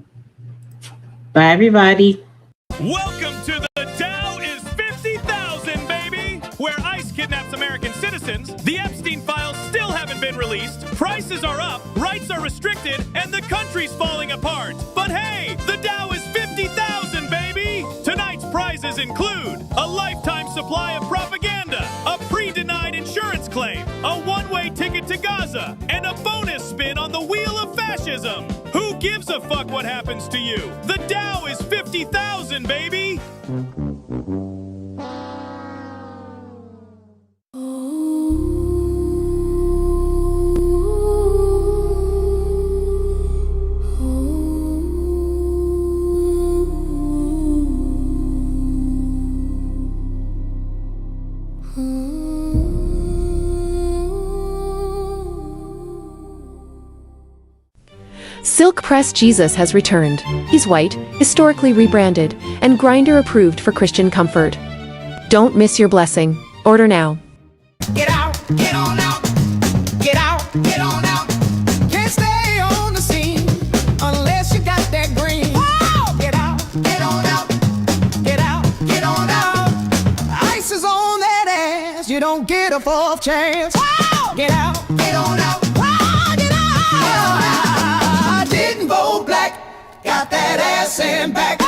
Bye, everybody. Welcome to the Dow is 50,000, baby! Where ICE kidnaps American citizens, the Epstein files still haven't been released, prices are up, rights are restricted, and the country's falling apart. But hey, the Dow is 50,000, baby! Tonight's prizes include a lifetime supply of propaganda, a pre-denied insurance claim, a one-way ticket to Gaza, and a bonus spin on the wheel of fascism. Who gives a fuck what happens to you? The Dow is 50,000, baby! Silk Press Jesus has returned. He's white, historically rebranded, and Grindr approved for Christian comfort. Don't miss your blessing. Order now. Get out, get on out. Get out, get on out. Can't stay on the scene unless you got that green. Whoa! Get out, get on out. Get out, get on out. Ice is on that ass. You don't get a fourth chance. Whoa! Get out, get on out. Whoa! Get out. I didn't vote black. Got that ass in back.